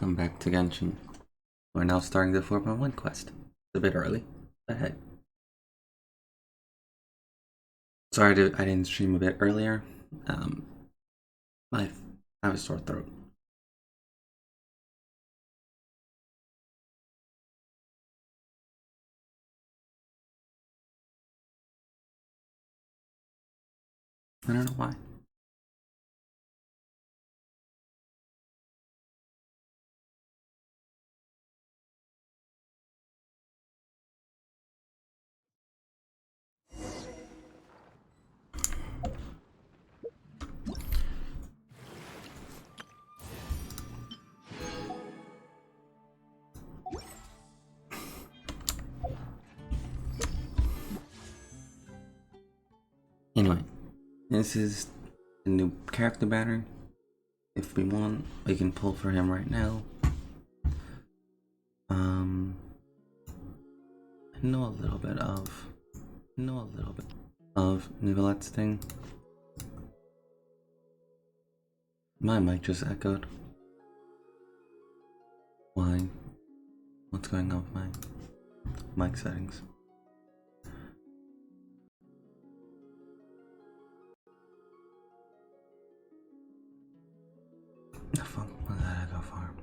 Welcome back to Genshin. We're now starting the 4.1 quest. It's a bit early, but hey. Sorry I didn't stream a bit earlier. I have a sore throat. I don't know why. Anyway, this is the new character banner. If we want, we can pull for him right now. I know a little bit of Nivelette's thing. My mic just echoed. Why? What's going on with my mic settings? The fuck was that echo farm?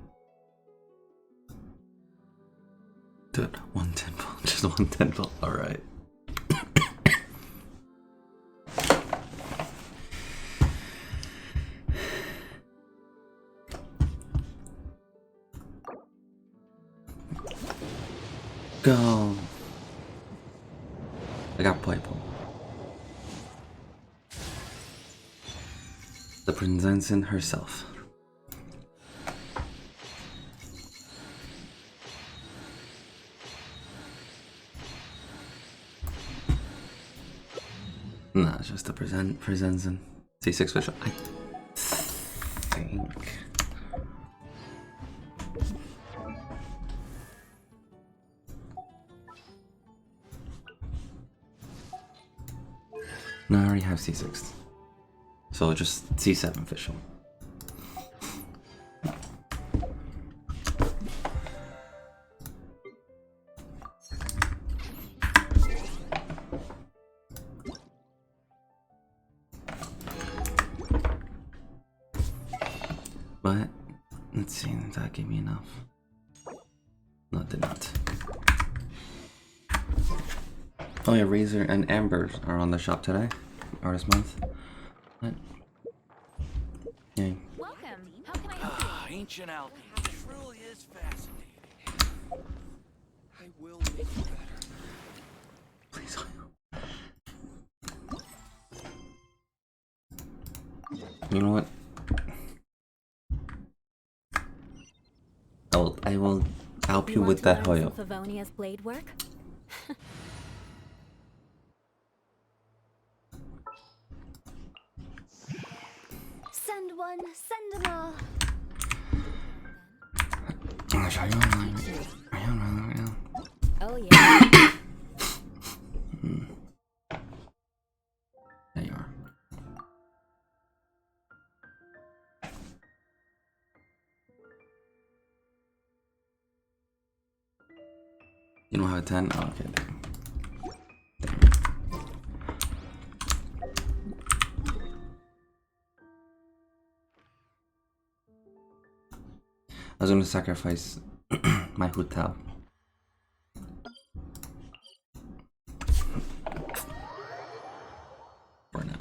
Dude, 110 volt, just 110 volt, alright. Go! I got playful. The princess herself. Nah, it's just the presenzen. C6 visual. I think. No, I already have C6. So just C7 official. But let's see, did that give me enough? No, it did not. Oh yeah, Razor and Amber are on the shop today. Artist month. What? Yay. Welcome. How can I help you? Ancient alchemy truly is fascinating. I will make you better. Please. You know what? I will help you with that Hoyo. Favonia's blade work? Send one, send them all. English, are you online? Are you online right now? Oh yeah. There you are. You don't have a 10? Oh, okay. Damn. I was gonna sacrifice my hotel. For now.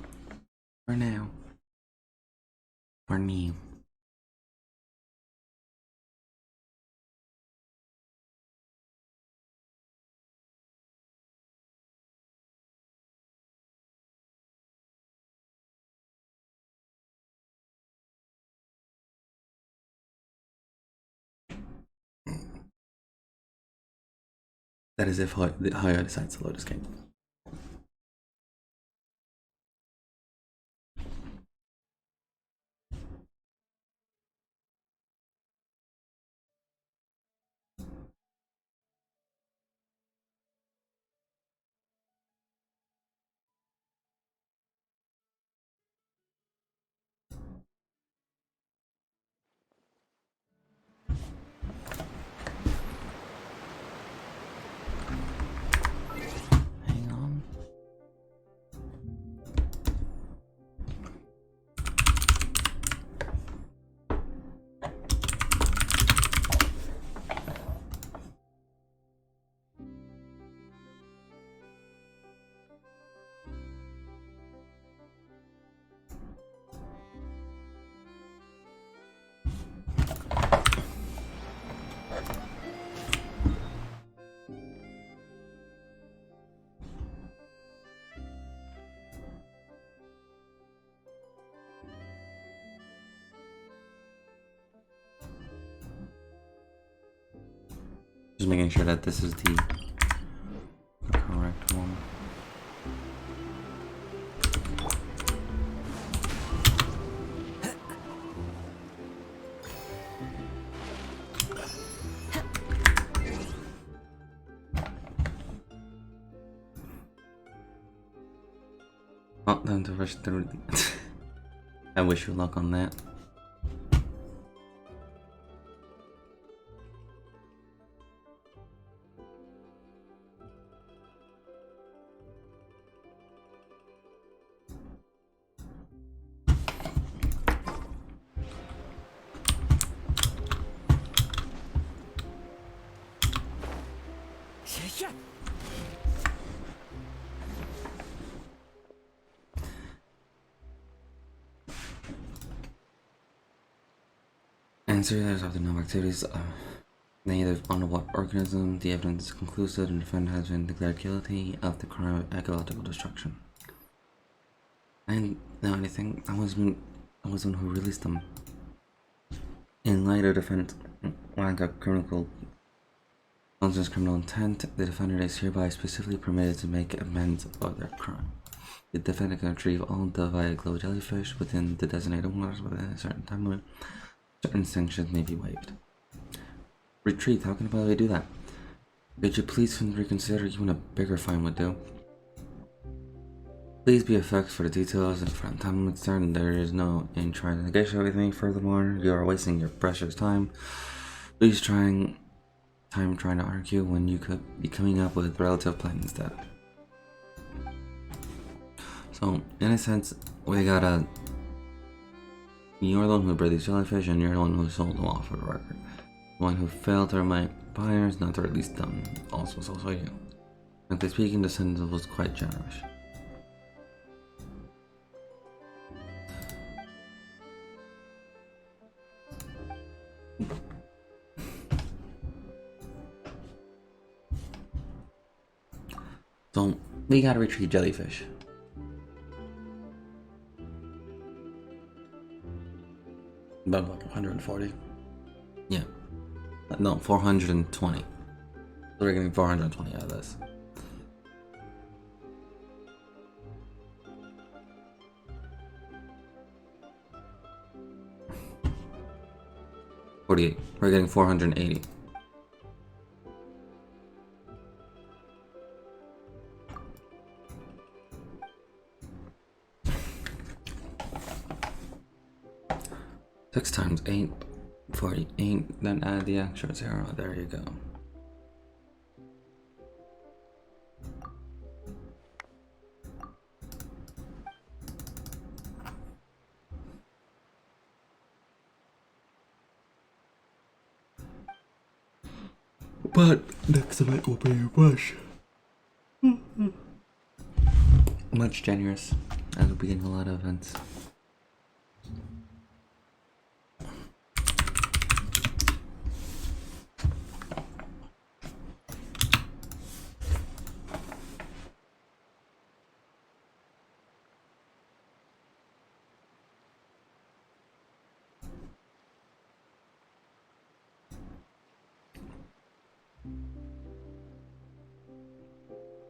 For now. For me. That is if Hoyo decides to load this game. just making sure that this is the correct one. Oh, time to rush through. I wish you luck on that. Yeah. Answer of the known activities. Native underwater organism. The evidence is conclusive and the defendant has been declared guilty of the crime of ecological destruction. I didn't know anything. I was one who released them. In light of defendant's lack of criminal intent, the defendant is hereby specifically permitted to make amends for their crime. The defendant can retrieve all the via glow jellyfish within the designated waters within a certain time limit. Certain sanctions may be waived. Retreat, how can I possibly do that? Could you please reconsider? Even a bigger fine would do. Please be affected for the details and from time limits certain there is no in trying to negotiate anything. Furthermore, you are wasting your precious time. Please trying to argue when you could be coming up with relative plan instead. So, in a sense, we got a. You're the one who bred these jellyfish, and you're the one who sold them off for the record. The one who failed to remind buyers not to release them also is also you. Frankly speaking, the sentence was quite generous. So, we gotta retrieve jellyfish. About like 140. Yeah. No, 420. So we're getting 420 out of this. $48. We're getting 480. Six times 8, 48, then add the extra 0, there you go. But next event will be a brush. Much generous, as we'll be getting a lot of events.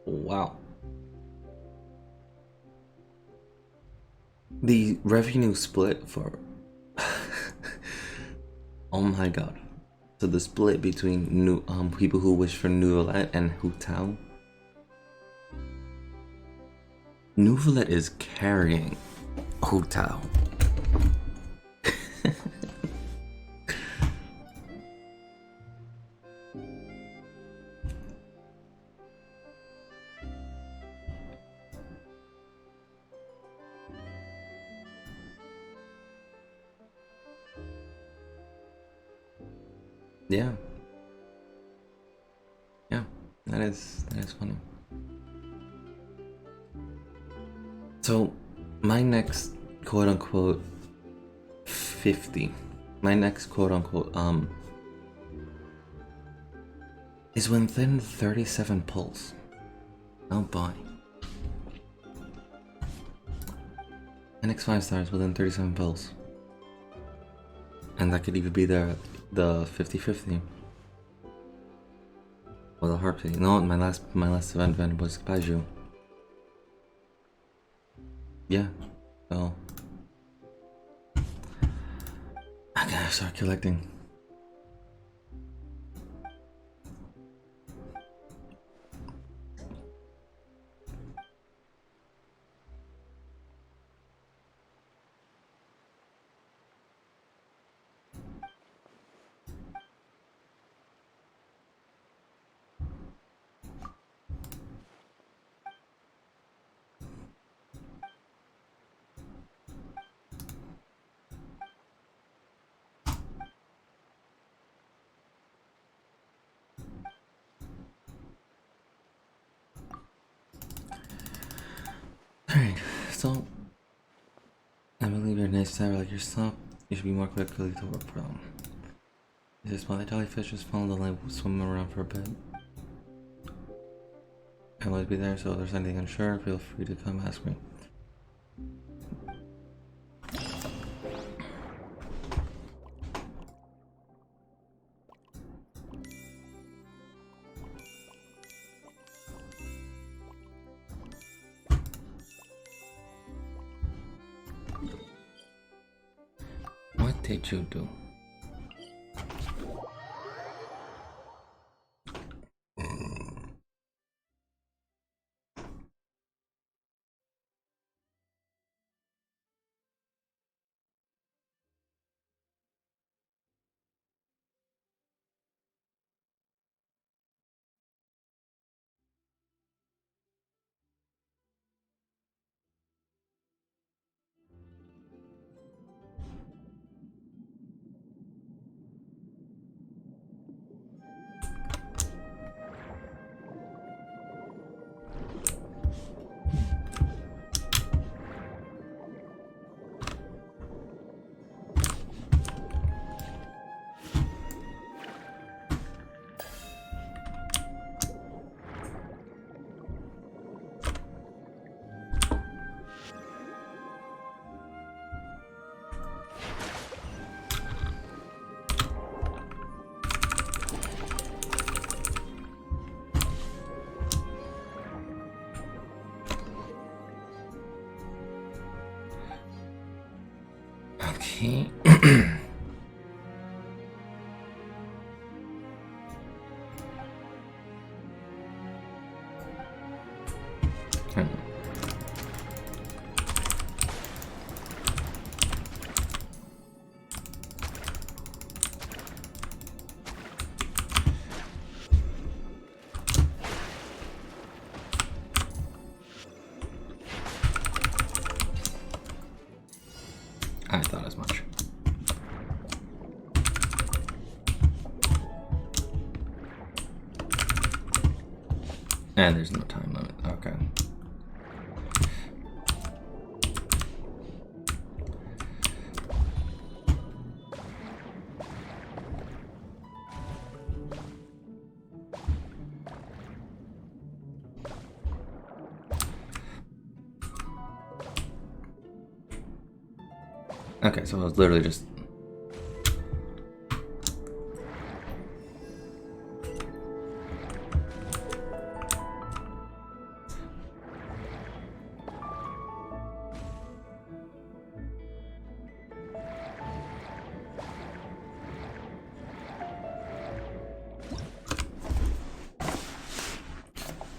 Wow. The revenue split for oh my god. So the split between new people who wish for Nouvelette and Hu Tao. Nouvelette is carrying Hu Tao. Yeah. Yeah, that is funny. So my next quote unquote 50. My next quote unquote is within 37 pulls. Oh boy. My next 5 stars within 37 pulls. And that could even be the 50-50. Well, the harp thing. No, my last event was Kaiju. Yeah. So I gotta start collecting. Alright, so I believe you're a nice diver like yourself. You should be more quickly to work from. This is why the jellyfish just follow the line, swim around for a bit. I'll always be there, so if there's anything unsure, feel free to come ask me. What did you do? Okay. I thought as much. And there's no time limit. Okay. Okay, so I was literally just...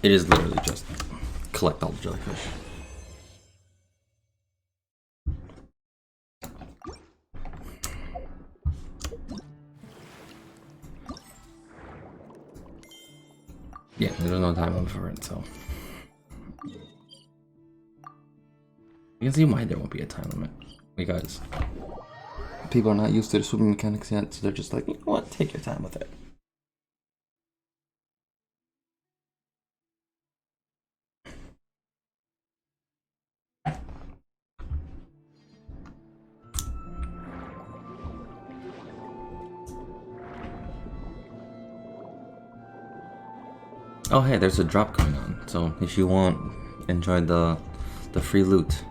It is literally just collect all the jellyfish. Yeah, there's no time limit for it, so... You can see why there won't be a time limit. Because people are not used to the swimming mechanics yet, so they're just like, you know what, take your time with it. Oh hey, there's a drop going on, so if you want, enjoy the free loot.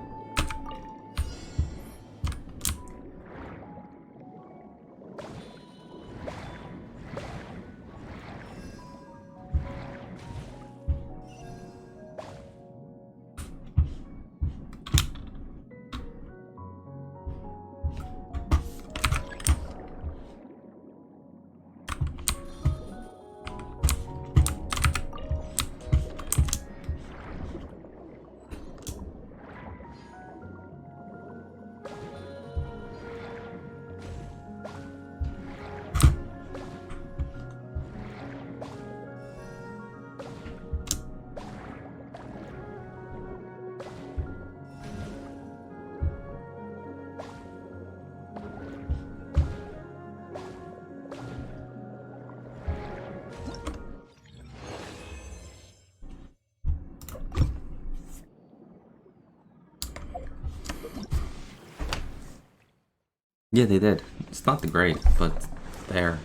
Yeah, they did. It's not the great, but there.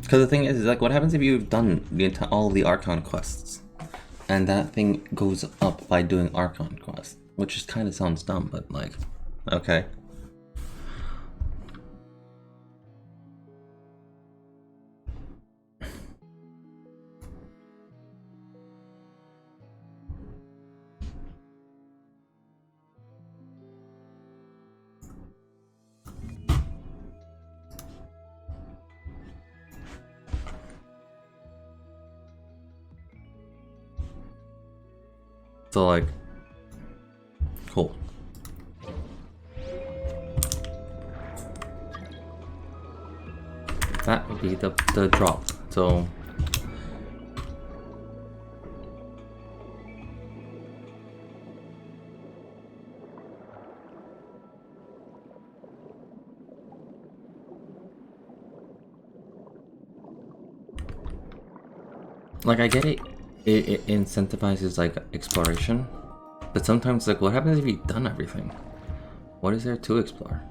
Because the thing is, like, what happens if you've done all the Archon quests, and that thing goes up by doing Archon quests, which just kind of sounds dumb, but like, okay. So like, cool. That would be the drop. So like, I get it. It incentivizes like exploration, but sometimes like, what happens if you've done everything? What is there to explore?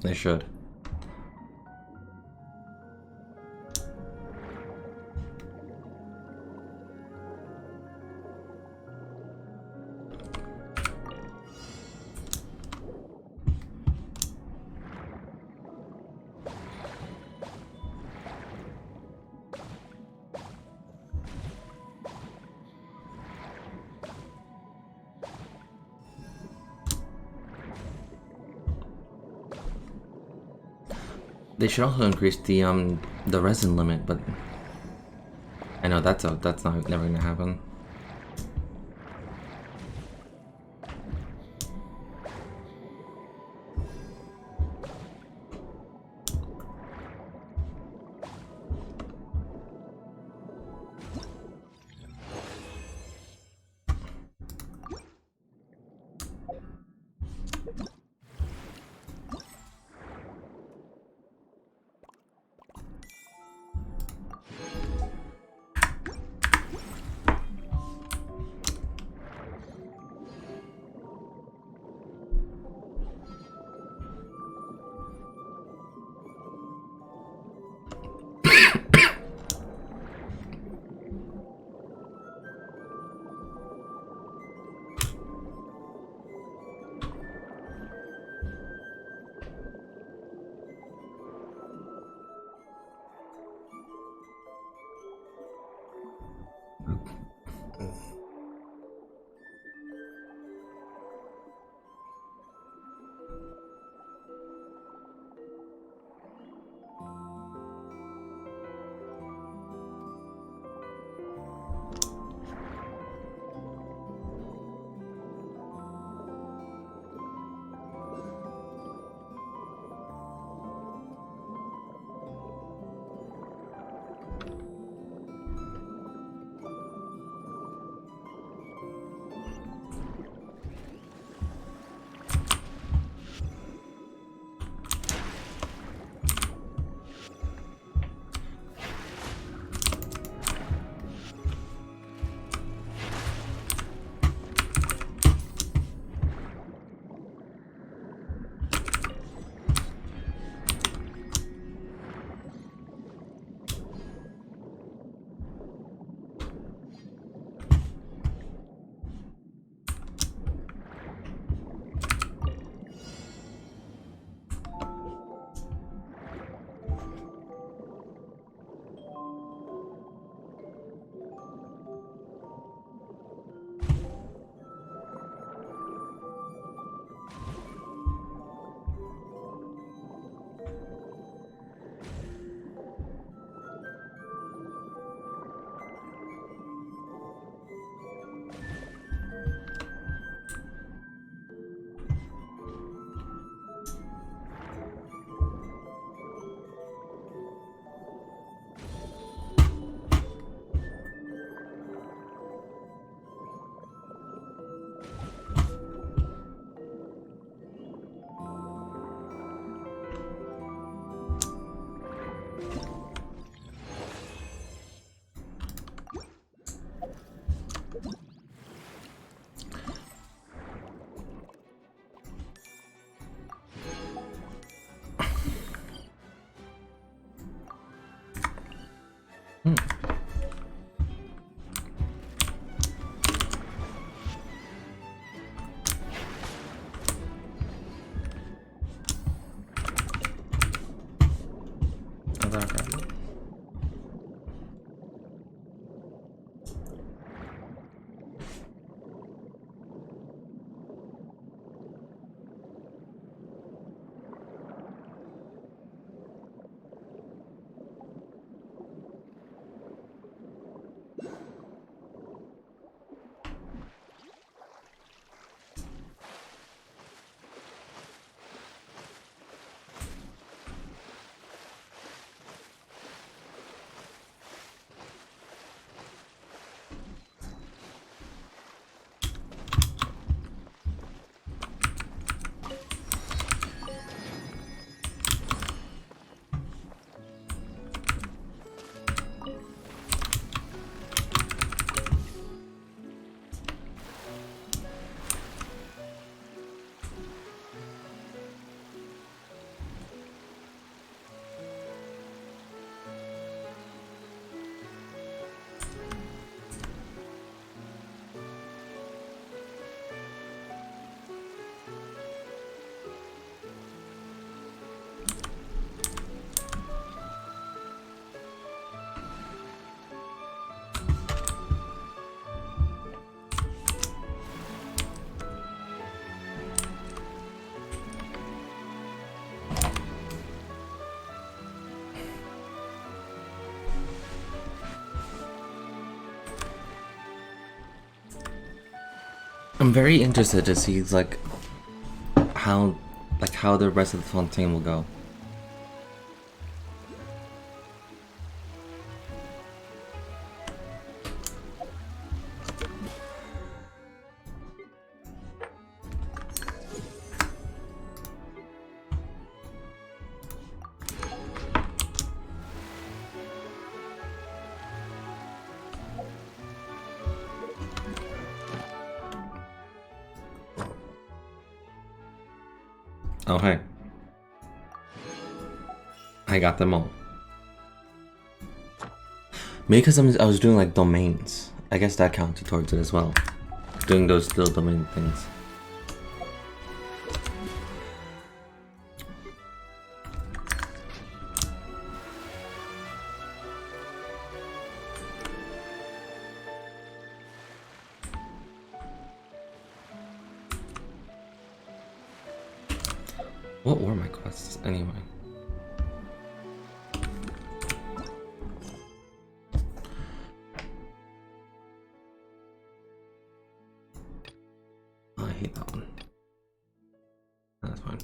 They should. They should also increase the resin limit, but I know that's not never gonna happen. I'm very interested to see like how the rest of the Fontaine will go. Oh, hey. I got them all. Maybe because I was doing like domains. I guess that counted towards it as well. Doing those little domain things. What were my quests anyway? Oh, I hate that one. That's fine.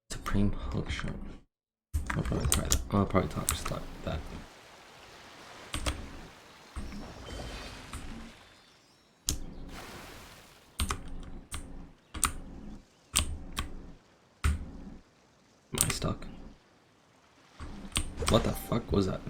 Supreme Hulk Shot. I'll probably try that. I'll probably start that. Am I stuck? What the fuck was that?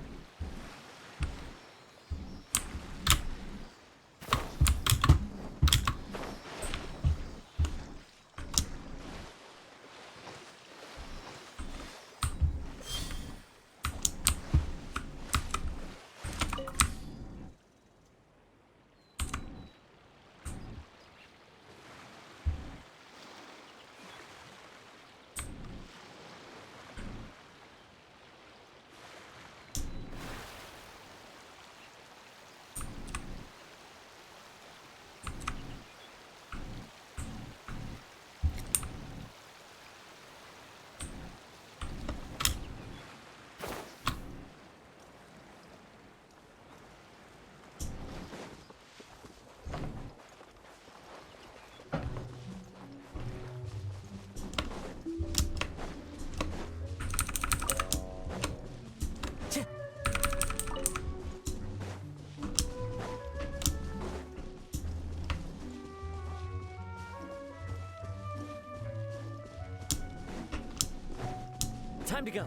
Time to go.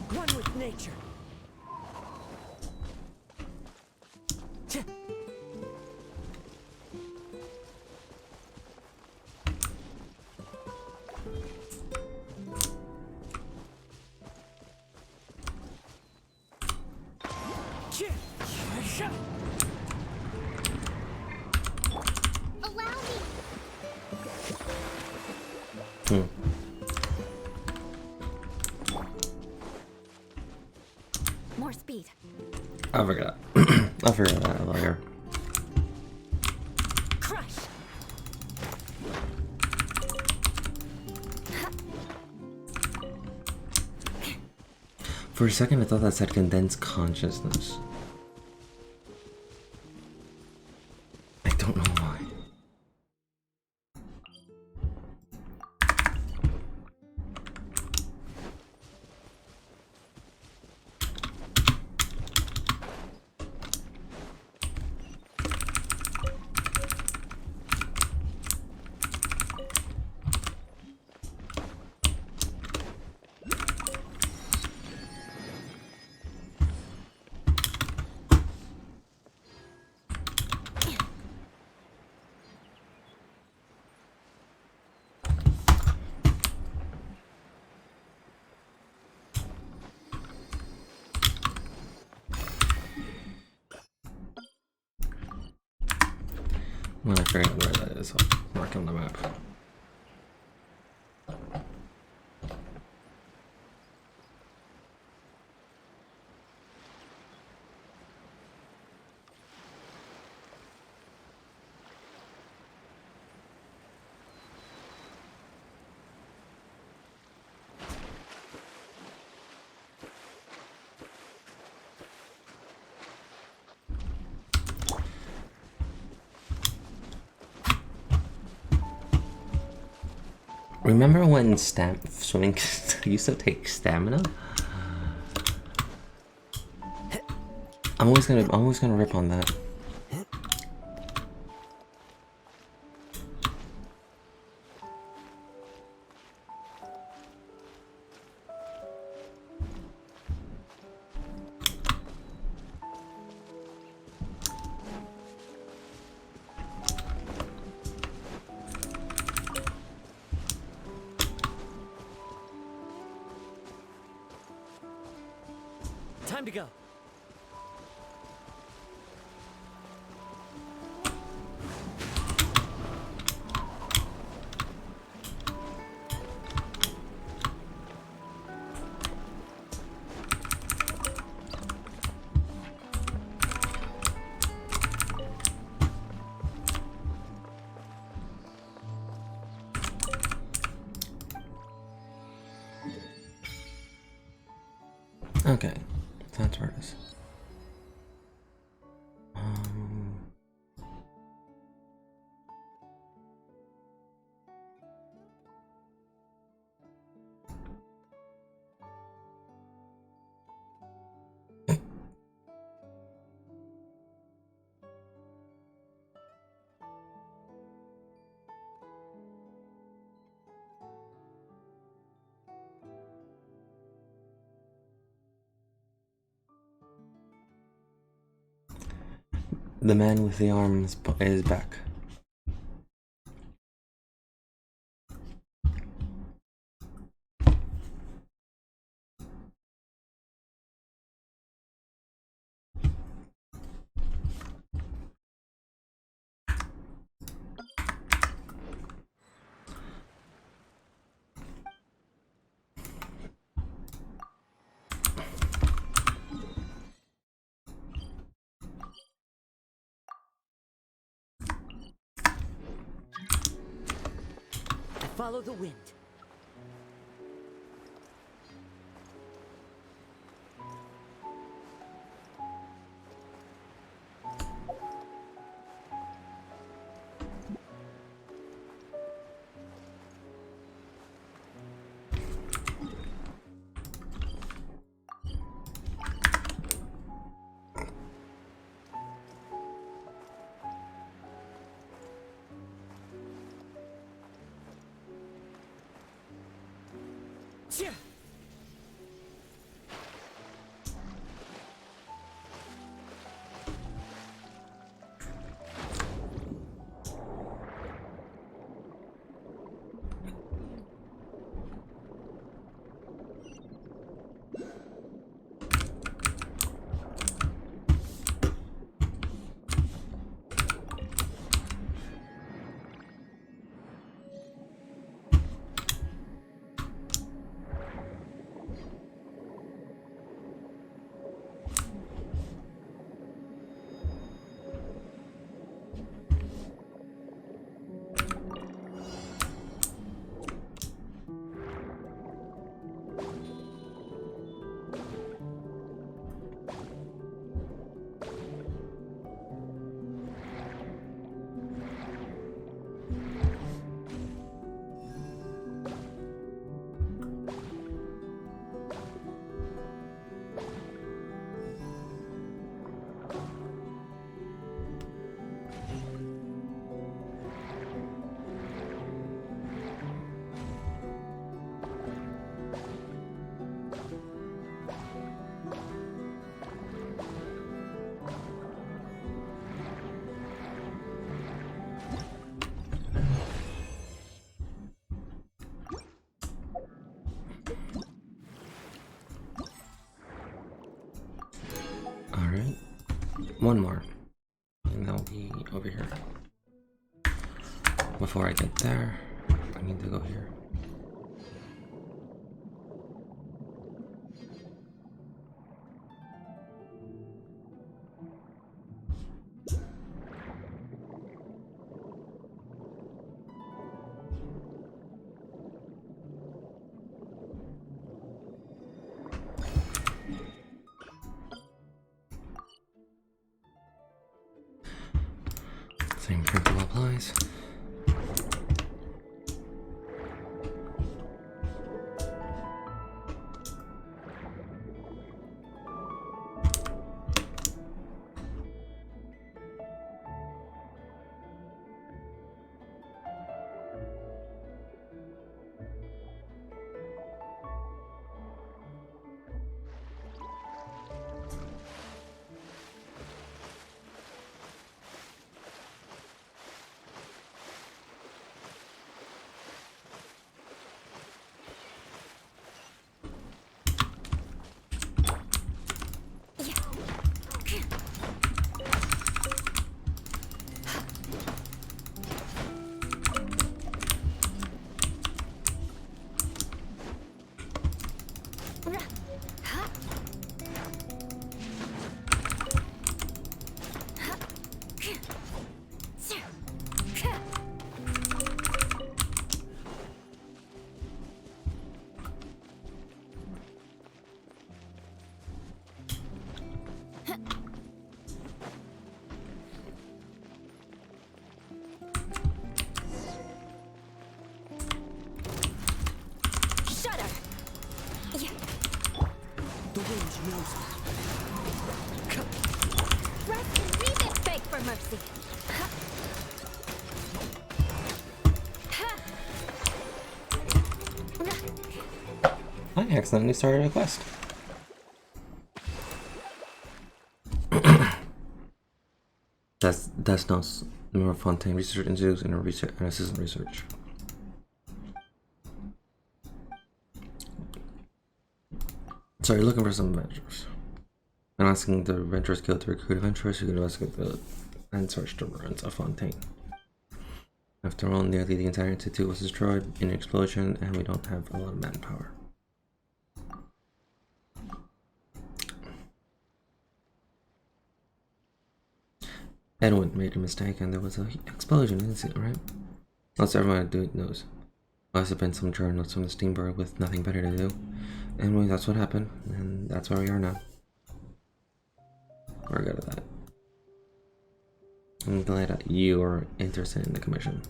One with nature. Allow me. More speed. I forgot. I forgot that later. Crush. For a second, I thought that said condensed consciousness. I don't know why. When I figure out where that is, I'll mark on the map. Remember when swimming used to take stamina? I'm always gonna rip on that. Time to go. Okay, that's where it is. The man with the arms is back. Follow the wind. one more. And that'll be over here. Before I get there, I need to go here. Same principle applies. The wind knows it. Rest and leave it. Beg for mercy. I accidentally started a quest. That's not more Fontaine research institutes and assistant research. So you're looking for some adventurers. I'm asking the Adventurers Guild to recruit adventurers who can investigate the and search the ruins of Fontaine. After all, nearly the entire institute was destroyed in an explosion, and we don't have a lot of manpower. Edwin made a mistake, and there was an explosion. You didn't see it, right? Most everyone knows. Must have been some journalist from the steamboat with nothing better to do. Anyway, that's what happened, and that's where we are now. We're good at that. I'm glad that you are interested in the commission.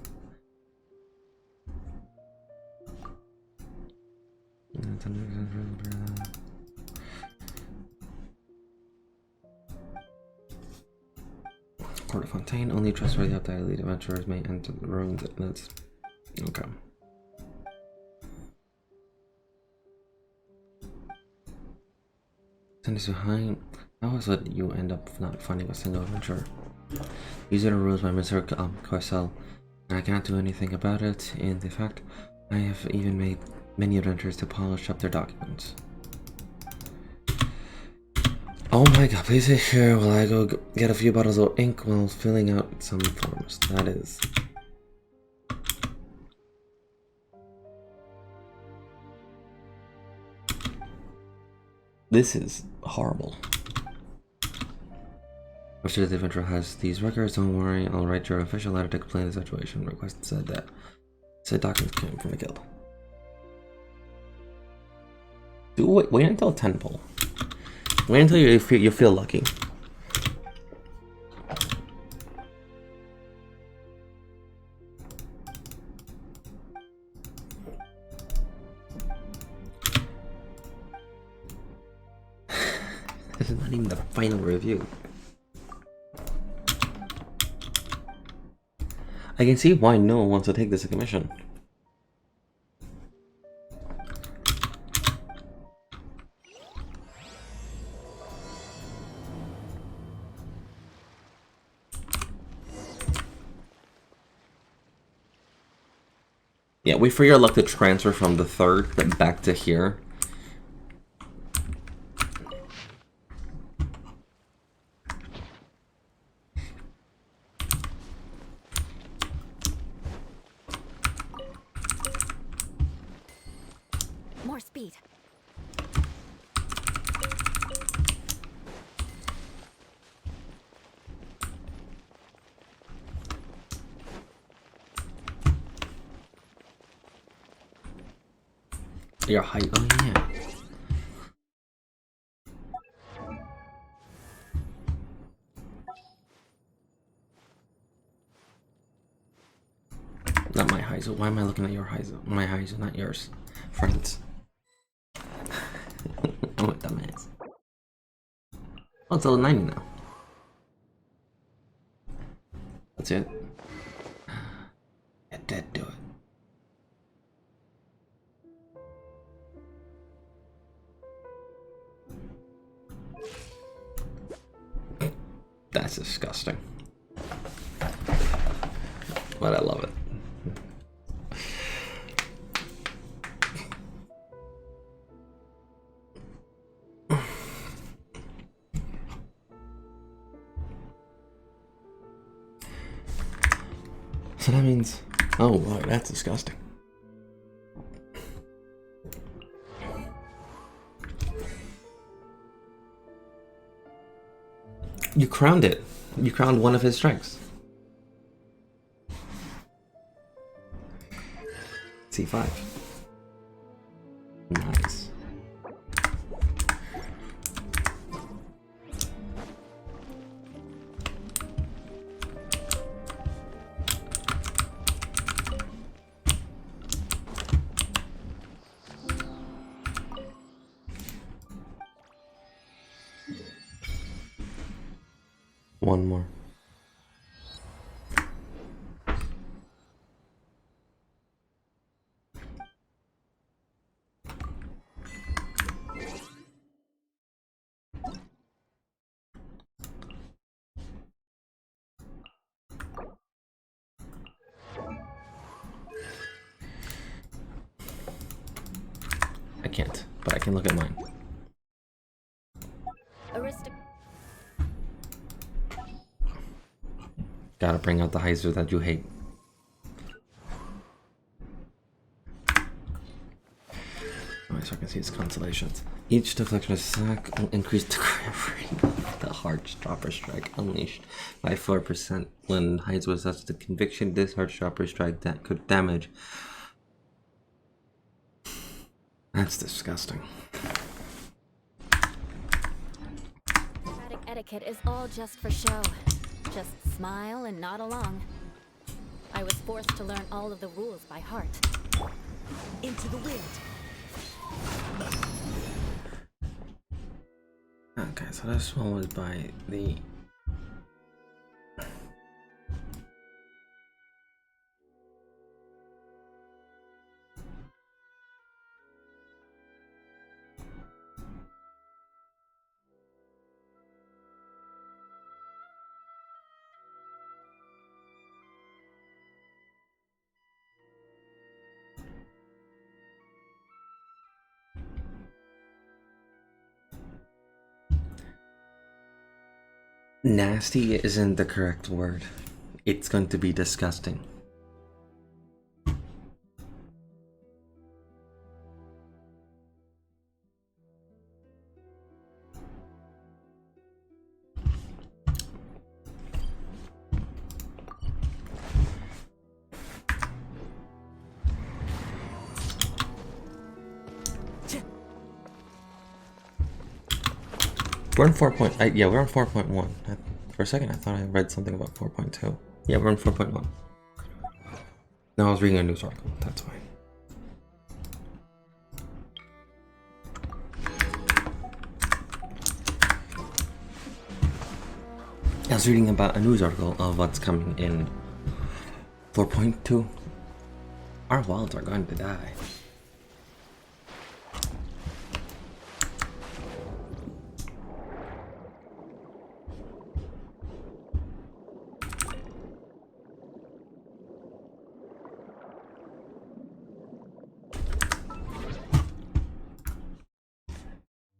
Court of Fontaine, only trustworthy outside elite adventurers may enter the ruins. That's okay. Send us behind. How is it you end up not finding a single adventurer? These are the rules by Mr. Corsell, and I cannot do anything about it. In fact, I have even made many adventurers to polish up their documents. Oh my god, please sit here while I go get a few bottles of ink while filling out some forms. That is... This is horrible. After the adventurer has these records, don't worry, I'll write your official letter to explain the situation. Request said that said documents came from the guild. Wait until 10 pull. Wait until you feel lucky. This is not even the final review. I can see why no one wants to take this commission. Yeah, wait for your luck to transfer from the third back to here. speed. Your height. Oh yeah. Not my highs. Why am I looking at your highs? My highs are not yours, friends. I'm a dumbass. Oh, it's level 90 now. That's it. It did do it. That's disgusting. But I love it. So that means, oh boy, that's disgusting. You crowned it. You crowned one of his strengths. C5. Nice. One more. I can't, but I can look at mine. Gotta bring out the heiser that you hate. Alright, so I can see his constellations. Each deflection attack will increase the crit rate of the Heart Dropper Strike unleashed by 4% when heights was such the conviction this Heart Dropper Strike that could damage. That's disgusting. Etiquette is all just for show. Just smile and nod along. I was forced to learn all of the rules by heart. Into the wind. Okay, so this one was by the nasty isn't the correct word. It's going to be disgusting. We're in 4. Yeah, we're on 4.1. For a second, I thought I read something about 4.2. Yeah, we're in 4.1. No, I was reading a news article. That's why. I was reading about a news article of what's coming in 4.2. Our wilds are going to die.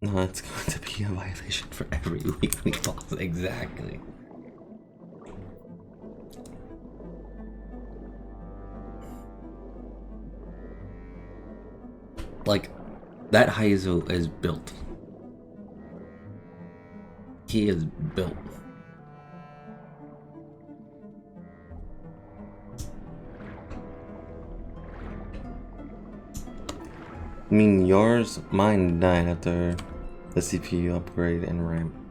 No, it's going to be a violation for every weekly boss. Exactly. Like, That Haizu is built. He is built. I mean, mine died after the CPU upgrade and RAM.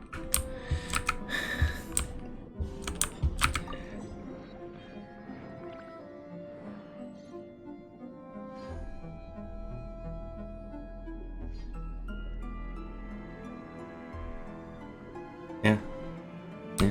Yeah. Yeah.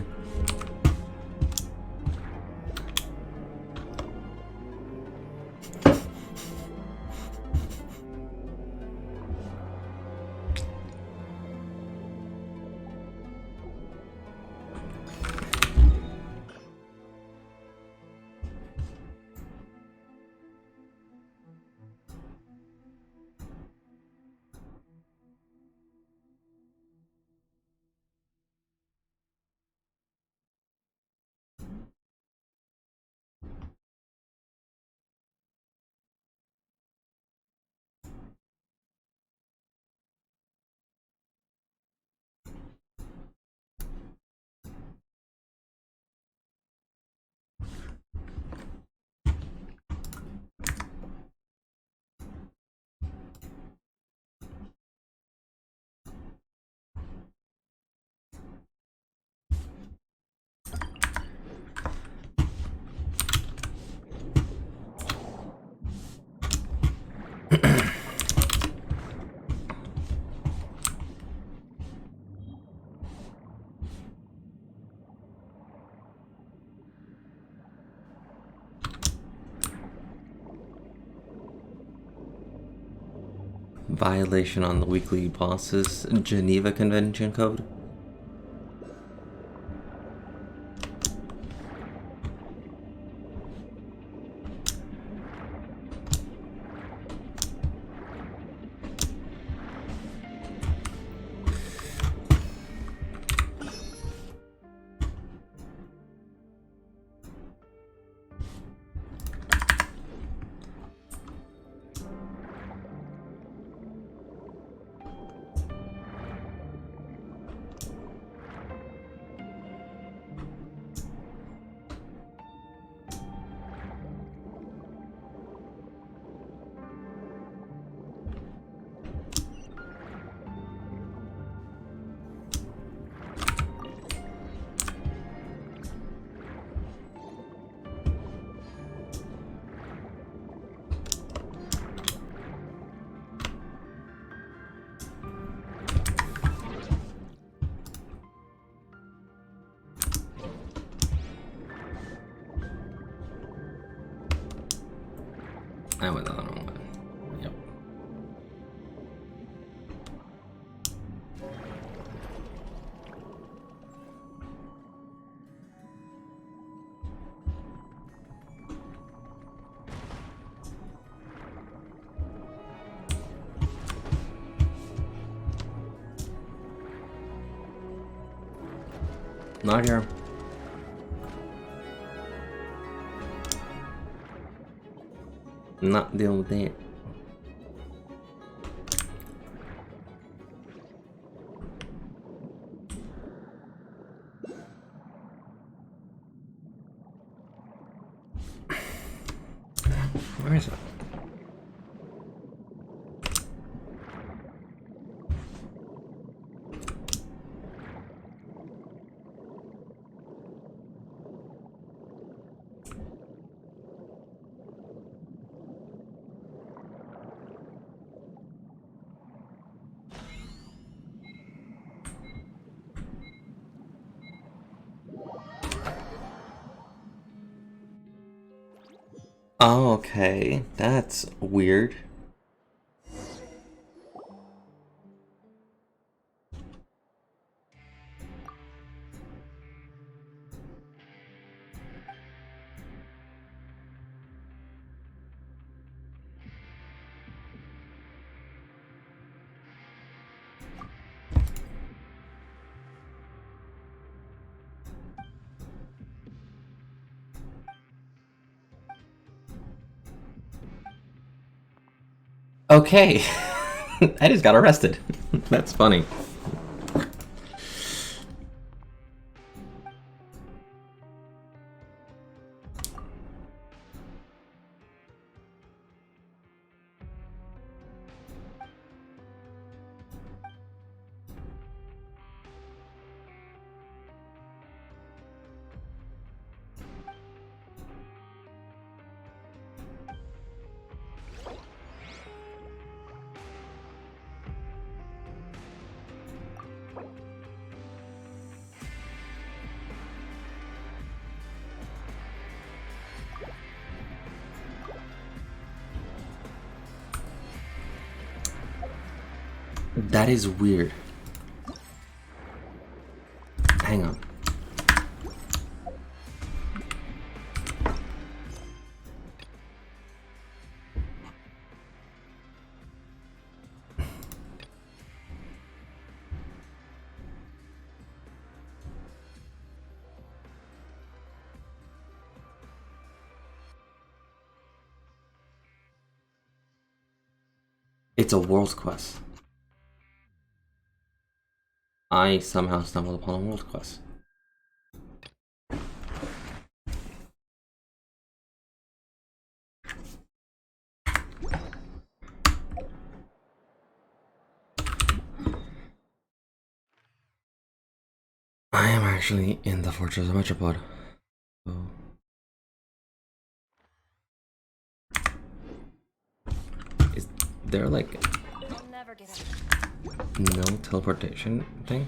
Violation on the weekly bosses Geneva Convention Code. I went the wrong one. Yep. Not here. Not dealing with that. Where is it? Oh, okay. That's weird. Okay. I just got arrested. That's funny. That is weird. Hang on. It's a world quest. I somehow stumbled upon a world quest. I am actually in the Fortress of Metropod. Oh. Is there like no teleportation thing?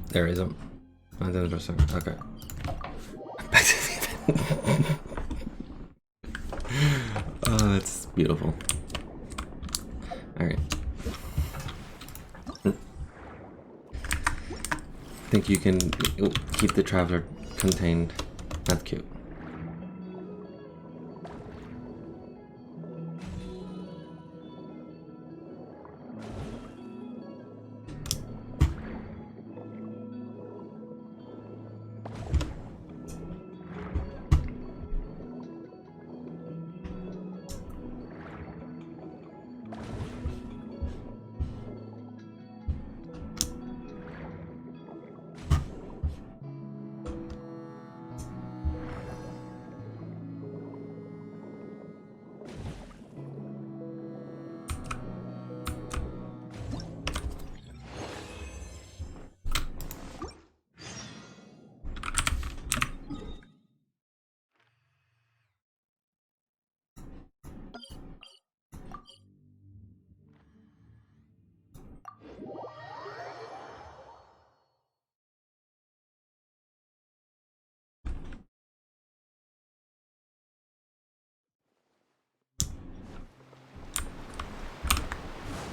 There isn't. Okay. Back to the event. Oh, that's beautiful. Alright. I think you can keep the traveler contained. That's cute.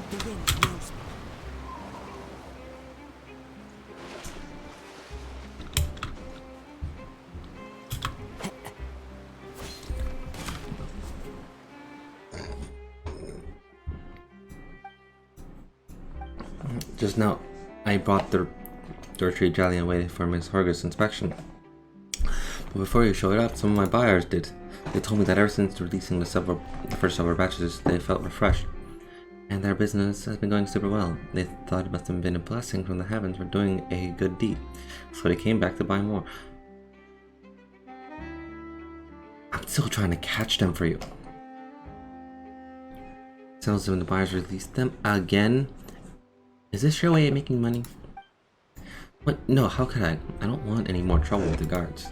The wind knows me. Just now, I brought the retreat jelly and waited for Miss Horgus' inspection. But before you showed up, some of my buyers did. They told me that ever since releasing the first several batches, they felt refreshed. And their business has been going super well. They thought it must have been a blessing from the heavens for doing a good deed. So they came back to buy more. I'm still trying to catch them for you. Sounds when the buyers released them again. Is this your way of making money? What? No, how could I? I don't want any more trouble with the guards.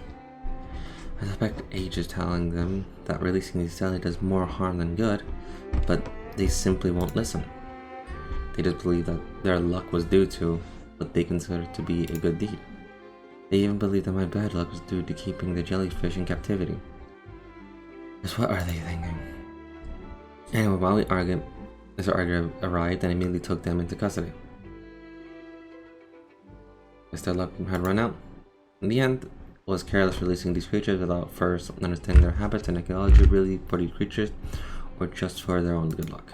I suspect Age is telling them that releasing these Zelly does more harm than good, but they simply won't listen. They just believe that their luck was due to what they consider to be a good deed. They even believe that my bad luck was due to keeping the jellyfish in captivity. Just what are they thinking? Anyway, while we argued, Mr. Arger arrived and immediately took them into custody. As their luck had run out. In the end, was careless releasing these creatures without first understanding their habits and ecology really for these creatures, or just for their own good luck.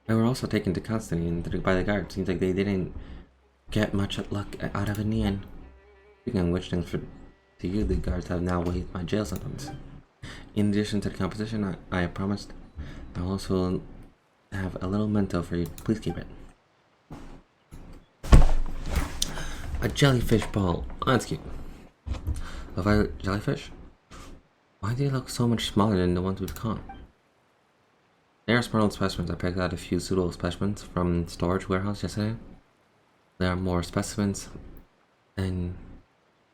They were also taken to custody by the guards. Seems like they didn't get much luck out of it in the end. Speaking of which, thanks to you, the guards have now waived my jail sentence. In addition to the composition, I promised I'll also have a little memento for you. Please keep it. A jellyfish ball. Oh, that's cute. A violet jellyfish? Why do they look so much smaller than the ones we've caught? They are small specimens. I picked out a few suitable specimens from storage warehouse yesterday. There are more specimens, and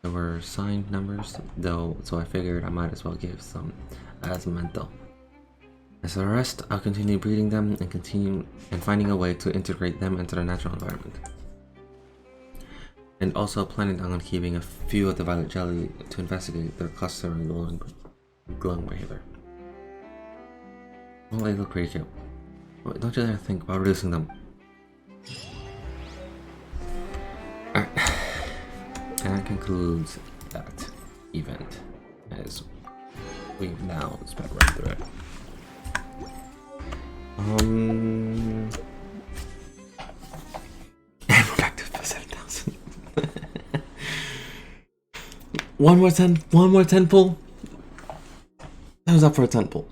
there were signed numbers, though, so I figured I might as well give some as a memento. As for the rest, I'll continue breeding them and finding a way to integrate them into their natural environment. And also planning on keeping a few of the violet jelly to investigate their cluster and glowing behavior. Well, they look pretty cute. Don't you ever think about releasing them? Alright. And that concludes that event, as we've now sped right through it. And we're back to 7,000. One more 10 pull. That was up for a 10 pull.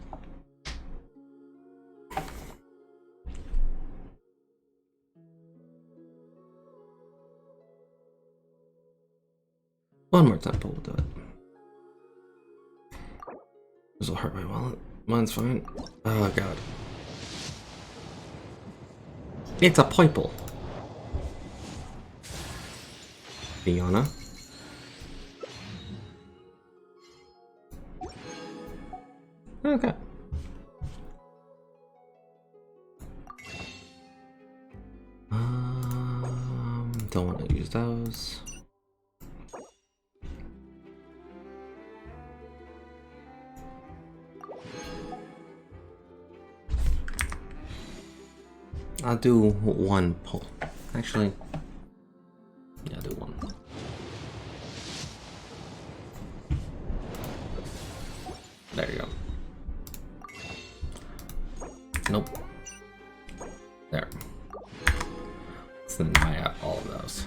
One more 10 pull will do it. This will hurt my wallet. Mine's fine. Oh god. It's a purple. Fiona. Okay. Don't want to use those. I'll do one pull. Actually, yeah, I'll do one. There you go. Nope. There. So then I have all of those.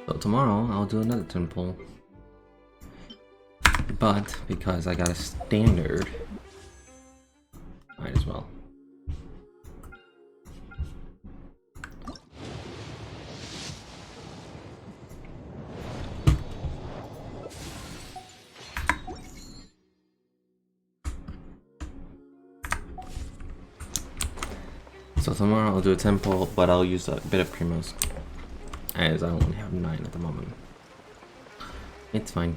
So tomorrow I'll do another 10 pull. But because I got a standard, might as well. So tomorrow I'll do a 10 pull, but I'll use a bit of primos, as I only have 9 at the moment. It's fine.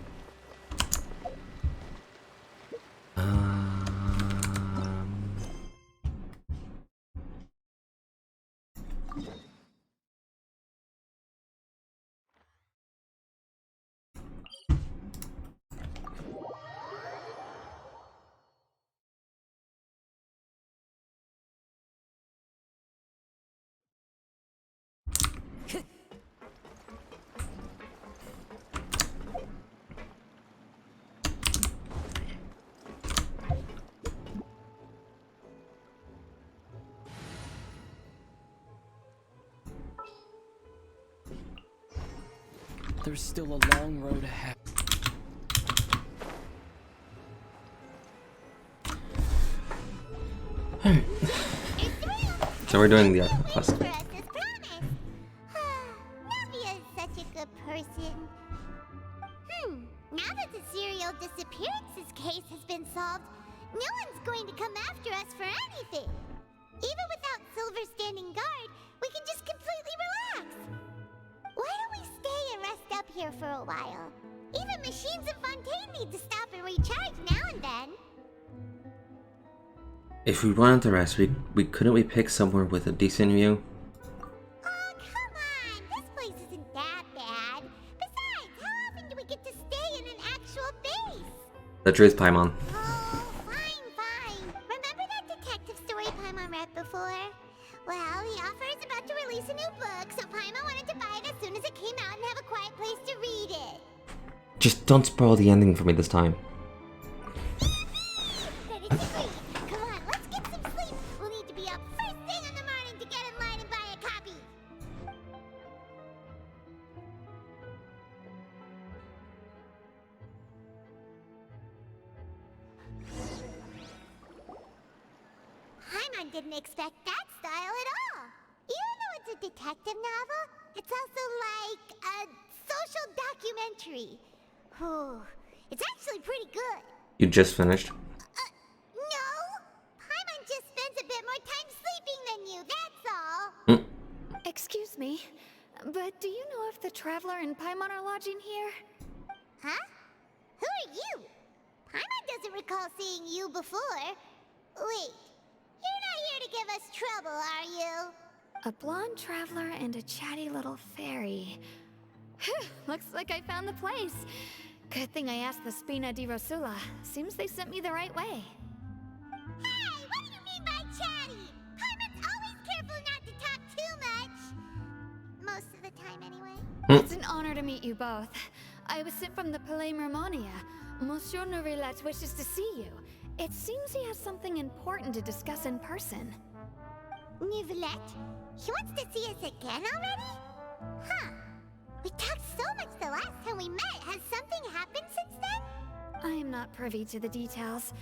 There's still a long road ahead. So we're doing the quest. Navi is such a good person. Now that the serial disappearances case has been solved, no one's going to come after us for anything. Even without Silver standing guard, we can just completely relax. Why don't we stay and rest up here for a while? Even machines in Fontaine need to stop and recharge now and then. If we wanted to rest, couldn't we pick somewhere with a decent view? Oh, come on! This place isn't that bad. Besides, how often do we get to stay in an actual base? The truth, Paimon. Oh, fine. Remember that detective story Paimon read before? Well, the author is about to release a new book, so Paimon wanted to buy it as soon as it came out and have a quiet place to read it. Just Just don't spoil the ending for me this time. That is great. Come on, let's get some sleep. We'll need to be up first thing in the morning to get in line and buy a copy. Paimon didn't expect that style at all. Even though it's a detective novel, it's also like a social documentary. Oh, it's actually pretty good. You just finished? No! Paimon just spends a bit more time sleeping than you, that's all. Excuse me, but do you know if the Traveler and Paimon are lodging here? Huh? Who are you? Paimon doesn't recall seeing you before. Wait, you're not here to give us trouble, are you? A blonde traveler and a chatty little fairy. Whew, looks like I found the place. Good thing I asked the Spina di Rosula. Seems they sent me the right way. Hey, what do you mean by chatty? Paimon's always careful not to talk too much. Most of the time, anyway. It's an honor to meet you both. I was sent from the Palais Mermonia. Monsieur Nourrillet wishes to see you. It seems he has something important to discuss in person. Nourrillet? He wants to see us again already? Huh. We talked so much the last time we met. Has something happened since then? I am not privy to the details.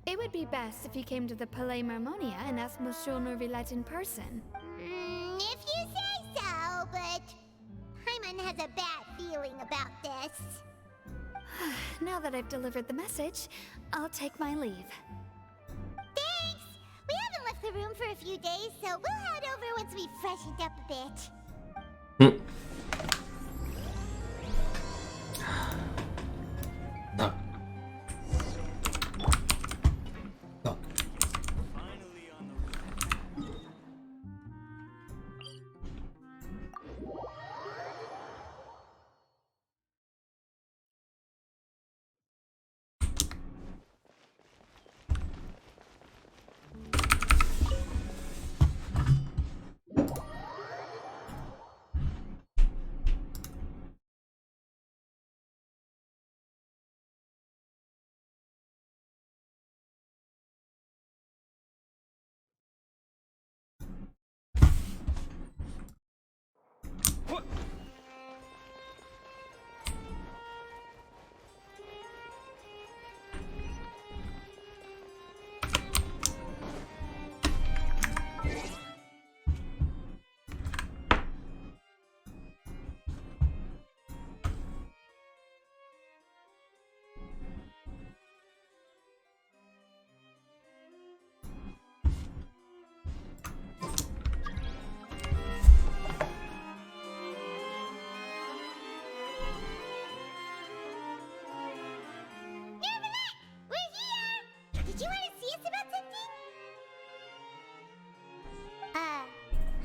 It would be best if you came to the Palais Mermonia and asked Monsieur Nourrillet in person. If you say so, but Paimon has a bad feeling about this. Now that I've delivered the message, I'll take my leave. Thanks! We haven't left the room for a few days, so we'll head over once we've freshened up a bit. No. No. Finally on the road. Did you want to see us about something?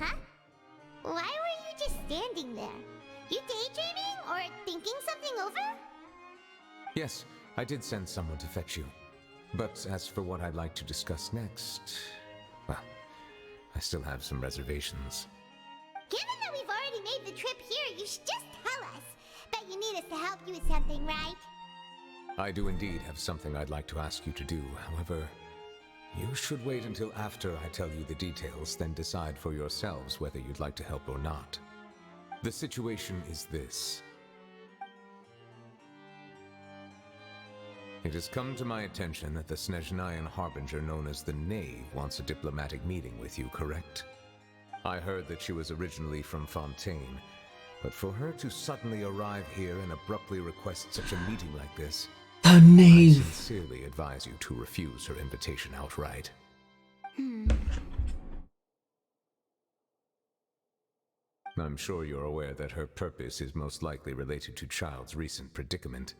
Huh? Why were you just standing there? You daydreaming or thinking something over? Yes, I did send someone to fetch you. But as for what I'd like to discuss next, well, I still have some reservations. Given that we've already made the trip here, you should just tell us. Bet you need us to help you with something, right? I do indeed have something I'd like to ask you to do. However, you should wait until after I tell you the details, then decide for yourselves whether you'd like to help or not. The situation is this. It has come to my attention that the Snezhnayan Harbinger known as the Knave wants a diplomatic meeting with you, correct? I heard that she was originally from Fontaine, but for her to suddenly arrive here and abruptly request such a meeting like this, The I knave. sincerely advise you to refuse her invitation outright. I'm sure you're aware that her purpose is most likely related to Child's recent predicament.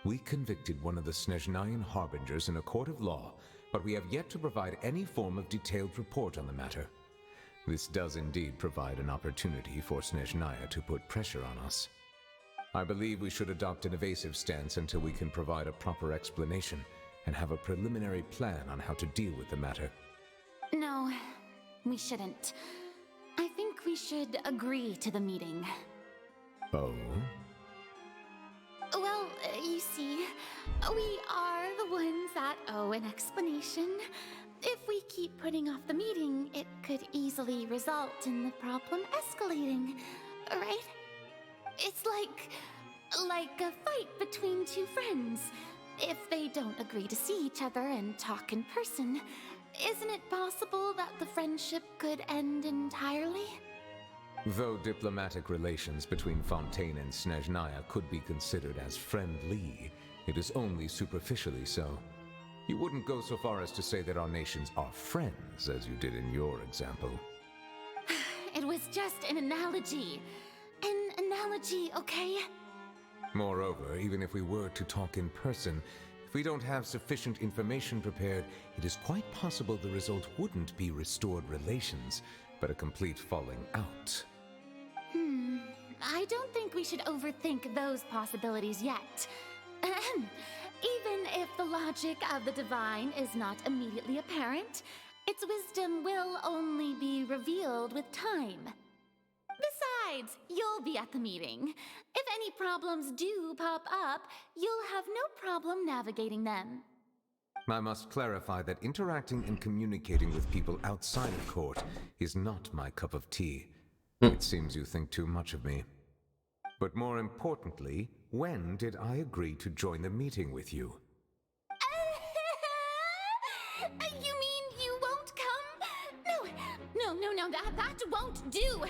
We convicted one of the Snezhnayan Harbingers in a court of law, but we have yet to provide any form of detailed report on the matter. This does indeed provide an opportunity for Snezhnaya to put pressure on us. I believe we should adopt an evasive stance until we can provide a proper explanation and have a preliminary plan on how to deal with the matter. No, we shouldn't. I think we should agree to the meeting. Oh? Well, We are the ones that owe an explanation. If we keep putting off the meeting, it could easily result in the problem escalating, right? It's like a fight between two friends. If they don't agree to see each other and talk in person, isn't it possible that the friendship could end entirely? Though diplomatic relations between Fontaine and Snezhnaya could be considered as friendly, it is only superficially so. You wouldn't go so far as to say that our nations are friends, as you did in your example. It was just an analogy. An analogy, okay? Moreover, even if we were to talk in person, if we don't have sufficient information prepared, it is quite possible the result wouldn't be restored relations, but a complete falling out. I don't think we should overthink those possibilities yet. Even if the logic of the divine is not immediately apparent, its wisdom will only be revealed with time. Besides, you'll be at the meeting. If any problems do pop up, you'll have no problem navigating them. I must clarify that interacting and communicating with people outside of court is not my cup of tea. It seems you think too much of me. But more importantly, when did I agree to join the meeting with you? You mean you won't come? No, that won't do.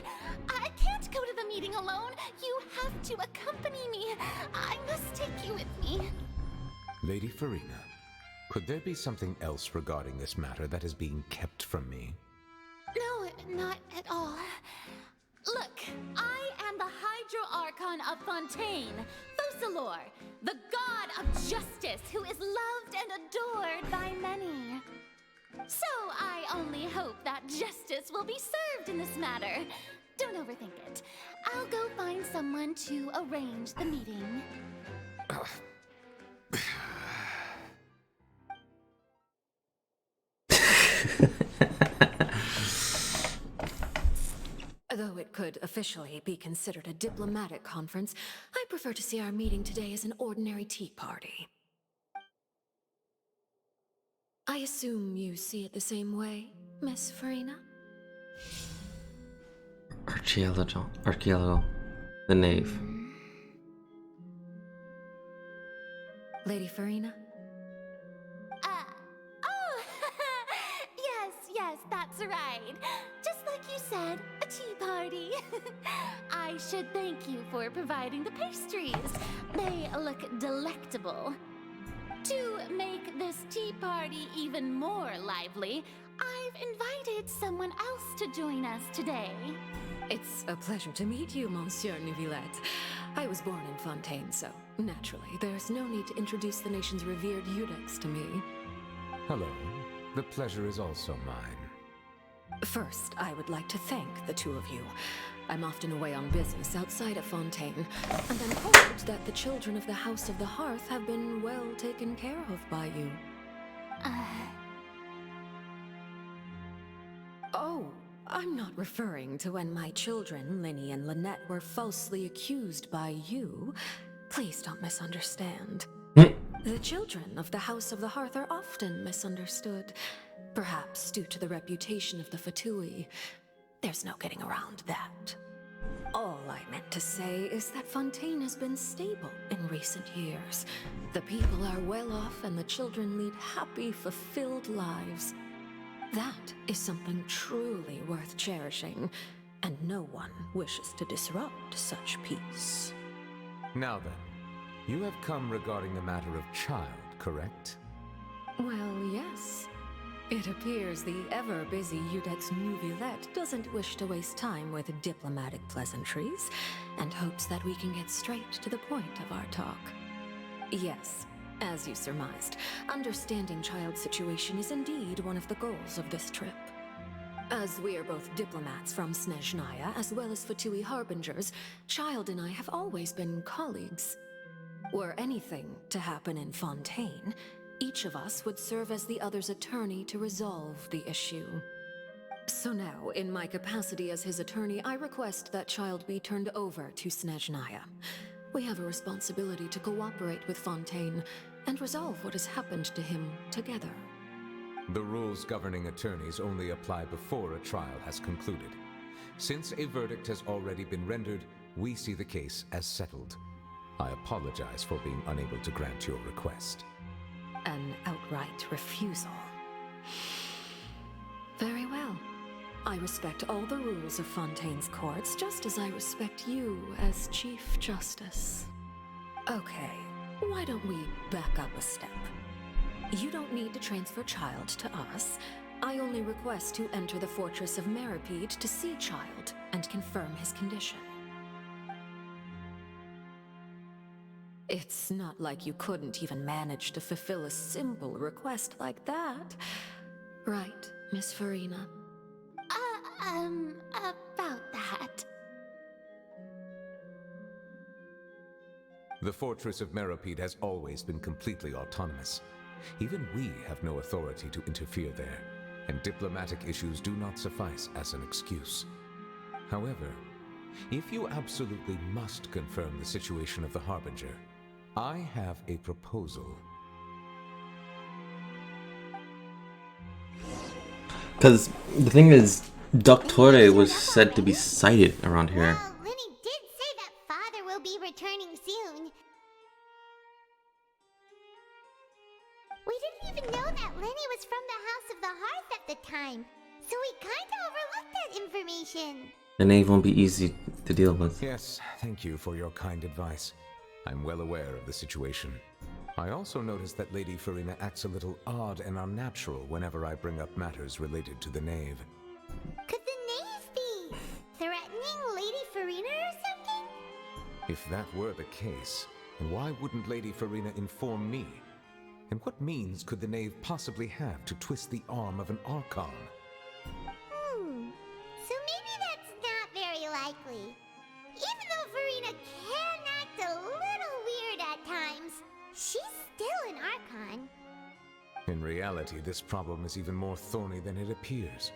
I can't go to the meeting alone. You have to accompany me. I must take you with me. Lady Farina, could there be something else regarding this matter that is being kept from me? No, not at all. Look, I am the Hydro Archon of Fontaine, Focalor, the god of justice who is loved and adored by many. So I only hope that justice will be served in this matter. Don't overthink it. I'll go find someone to arrange the meeting. Though it could officially be considered a diplomatic conference, I prefer to see our meeting today as an ordinary tea party. I assume you see it the same way, Miss Farina? Archaeological. The knave. Lady Farina? Oh, yes, that's right. Just like you said, a tea party. I should thank you for providing the pastries. They look delectable. To make this tea party even more lively, I've invited someone else to join us today. It's a pleasure to meet you, Monsieur Neuvillette. I was born in Fontaine, so naturally, there's no need to introduce the nation's revered Eudex to me. Hello. The pleasure is also mine. First, I would like to thank the two of you. I'm often away on business outside of Fontaine, and I'm told that the children of the House of the Hearth have been well taken care of by you. Oh, I'm not referring to when my children, Linny and Lynette, were falsely accused by you. Please don't misunderstand. The children of the House of the Hearth are often misunderstood, perhaps due to the reputation of the Fatui. There's no getting around that. All I meant to say is that Fontaine has been stable in recent years. The people are well off and the children lead happy, fulfilled lives. That is something truly worth cherishing, and no one wishes to disrupt such peace. Now then, you have come regarding the matter of child, correct? Well, yes. It appears the ever-busy Eudex Neuvillette doesn't wish to waste time with diplomatic pleasantries, and hopes that we can get straight to the point of our talk. Yes, as you surmised, understanding child's situation is indeed one of the goals of this trip. As we are both diplomats from Snezhnaya, as well as Fatui harbingers, Child and I have always been colleagues. Were anything to happen in Fontaine, each of us would serve as the other's attorney to resolve the issue. So now, in my capacity as his attorney, I request that Child be turned over to Snezhnaya. We have a responsibility to cooperate with Fontaine, and resolve what has happened to him together. The rules governing attorneys only apply before a trial has concluded. Since a verdict has already been rendered, we see the case as settled. I apologize for being unable to grant your request. An outright refusal. Very well. I respect all the rules of Fontaine's courts, just as I respect you as Chief Justice. Okay, why don't we back up a step? You don't need to transfer Child to us. I only request to enter the Fortress of Meripede to see Child and confirm his condition. It's not like you couldn't even manage to fulfill a simple request like that. Right, Miss Farina? About that. The Fortress of Meripede has always been completely autonomous. Even we have no authority to interfere there, and diplomatic issues do not suffice as an excuse. However, if you absolutely must confirm the situation of the Harbinger, I have a proposal. Because the thing is, Doctore was said to be sighted around here. Well, Lenny did say that Father will be returning soon. We didn't even know that Lenny was from the House of the Hearth at the time, so we kinda overlooked that information. The nave won't be easy to deal with. Yes, thank you for your kind advice. I'm well aware of the situation. I also noticed that Lady Farina acts a little odd and unnatural whenever I bring up matters related to the Knave. Could the Knave be threatening Lady Farina or something? If that were the case, then why wouldn't Lady Farina inform me? And what means could the Knave possibly have to twist the arm of an archone? So maybe that's not very likely. Even though Farina can act a little weird at times, she's still an archon. In reality, this problem is even more thorny than it appears.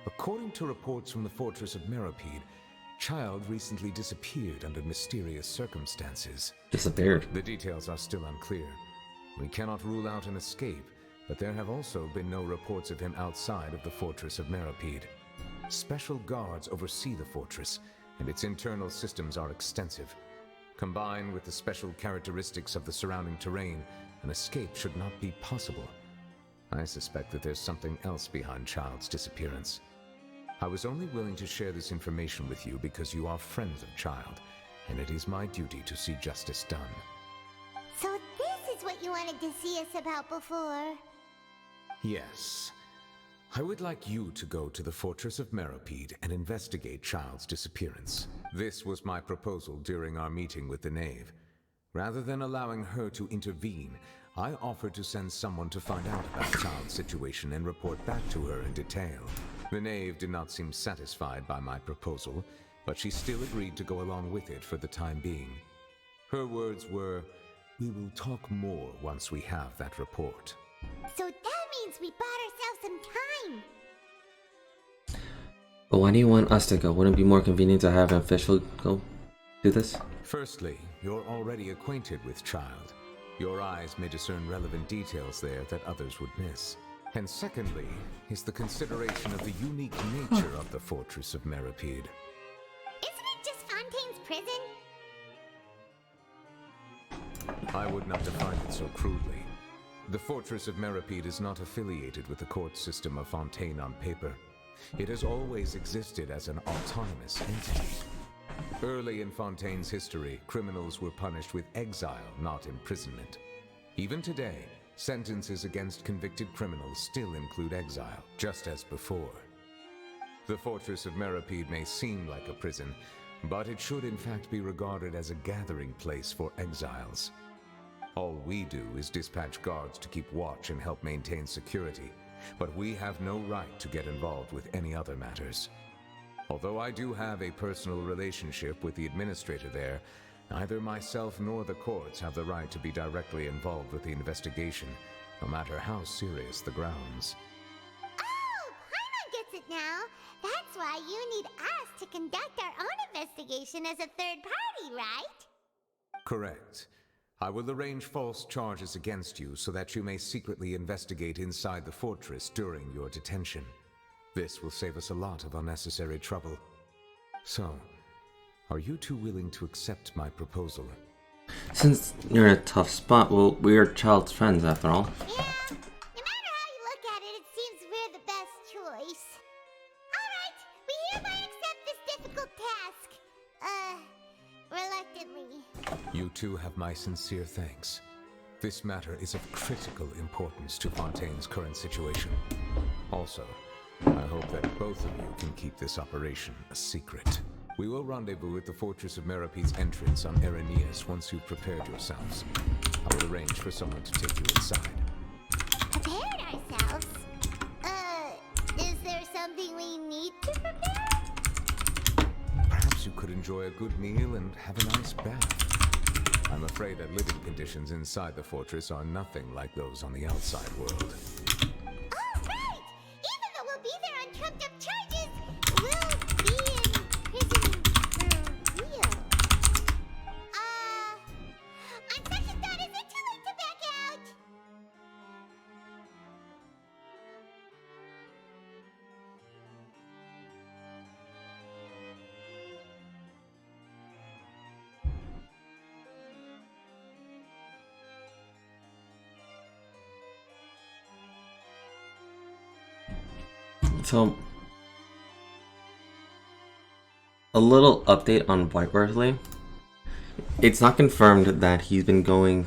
According to reports from the Fortress of Meripede, Child recently disappeared under mysterious circumstances. Disappeared. The details are still unclear. We cannot rule out an escape, but there have also been no reports of him outside of the Fortress of Meripede. Special guards oversee the fortress, and its internal systems are extensive. Combined with the special characteristics of the surrounding terrain, an escape should not be possible. I suspect that there's something else behind Child's disappearance. I was only willing to share this information with you because you are friends of Child, and it is my duty to see justice done. So this is what you wanted to see us about before. Yes. I would like you to go to the Fortress of Meripede and investigate Child's disappearance. This was my proposal during our meeting with the Knave. Rather than allowing her to intervene, I offered to send someone to find out about Child's situation and report back to her in detail. The Knave did not seem satisfied by my proposal, but she still agreed to go along with it for the time being. Her words were, "We will talk more once we have that report." So that means we bought ourselves some time. But why do you want us to go? Wouldn't it be more convenient to have an official go do this? Firstly, you're already acquainted with Child. Your eyes may discern relevant details there that others would miss. And secondly, is the consideration of the unique nature of the Fortress of Meripede. Isn't it just Fontaine's prison? I would not define it so crudely. The Fortress of Meripede is not affiliated with the court system of Fontaine on paper. It has always existed as an autonomous entity. Early in Fontaine's history, criminals were punished with exile, not imprisonment. Even today, sentences against convicted criminals still include exile, just as before. The Fortress of Meripede may seem like a prison, but it should in fact be regarded as a gathering place for exiles. All we do is dispatch guards to keep watch and help maintain security, but we have no right to get involved with any other matters. Although I do have a personal relationship with the administrator there, neither myself nor the courts have the right to be directly involved with the investigation, no matter how serious the grounds. Oh, Paimon gets it now. That's why you need us to conduct our own investigation as a third party, right? Correct. I will arrange false charges against you so that you may secretly investigate inside the fortress during your detention. This will save us a lot of unnecessary trouble. So, are you two willing to accept my proposal? Since you're in a tough spot, well, we're child's friends after all. Yeah, no matter how you look at it, it seems we're the best choice. Alright, we hereby accept this difficult task. Reluctantly. You two have my sincere thanks. This matter is of critical importance to Fontaine's current situation. Also, I hope that both of you can keep this operation a secret. We will rendezvous at the Fortress of Merope's entrance on Erinius once you've prepared yourselves. I will arrange for someone to take you inside. Prepared ourselves? Is there something we need to prepare? Perhaps you could enjoy a good meal and have a nice bath. I'm afraid that living conditions inside the fortress are nothing like those on the outside world. Oh, right! Even though we'll be there on trumped-up charges, we'll be in prison for real. On second thought, is it too late to back out? So, a little update on Whiteworthley. It's not confirmed that he's not going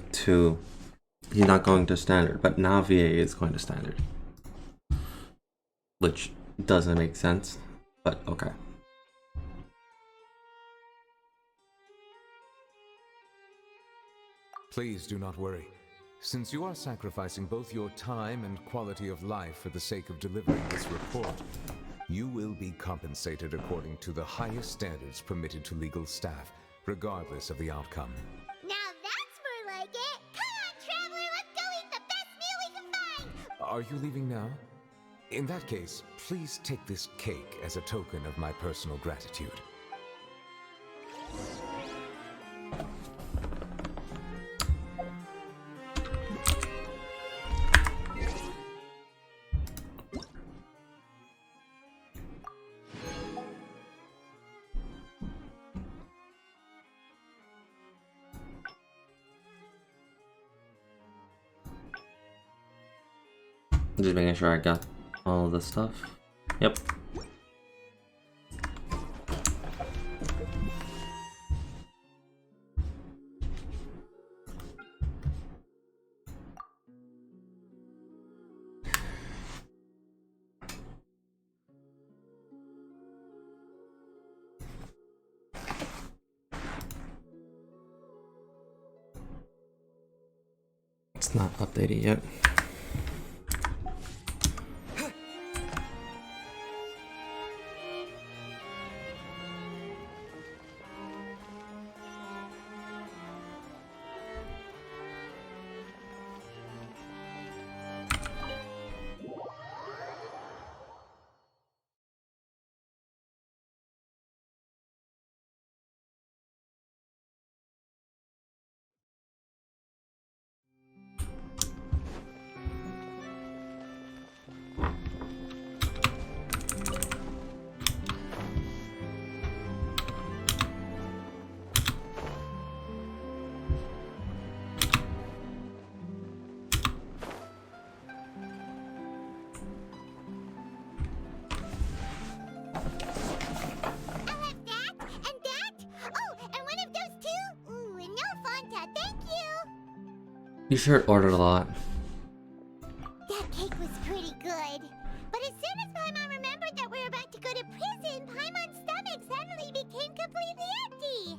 to standard, but now VA is going to standard. Which doesn't make sense, but okay. Please do not worry. Since you are sacrificing both your time and quality of life for the sake of delivering this report, you will be compensated according to the highest standards permitted to legal staff, regardless of the outcome. Now that's more like it! Come on, Traveler, let's go eat the best meal we can find! Are you leaving now? In that case, please take this cake as a token of my personal gratitude. Just making sure I got all the stuff. Yep. It's not updated yet. You sure ordered a lot. That cake was pretty good. But as soon as Paimon remembered that we were about to go to prison, Paimon's stomach suddenly became completely empty.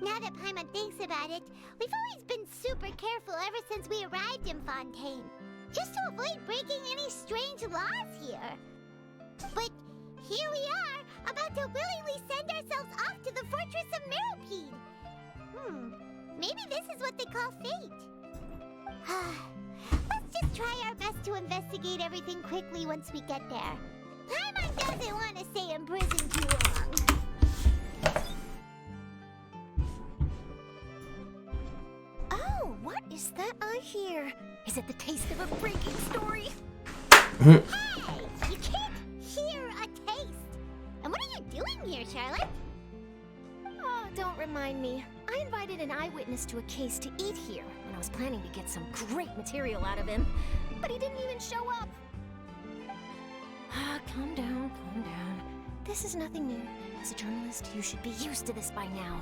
Now that Paimon thinks about it, we've always been super careful ever since we arrived in Fontaine. Just to avoid breaking any strange laws here. But here we are, about to willingly send ourselves off to the Fortress of Meropede. Maybe this is what they call fate. Let's just try our best to investigate everything quickly once we get there. Paimon doesn't want to stay in prison too long. voice that I hear? Is it the taste of a breaking story? Hey! You can't hear a taste! And what are you doing here, Charlotte? Oh, don't remind me. I invited an eyewitness to a case to eat here, and I was planning to get some great material out of him. But he didn't even show up. Ah, calm down, calm down. This is nothing new. As a journalist, you should be used to this by now.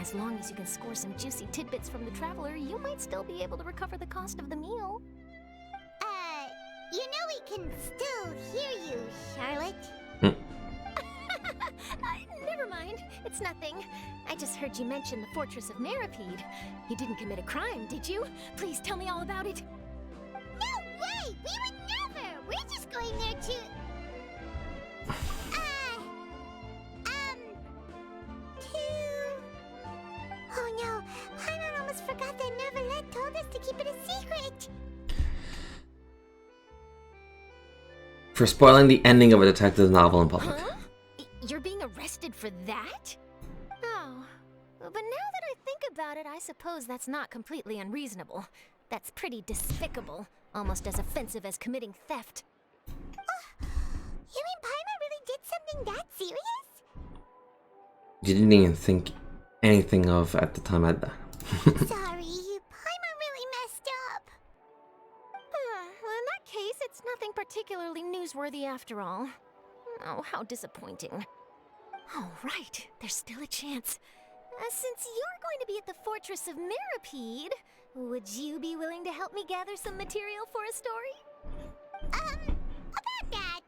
As long as you can score some juicy tidbits from the traveler, you might still be able to recover the cost of the meal. You know we can still hear you, Charlotte. Never mind. It's nothing. I just heard you mention the Fortress of Meripede. You didn't commit a crime, did you? Please tell me all about it. No way! We would never! We're just going there to... Oh no, Paimon almost forgot that Neverlet told us to keep it a secret! For spoiling the ending of a detective novel in public. Huh? You're being arrested for that? Oh. But now that I think about it, I suppose that's not completely unreasonable. That's pretty despicable. Almost as offensive as committing theft. You mean Paimon really did something that serious? You didn't even think anything of at the time at that. Sorry, Paimon really messed up. Well, in that case, it's nothing particularly newsworthy after all. Oh, how disappointing. Oh, right. There's still a chance. Since you're going to be at the Fortress of Meripede, would you be willing to help me gather some material for a story? About that,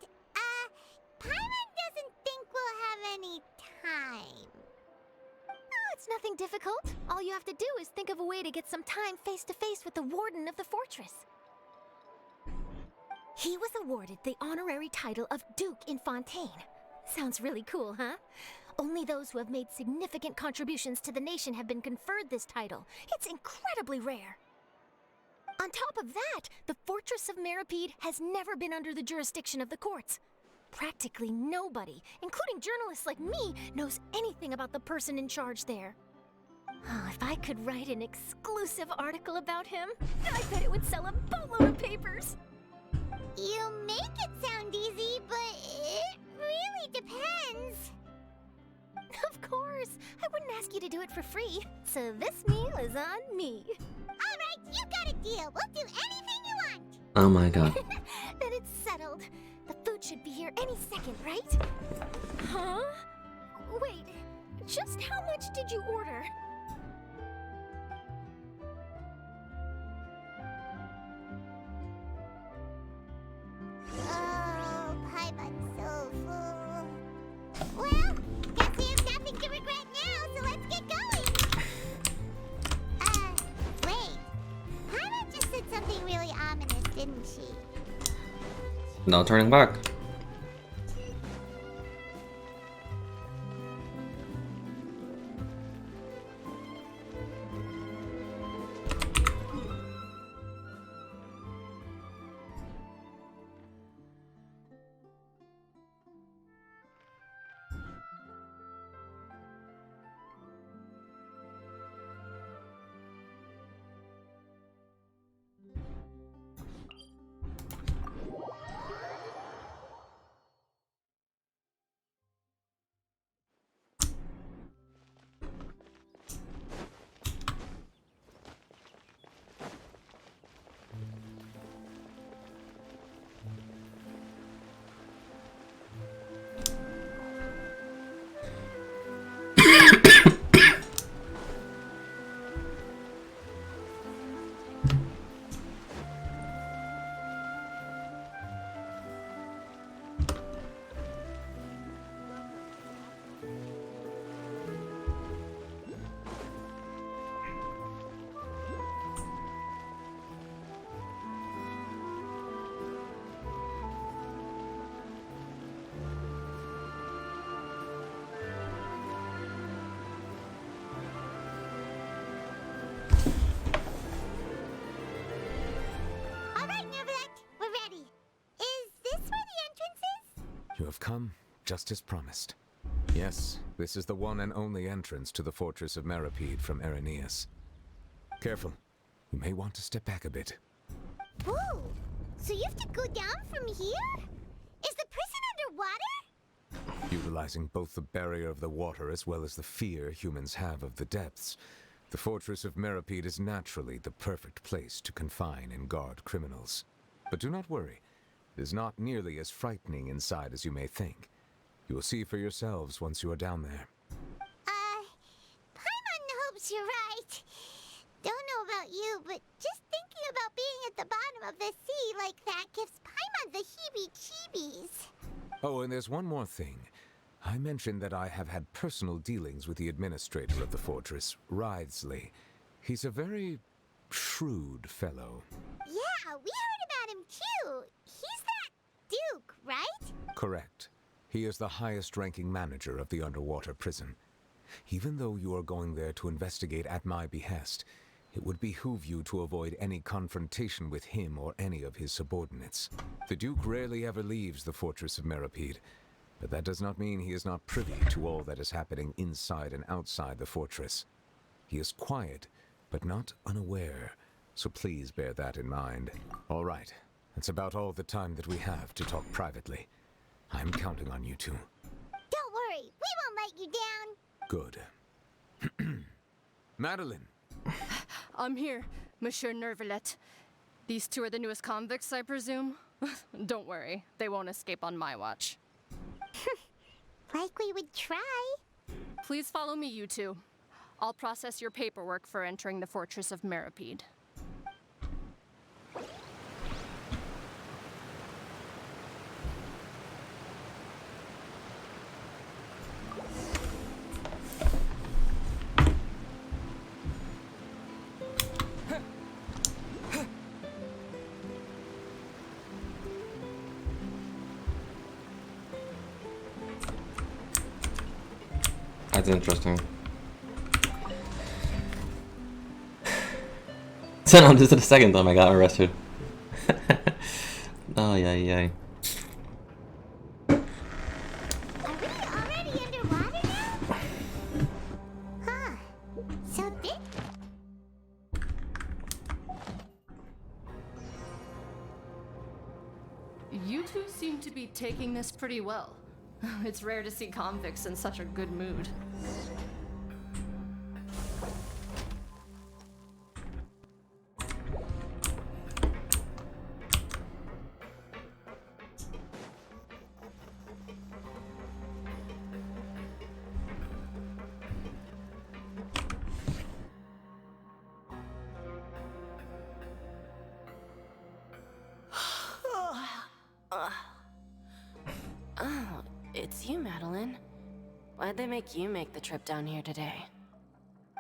Paimon doesn't think we'll have any time. Oh, it's nothing difficult. All you have to do is think of a way to get some time face-to-face with the warden of the fortress. He was awarded the honorary title of Duke in Fontaine. Sounds really cool, huh? Only those who have made significant contributions to the nation have been conferred this title. It's incredibly rare. On top of that, the Fortress of Meripede has never been under the jurisdiction of the courts. Practically nobody, including journalists like me, knows anything about the person in charge there. Oh, if I could write an exclusive article about him, I bet it would sell a boatload of papers. You make it sound easy, but it really depends. Of course, I wouldn't ask you to do it for free, so this meal is on me. Alright, you got a deal. We'll do anything you want. Oh my god. Then it's settled. The food should be here any second, right? Huh? Wait, just how much did you order? Oh, Paimon's so full. Well, guess we have nothing to regret now, so let's get going. Wait. Paimon just said something really ominous, didn't she? No turning back. You have come, just as promised. Yes, this is the one and only entrance to the Fortress of Meripede from Irenaeus. Careful. You may want to step back a bit. Whoa! So you have to go down from here? Is the prison underwater? Utilizing both the barrier of the water as well as the fear humans have of the depths, the fortress of Meripede is naturally the perfect place to confine and guard criminals. But do not worry, it is not nearly as frightening inside as you may think. You will see for yourselves once you are down there. Paimon hopes you're right. Don't know about you, but just thinking about being at the bottom of the sea like that gives Paimon the heebie-jeebies. Oh, and there's one more thing. I mentioned that I have had personal dealings with the administrator of the fortress, Wriothesley. He's a very shrewd fellow. Yeah, we heard about him too. He's that Duke, right? Correct. He is the highest-ranking manager of the underwater prison. Even though you are going there to investigate at my behest, it would behoove you to avoid any confrontation with him or any of his subordinates. The Duke rarely ever leaves the fortress of Meripede, but that does not mean he is not privy to all that is happening inside and outside the fortress. He is quiet, but not unaware, so please bear that in mind. All right, that's about all the time that we have to talk privately. I'm counting on you two. Don't worry, we won't let you down. Good. Madeline! I'm here, Monsieur Nervalet. These two are the newest convicts, I presume? Don't worry, they won't escape on my watch. Like we would try. Please follow me, you two. I'll process your paperwork for entering the fortress of Meripede. That's interesting. So no, this is the second time I got arrested. Oh yeah, yeah. Are we already underwater now? Huh. So this... You two seem to be taking this pretty well. It's rare to see convicts in such a good mood. Oh, it's you, Madeline. Why'd they make you make the trip down here today?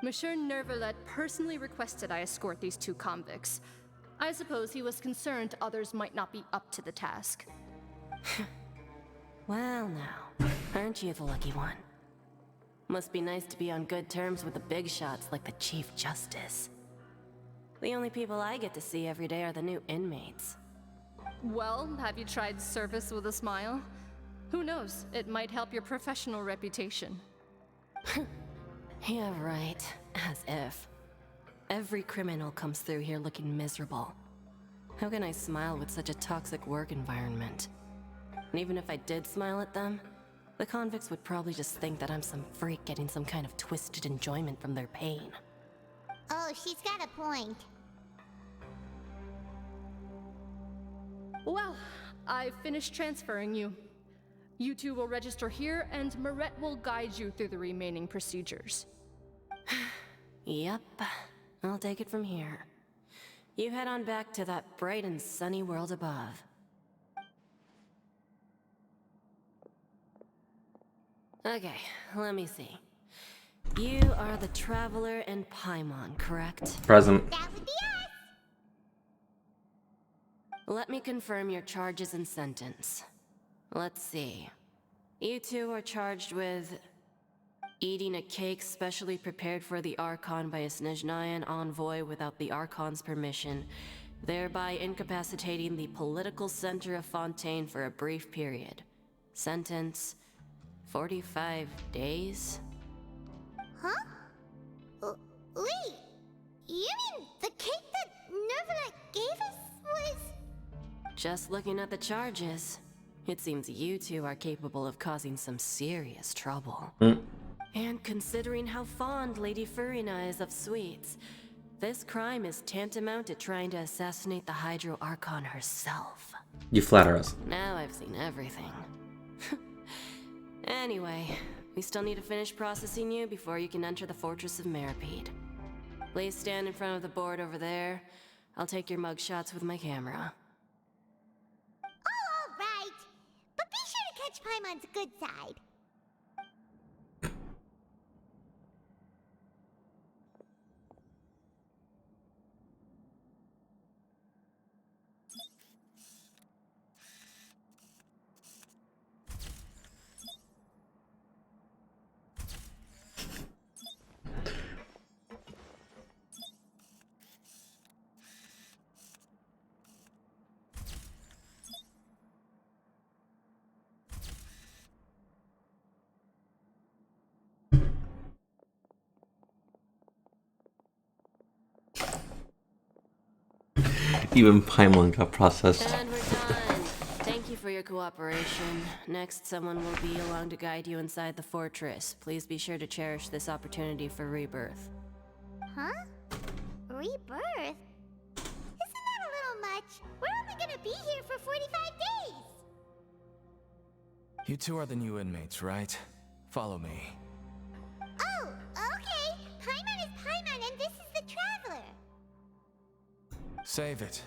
Monsieur Nervalet personally requested I escort these two convicts. I suppose he was concerned others might not be up to the task. Well now, aren't you the lucky one? Must be nice to be on good terms with the big shots like the Chief Justice. The only people I get to see every day are the new inmates. Well, have you tried service with a smile? Who knows, it might help your professional reputation. Yeah, right. As if. Every criminal comes through here looking miserable. How can I smile with such a toxic work environment? And even if I did smile at them, the convicts would probably just think that I'm some freak getting some kind of twisted enjoyment from their pain. Oh, she's got a point. Well, I've finished transferring you. You two will register here, and Marette will guide you through the remaining procedures. Yep, I'll take it from here. You head on back to that bright and sunny world above. Okay, let me see. You are the Traveler and Paimon, correct? Present. That would be us! Let me confirm your charges and sentence. Let's see. You two are charged with eating a cake specially prepared for the Archon by a Snezhnayan envoy without the Archon's permission, thereby incapacitating the political center of Fontaine for a brief period. Sentence: 45 days? Huh? Wait, you mean the cake that Just looking at the charges, it seems you two are capable of causing some serious trouble. And considering how fond Lady Furina is of sweets, this crime is tantamount to trying to assassinate the Hydro Archon herself. You flatter us. Now I've seen everything. Anyway, we still need to finish processing you before you can enter the Fortress of Meripede. Please stand in front of the board over there. I'll take your mugshots with my camera. Oh, all right. But be sure to catch Paimon's good side. Even Paimon got processed. And we're done. Thank you for your cooperation. Next, someone will be along to guide you inside the fortress. Please be sure to cherish this opportunity for rebirth. Huh? Rebirth? Isn't that a little much? We're only gonna be here for 45 days! You two are the new inmates, right? Follow me. Oh, okay! Paimon is Paimon and this is the Traveler! Save it.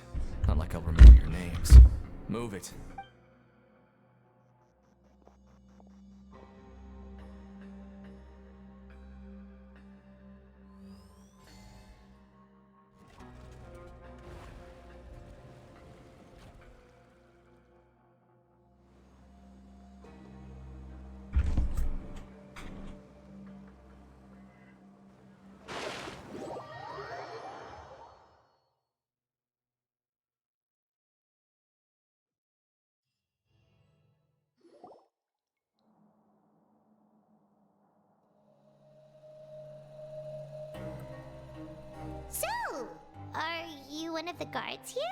Not like I'll remember your names. Move it. So, are you one of the guards here?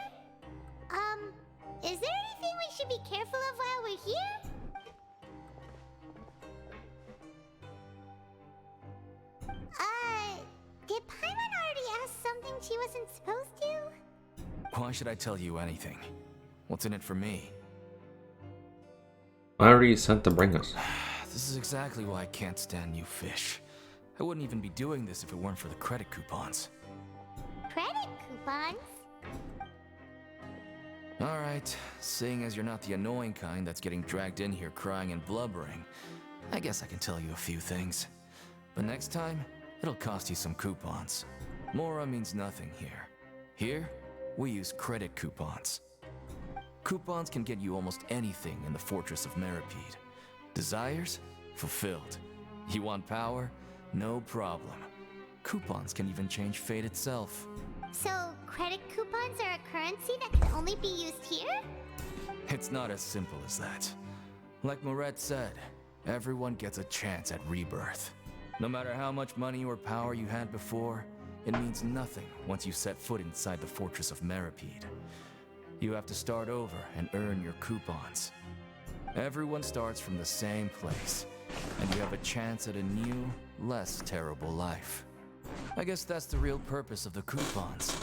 Is there anything we should be careful of while we're here? Did Paimon already ask something she wasn't supposed to? Why should I tell you anything? What's in it for me? Why are you sent to bring us? This is exactly why I can't stand you fish. I wouldn't even be doing this if it weren't for the credit coupons. Credit coupons? Alright, seeing as you're not the annoying kind that's getting dragged in here crying and blubbering, I guess I can tell you a few things. But next time, it'll cost you some coupons. Mora means nothing here. Here, we use credit coupons. Coupons can get you almost anything in the Fortress of Meripede. Desires? Fulfilled. You want power? No problem. Coupons can even change fate itself. So, credit coupons are a currency that can only be used here? It's not as simple as that. Like Moret said, everyone gets a chance at rebirth. No matter how much money or power you had before, it means nothing once you set foot inside the Fortress of Meripede. You have to start over and earn your coupons. Everyone starts from the same place, and you have a chance at a new, less terrible life. I guess that's the real purpose of the coupons.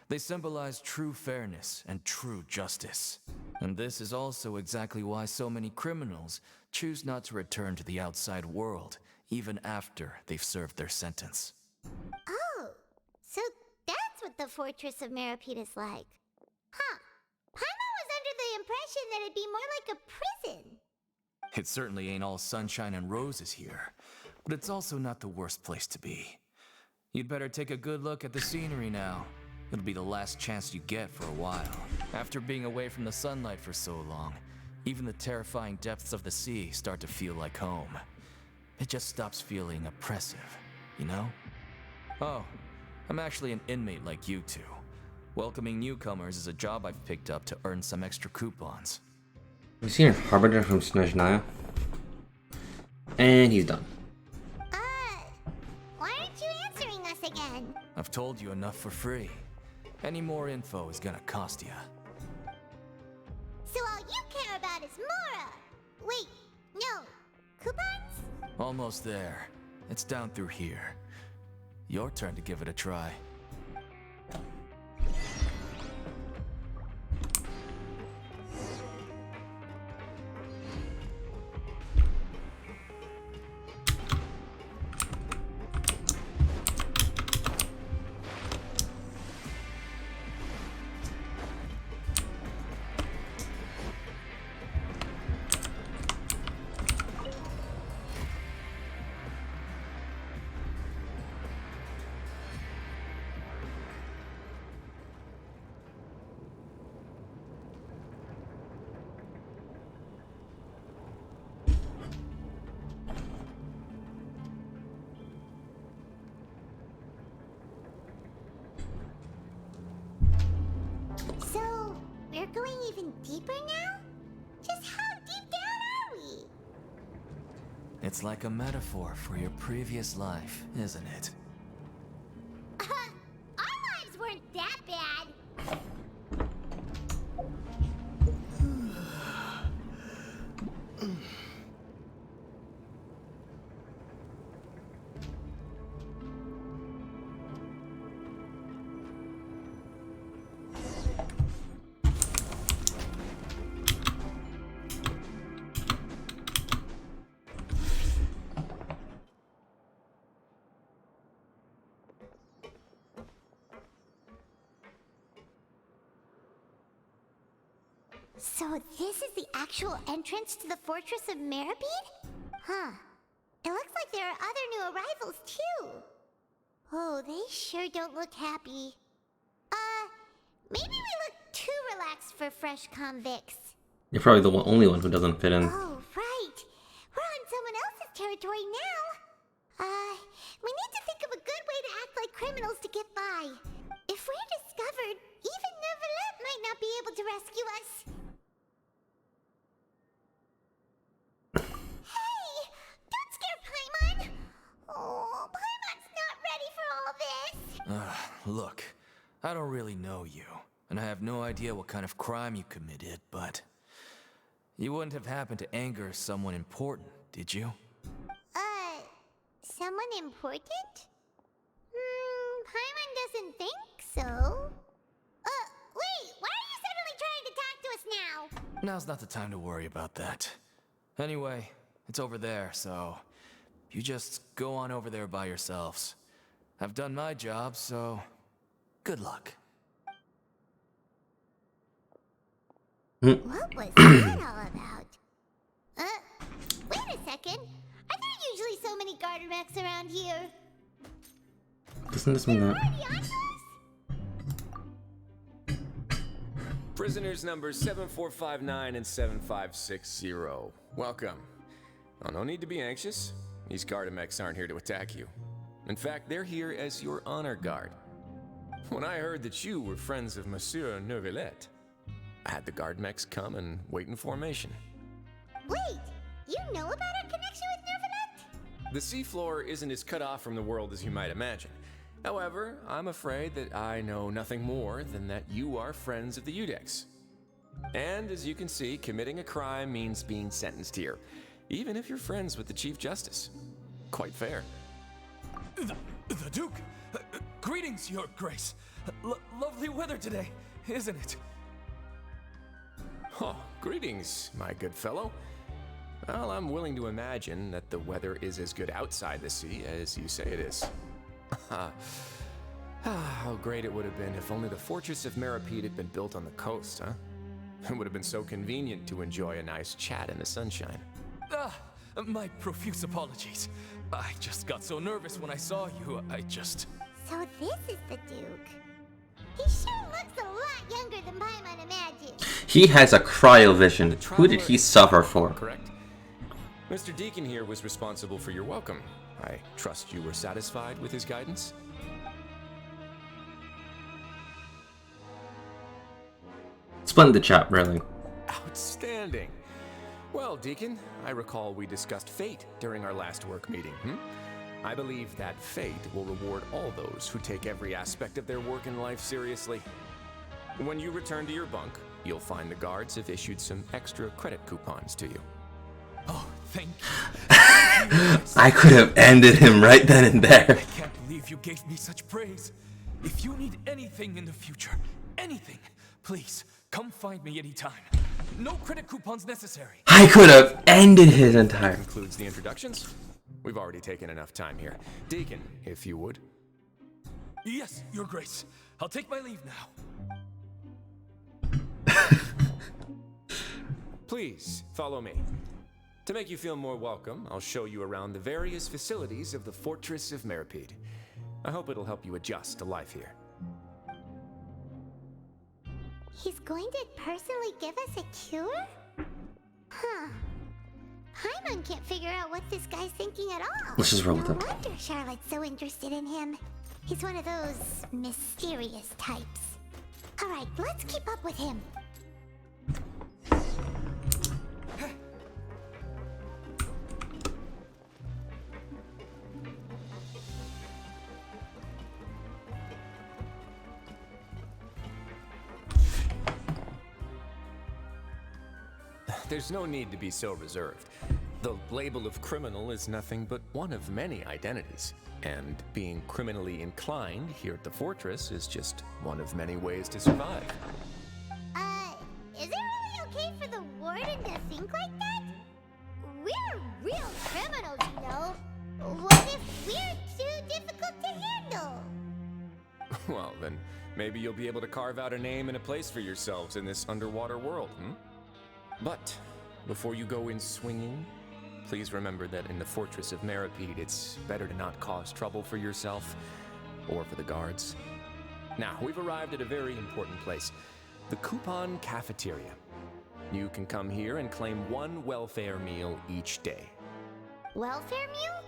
They symbolize true fairness and true justice. And this is also exactly why so many criminals choose not to return to the outside world, even after they've served their sentence. Oh, so that's what the Fortress of Meripede is like. Huh. Paimon was under the impression that it'd be more like a prison. It certainly ain't all sunshine and roses here, but it's also not the worst place to be. You'd better take a good look at the scenery now. It'll be the last chance you get for a while. After being away from the sunlight for so long, even the terrifying depths of the sea start to feel like home. It just stops feeling oppressive, you know? Oh, I'm actually an inmate like you two. Welcoming newcomers is a job I've picked up to earn some extra coupons. We've seen a Harbinger from Snezhnaya. And he's done. Why aren't you answering us again? I've told you enough for free. Any more info is gonna cost you. Mora! Wait, no. Coupons? Almost there. It's down through here. Your turn to give it a try. So, we're going even deeper now? Just how deep down are we? It's like a metaphor for your previous life, isn't it? Our lives weren't that bad. So this is the actual entrance to the Fortress of Meribed? Huh. It looks like there are other new arrivals too. Oh, they sure don't look happy. Maybe we look too relaxed for fresh convicts. You're probably the only one who doesn't fit in. Oh, right. We're on someone else's territory now. We need to think of a good way to act like criminals to get by. If we're discovered, even Nervalet might not be able to rescue us. Hey! Don't scare Paimon! Oh, Paimon's not ready for all this! Look, I don't really know you, and I have no idea what kind of crime you committed, but you wouldn't have happened to anger someone important, did you? Someone important? Paimon doesn't think so. Wait, why are you suddenly trying to talk to us now? Now's not the time to worry about that. Anyway, it's over there, so you just go on over there by yourselves. I've done my job, so good luck. What was that all about? Wait a second. Are there usually so many garter mechs around here? Doesn't this mean that? Already on to us? Prisoners numbers 7459 and 7560. Welcome. Oh, no need to be anxious. These Gardamex aren't here to attack you. In fact, they're here as your honor guard. When I heard that you were friends of Monsieur Nervalet, I had the Gardamex come and wait in formation. Wait, you know about our connection with Nervalet? The seafloor isn't as cut off from the world as you might imagine. However, I'm afraid that I know nothing more than that you are friends of the Udex. And as you can see, committing a crime means being sentenced here, even if you're friends with the Chief Justice. Quite fair. The Duke! Greetings, Your Grace! Lovely weather today, isn't it? Oh, greetings, my good fellow. Well, I'm willing to imagine that the weather is as good outside the sea as you say it is. How great it would have been if only the Fortress of Meribed had been built on the coast, huh? It would have been so convenient to enjoy a nice chat in the sunshine. My profuse apologies. I just got so nervous when I saw you, So this is the Duke. He sure looks a lot younger than Paimon imagined. He has a cryovision. Who did he suffer for? Correct. Mr. Deacon here was responsible for your welcome. I trust you were satisfied with his guidance? Splendid chat, really. Outstanding. Well, Deacon, I recall we discussed fate during our last work meeting, I believe that fate will reward all those who take every aspect of their work in life seriously. When you return to your bunk, you'll find the guards have issued some extra credit coupons to you. Oh, thank you. I could have ended him right then and there. I can't believe you gave me such praise. If you need anything in the future, anything, please come find me anytime. No credit coupons necessary. I could have ended his entire. Concludes the introductions. We've already taken enough time here. Deacon, if you would. Yes, Your Grace. I'll take my leave now. Please, follow me. To make you feel more welcome, I'll show you around the various facilities of the Fortress of Meripede. I hope it'll help you adjust to life here. He's going to personally give us a cure? Huh. Paimon can't figure out what this guy's thinking at all. Let's just roll with him. No wonder Charlotte's so interested in him. He's one of those mysterious types. Alright, let's keep up with him. There's no need to be so reserved. The label of criminal is nothing but one of many identities. And being criminally inclined here at the Fortress is just one of many ways to survive. Is it really okay for the warden to think like that? We're real criminals, you know. What if we're too difficult to handle? Well, then maybe you'll be able to carve out a name and a place for yourselves in this underwater world, But before you go in swinging, please remember that in the Fortress of Meripede, it's better to not cause trouble for yourself or for the guards. Now, we've arrived at a very important place, the Coupon Cafeteria. You can come here and claim one welfare meal each day. Welfare meal?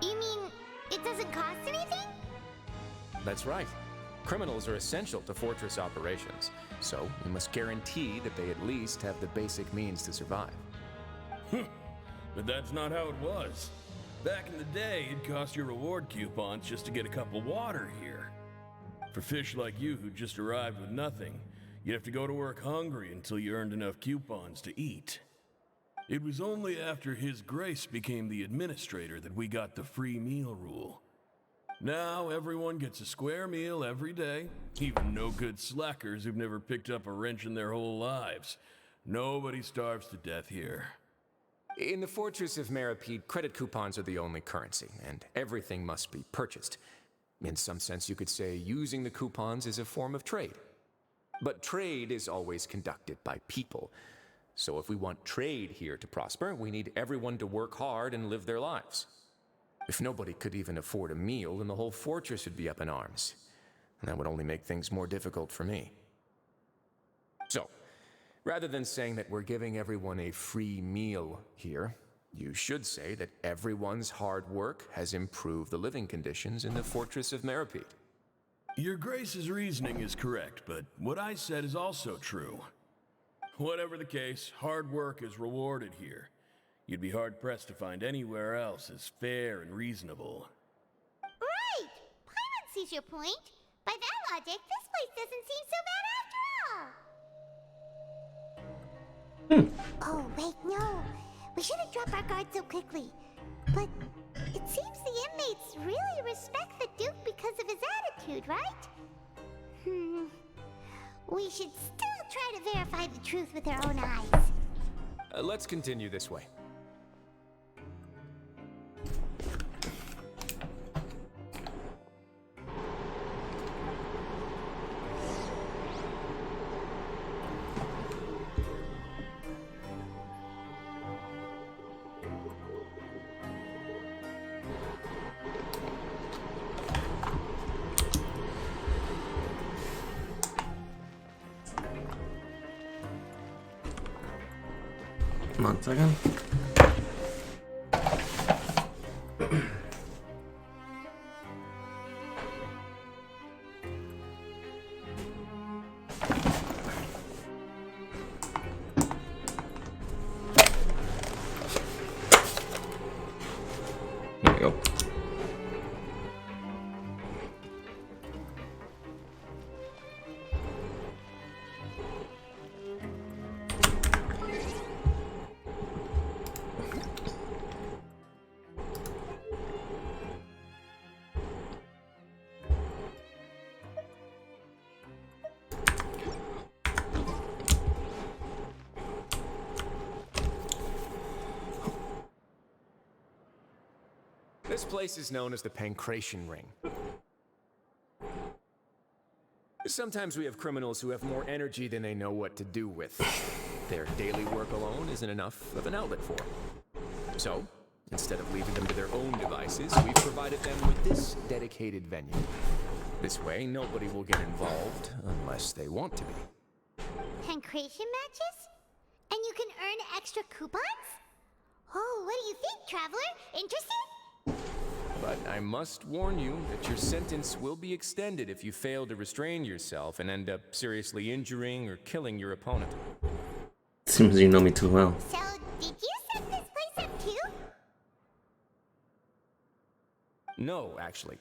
You mean it doesn't cost anything? That's right. Criminals are essential to Fortress operations, so we must guarantee that they at least have the basic means to survive. But that's not how it was. Back in the day, it'd cost you reward coupons just to get a cup of water here. For fish like you who just arrived with nothing, you'd have to go to work hungry until you earned enough coupons to eat. It was only after His Grace became the administrator that we got the free meal rule. Now everyone gets a square meal every day, even no-good slackers who've never picked up a wrench in their whole lives. Nobody starves to death here. In the Fortress of Meripede, credit coupons are the only currency, and everything must be purchased. In some sense, you could say using the coupons is a form of trade. But trade is always conducted by people. So if we want trade here to prosper, we need everyone to work hard and live their lives. If nobody could even afford a meal, then the whole fortress would be up in arms. And that would only make things more difficult for me. So, rather than saying that we're giving everyone a free meal here, you should say that everyone's hard work has improved the living conditions in the Fortress of Meripede. Your Grace's reasoning is correct, but what I said is also true. Whatever the case, hard work is rewarded here. You'd be hard-pressed to find anywhere else as fair and reasonable. Right! Paimon sees your point. By that logic, this place doesn't seem so bad after all. Oh, wait, no. We shouldn't drop our guard so quickly. But it seems the inmates really respect the Duke because of his attitude, right? We should still try to verify the truth with our own eyes. Let's continue this way. One second. Here we go. This place is known as the Pancration Ring. Sometimes we have criminals who have more energy than they know what to do with. Their daily work alone isn't enough of an outlet for them. So, instead of leaving them to their own devices, we've provided them with this dedicated venue. This way, nobody will get involved unless they want to be. Pancration matches? And you can earn extra coupons? Oh, what do you think, traveler? Interested? But I must warn you that your sentence will be extended if you fail to restrain yourself and end up seriously injuring or killing your opponent. Seems you know me too well. So, did you set this place up too? No, actually.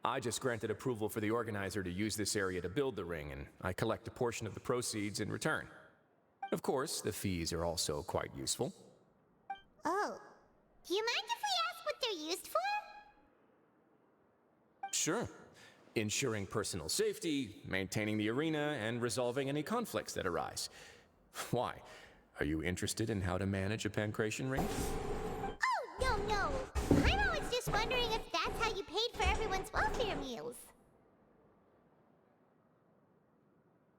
I just granted approval for the organizer to use this area to build the ring, and I collect a portion of the proceeds in return. Of course, the fees are also quite useful. Oh. Do you mind if we ask what they're used for? Sure. Ensuring personal safety, maintaining the arena, and resolving any conflicts that arise. Why? Are you interested in how to manage a pancration ring? Oh, no. I'm always just wondering if that's how you paid for everyone's welfare meals.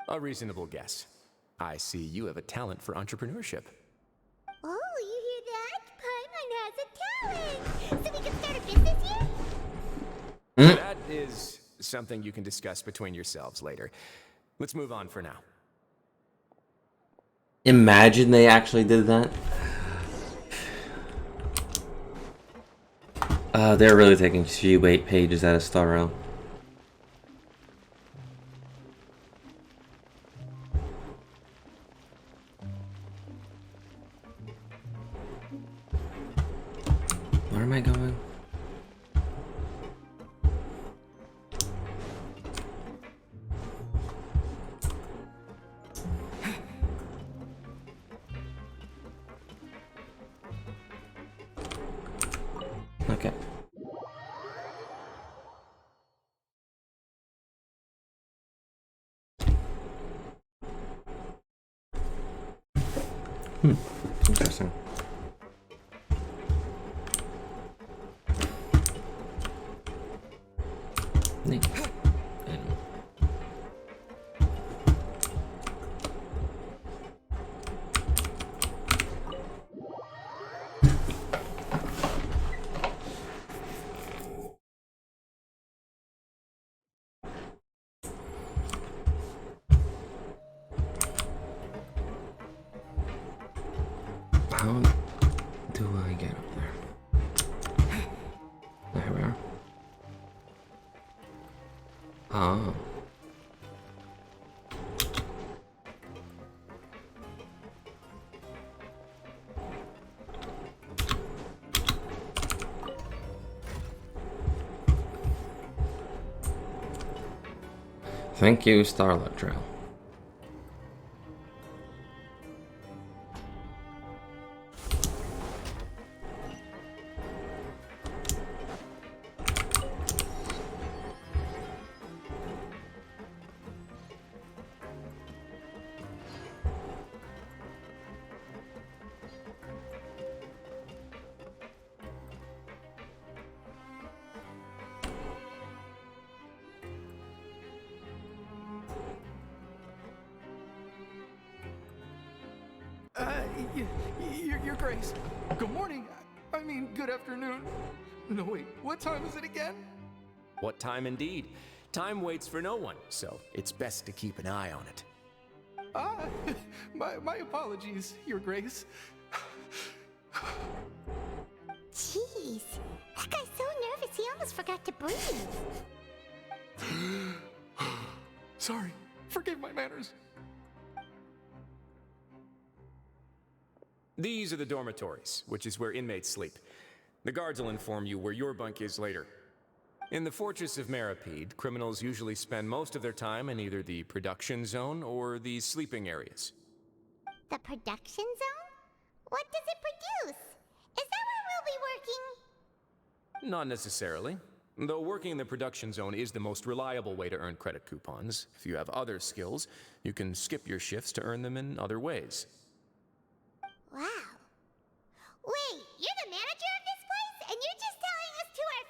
A reasonable guess. I see you have a talent for entrepreneurship. Oh, you hear that? Paimon has a talent! So we can start a business here? That is something you can discuss between yourselves later. Let's move on for now. Imagine they actually did that. They're really taking 8 pages out of Starro. Where am I going? Okay. Interesting. Neat. How do I get up there? There we are. Oh. Thank you, Starlight Trail. Your Grace. Good morning. I mean, good afternoon. No, wait, what time is it again? What time indeed? Time waits for no one, so it's best to keep an eye on it. Ah, my apologies, Your Grace. Jeez, that guy's so nervous he almost forgot to breathe. Sorry, forgive my manners. These are the dormitories, which is where inmates sleep. The guards will inform you where your bunk is later. In the Fortress of Maripede, criminals usually spend most of their time in either the production zone or the sleeping areas. The production zone? What does it produce? Is that where we'll be working? Not necessarily. Though working in the production zone is the most reliable way to earn credit coupons. If you have other skills, you can skip your shifts to earn them in other ways. Wow. Wait, you're the manager of this place, and you're just telling us to our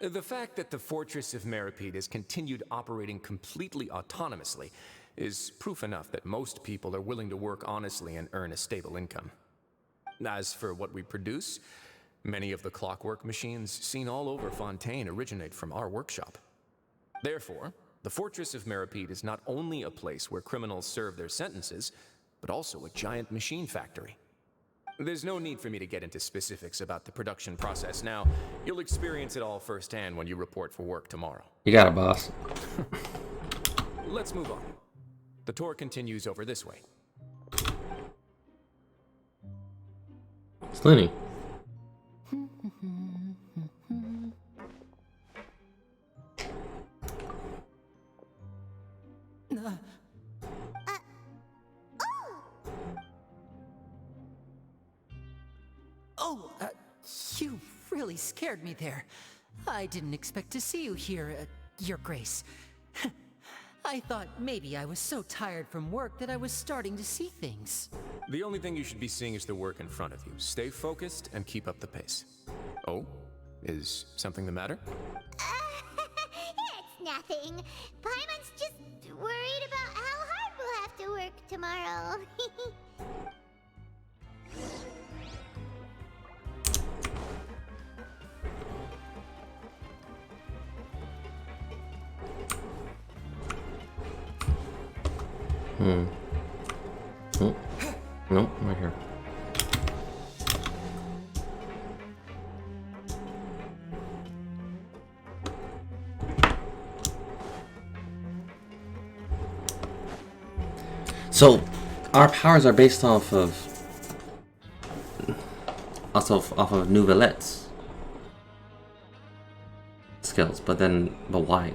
The fact that the Fortress of Meripede has continued operating completely autonomously is proof enough that most people are willing to work honestly and earn a stable income. As for what we produce, many of the clockwork machines seen all over Fontaine originate from our workshop. Therefore, the Fortress of Meripede is not only a place where criminals serve their sentences, but also a giant machine factory. There's no need for me to get into specifics about the production process now. You'll experience it all firsthand when you report for work tomorrow. You got it, boss. Let's move on. The tour continues over this way. Slinny. You really scared me there. I didn't expect to see you here, Your Grace. I thought maybe I was so tired from work that I was starting to see things. The only thing you should be seeing is the work in front of you. Stay focused and keep up the pace. Oh? Is something the matter? It's nothing. Paimon's just worried about how hard we'll have to work tomorrow. Oh. Nope, right here. So, our powers are based off of Nouvelette's skills, but why?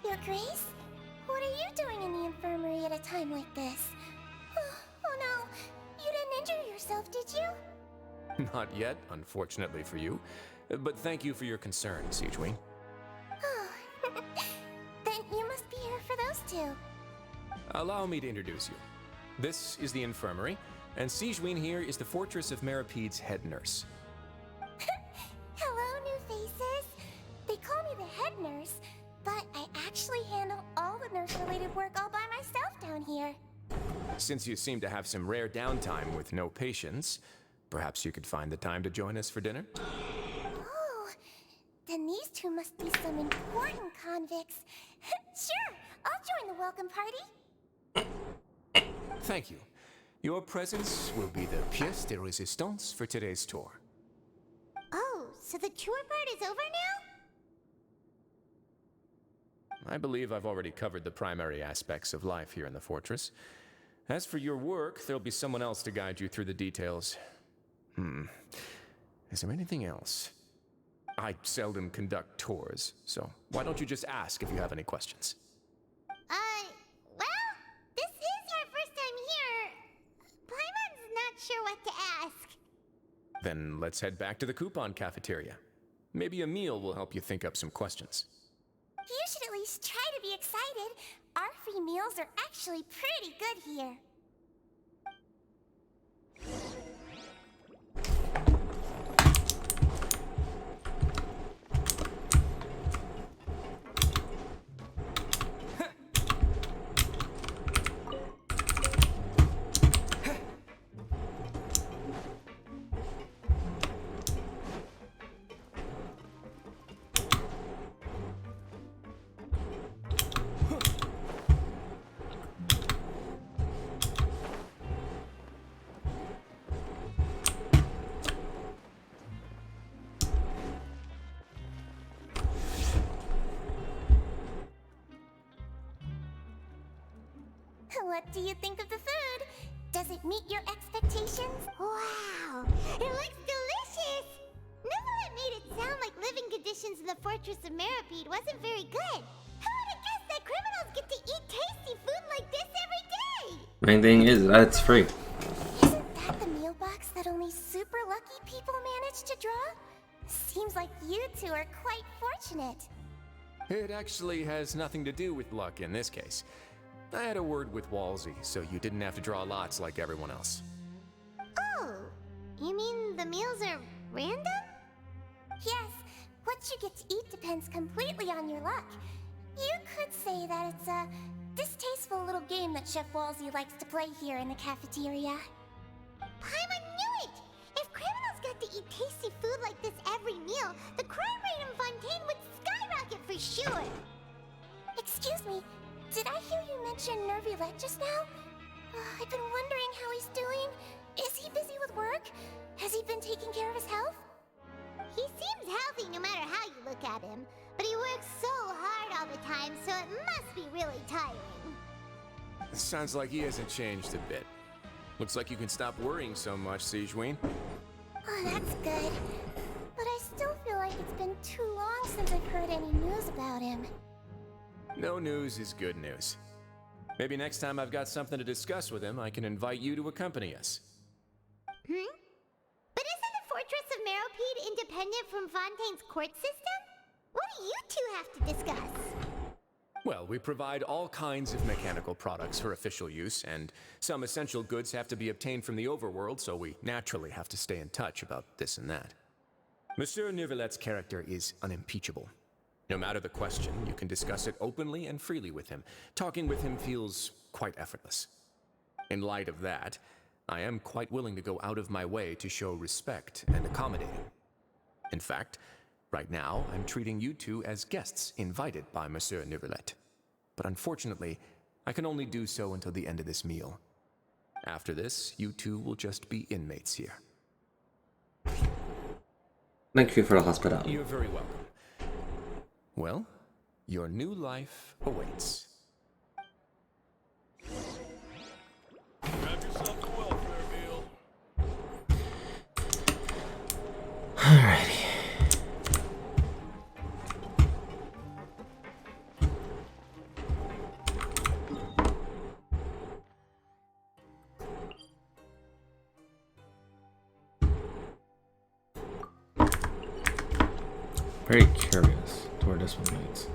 Your Grace? What are you doing in the infirmary at a time like this? Oh no, you didn't injure yourself, did you? Not yet, unfortunately for you. But thank you for your concern, Siegeween. Then you must be here for those two. Allow me to introduce you. This is the infirmary, and Siegeween here is the Fortress of Meripede's head nurse. Hello, new faces. They call me the head nurse, but I actually handle all the nurse-related work all by myself down here. Since you seem to have some rare downtime with no patients, perhaps you could find the time to join us for dinner? Oh, then these two must be some important convicts. Sure, I'll join the welcome party. Thank you. Your presence will be the pièce de résistance for today's tour. Oh, so the tour part is over now? I believe I've already covered the primary aspects of life here in the fortress. As for your work, there'll be someone else to guide you through the details. Is there anything else? I seldom conduct tours, so why don't you just ask if you have any questions? Well, this is our first time here. Paimon's not sure what to ask. Then let's head back to the coupon cafeteria. Maybe a meal will help you think up some questions. You should at least try to be excited. Our free meals are actually pretty good here. What do you think of the food? Does it meet your expectations? Wow, it looks delicious! Nouvelet made it sound like living conditions in the Fortress of Meripede wasn't very good. Who would have guessed that criminals get to eat tasty food like this every day? Main thing is that it's free. Isn't that the meal box that only super lucky people manage to draw? Seems like you two are quite fortunate. It actually has nothing to do with luck in this case. I had a word with Walsey, so you didn't have to draw lots like everyone else. Oh, you mean the meals are Random? Yes, what you get to eat depends completely on your luck. You could say that it's a distasteful little game that Chef Walsey likes to play here in the cafeteria. Paimon knew it! If criminals got to eat tasty food like this every meal, the crime rate in Fontaine would skyrocket for sure! Excuse me, did I hear you mention Nervulette just now? I've been wondering how he's doing. Is he busy with work? Has he been taking care of his health? He seems healthy no matter how you look at him, but he works so hard all the time, so it must be really tiring. Sounds like he hasn't changed a bit. Looks like you can stop worrying so much, Sigewinne. Oh, that's good. But I still feel like it's been too long since I've heard any news about him. No news is good news. Maybe next time I've got something to discuss with him, I can invite you to accompany us. But isn't the Fortress of Meropide independent from Fontaine's court system? What do you two have to discuss? Well, we provide all kinds of mechanical products for official use, and some essential goods have to be obtained from the overworld, so we naturally have to stay in touch about this and that. Monsieur Nervulette's character is unimpeachable. No matter the question, you can discuss it openly and freely with him. Talking with him feels quite effortless. In light of that, I am quite willing to go out of my way to show respect and accommodate him. In fact, right now, I'm treating you two as guests invited by Monsieur Nervulette. But unfortunately, I can only do so until the end of this meal. After this, you two will just be inmates here. Thank you for the hospitality. You're very welcome. Well, your new life awaits. Grab yourself a welfare meal. Alrighty. Very curious to where this one leads.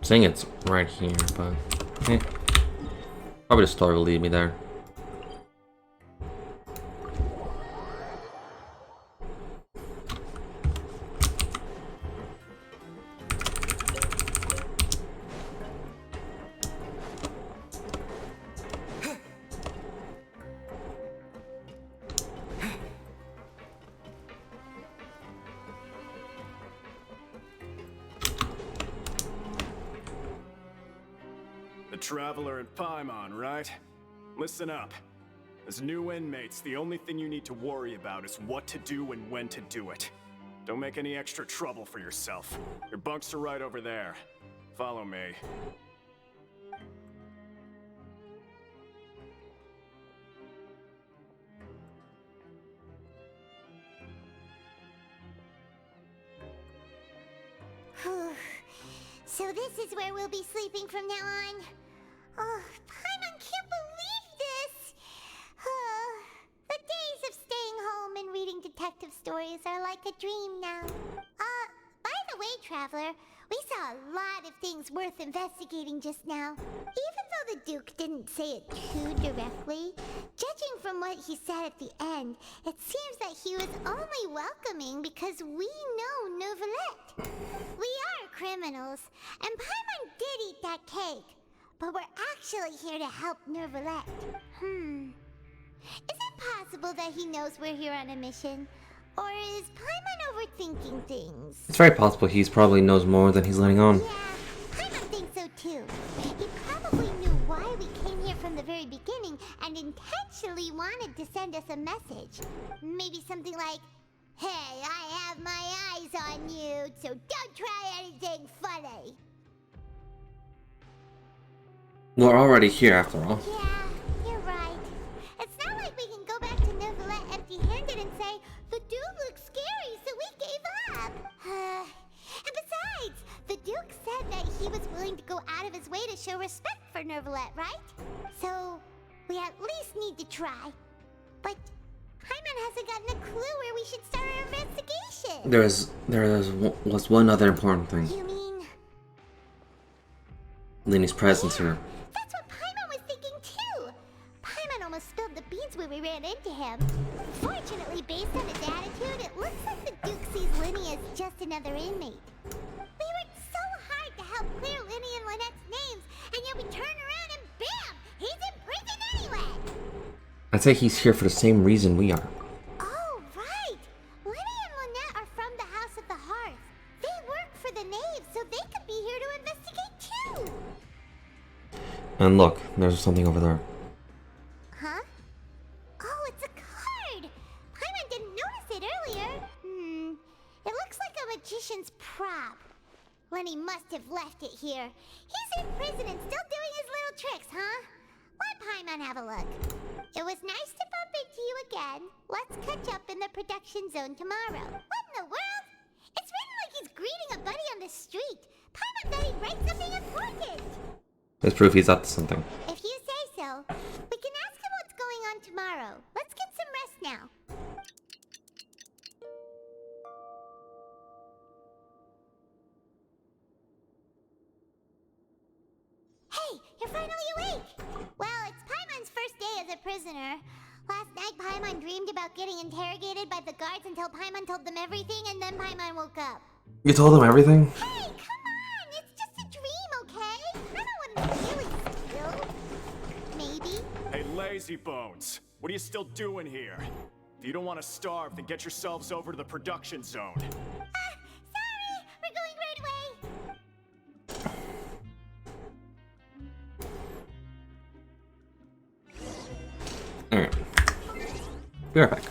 Saying it's right here, but probably the story will lead me there. Traveler and Paimon, right? Listen up. As new inmates, the only thing you need to worry about is what to do and when to do it. Don't make any extra trouble for yourself. Your bunks are right over there. Follow me. So this is where we'll be sleeping from now on. Oh, Paimon can't believe this! The days of staying home and reading detective stories are like a dream now. By the way, Traveler, we saw a lot of things worth investigating just now. Even though the Duke didn't say it too directly, judging from what he said at the end, it seems that he was only welcoming because we know Nervulette. We are criminals, and Paimon did eat that cake. But we're actually here to help Nervulette. Is it possible that he knows we're here on a mission? Or is Paimon overthinking things? It's very possible he probably knows more than he's letting on. Yeah, Paimon thinks so too. He probably knew why we came here from the very beginning and intentionally wanted to send us a message. Maybe something like, "Hey, I have my eyes on you, so don't try anything funny." We're already here after all. Yeah, you're right. It's not like we can go back to Nervulette empty-handed and say, "The Duke looks scary, so we gave up." And besides, the Duke said that he was willing to go out of his way to show respect for Nervulette, right? So, we at least need to try. But Paimon hasn't gotten a clue where we should start our investigation. There was one other important thing. You mean? Lenny's presence here. That's what Paimon was thinking too. Paimon almost spilled the beans when we ran into him. Fortunately, based on his attitude, it looks like the Duke sees Lenny as just another inmate. We worked so hard to help clear Lenny and Lynette's names, and yet we turn around and bam! He's in prison anyway! I'd say he's here for the same reason we are. Oh, right! Lenny and Lynette are from the House of the Hearth. They work for the Knave, so they could be here to investigate too! And look, there's something over there. Huh? Oh, it's a card! Paimon didn't notice it earlier. It looks like a magician's prop. Lenny must have left it here. He's in prison and still doing his little tricks, huh? Let Paimon have a look. It was nice to bump into you again. Let's catch up in the production zone tomorrow. What in the world? It's written like he's greeting a buddy on the street. Paimon thought he'd write something important. There's proof he's up to something. If you say so, we can ask him what's going on tomorrow. Let's get some rest now. Hey, you're finally awake! Well, it's Paimon's first day as a prisoner. Last night, Paimon dreamed about getting interrogated by the guards until Paimon told them everything, and then Paimon woke up. You told him everything? Hey, come on! It's just a dream, okay? I know what it's really still. Maybe. Hey, lazy bones. What are you still doing here? If you don't want to starve, then get yourselves over to the production zone. Sorry! We're going right away! Alright. Be right back.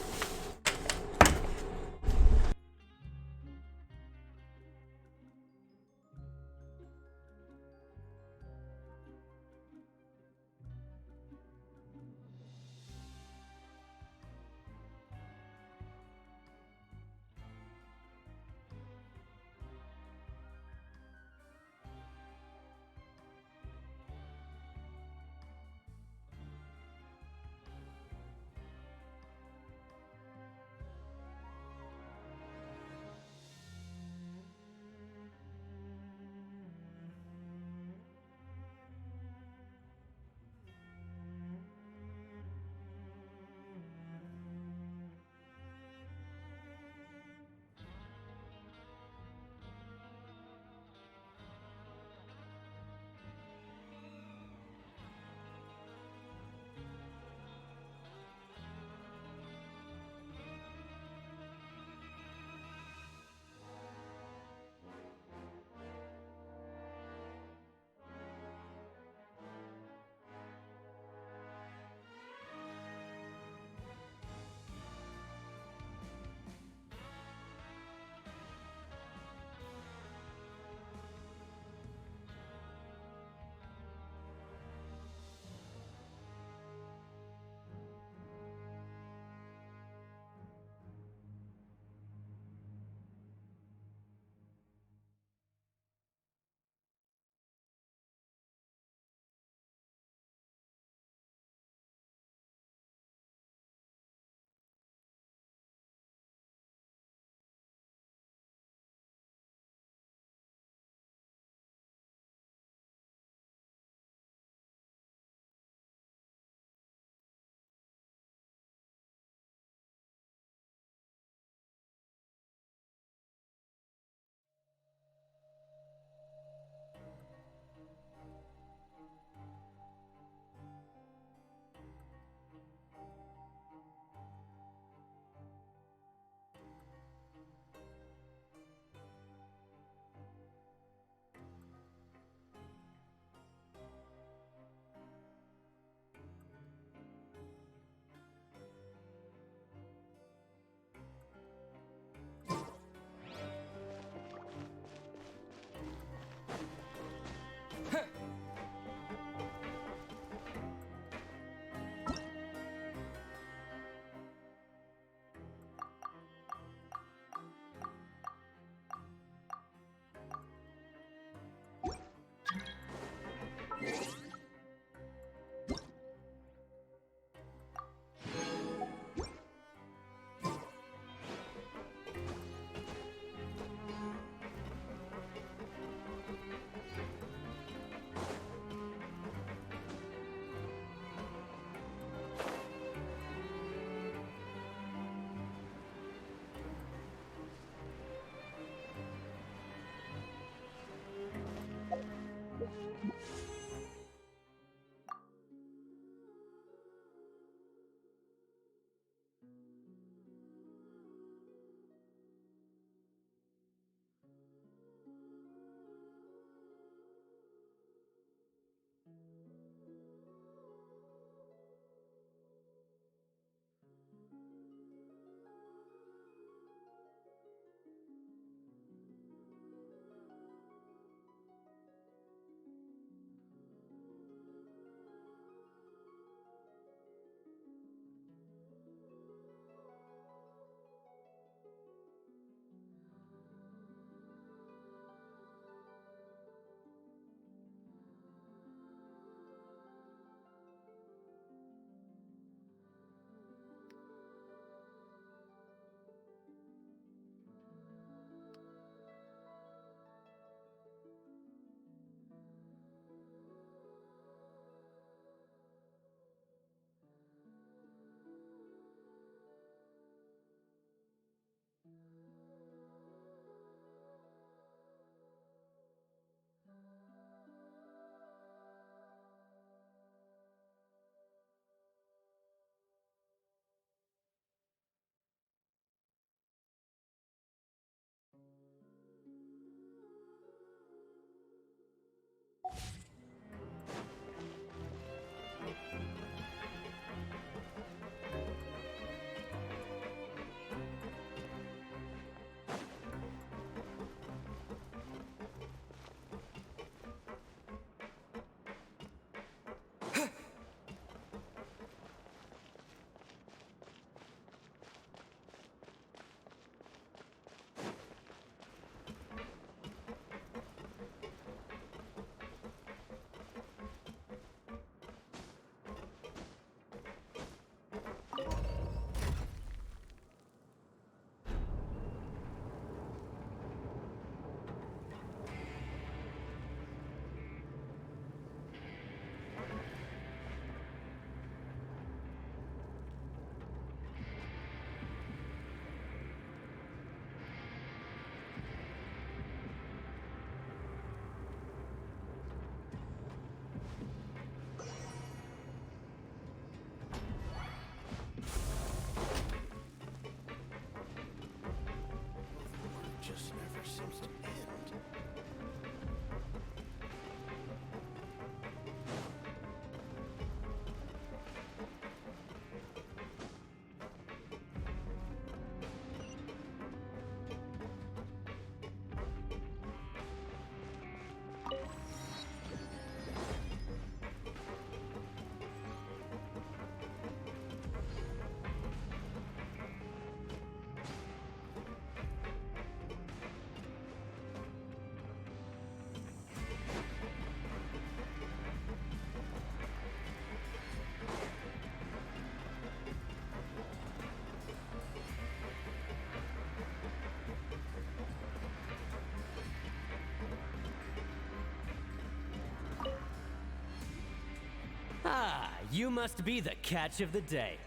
Ah, you must be the catch of the day.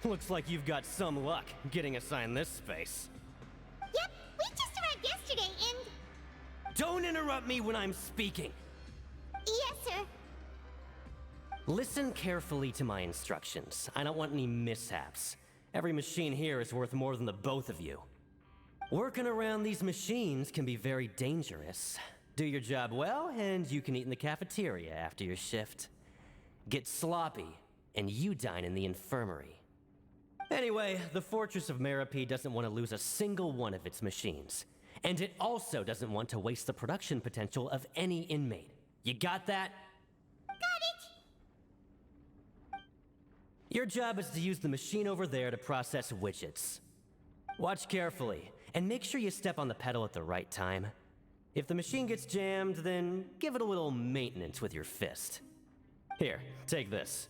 Looks like you've got some luck getting assigned this space. Yep, we just arrived yesterday and... Don't interrupt me when I'm speaking. Yes, sir. Listen carefully to my instructions. I don't want any mishaps. Every machine here is worth more than the both of you. Working around these machines can be very dangerous. Do your job well, and you can eat in the cafeteria after your shift. Get sloppy, and you dine in the infirmary. Anyway, the Fortress of Meropide doesn't want to lose a single one of its machines. And it also doesn't want to waste the production potential of any inmate. You got that? Got it! Your job is to use the machine over there to process widgets. Watch carefully, and make sure you step on the pedal at the right time. If the machine gets jammed, then give it a little maintenance with your fist. Here, take this.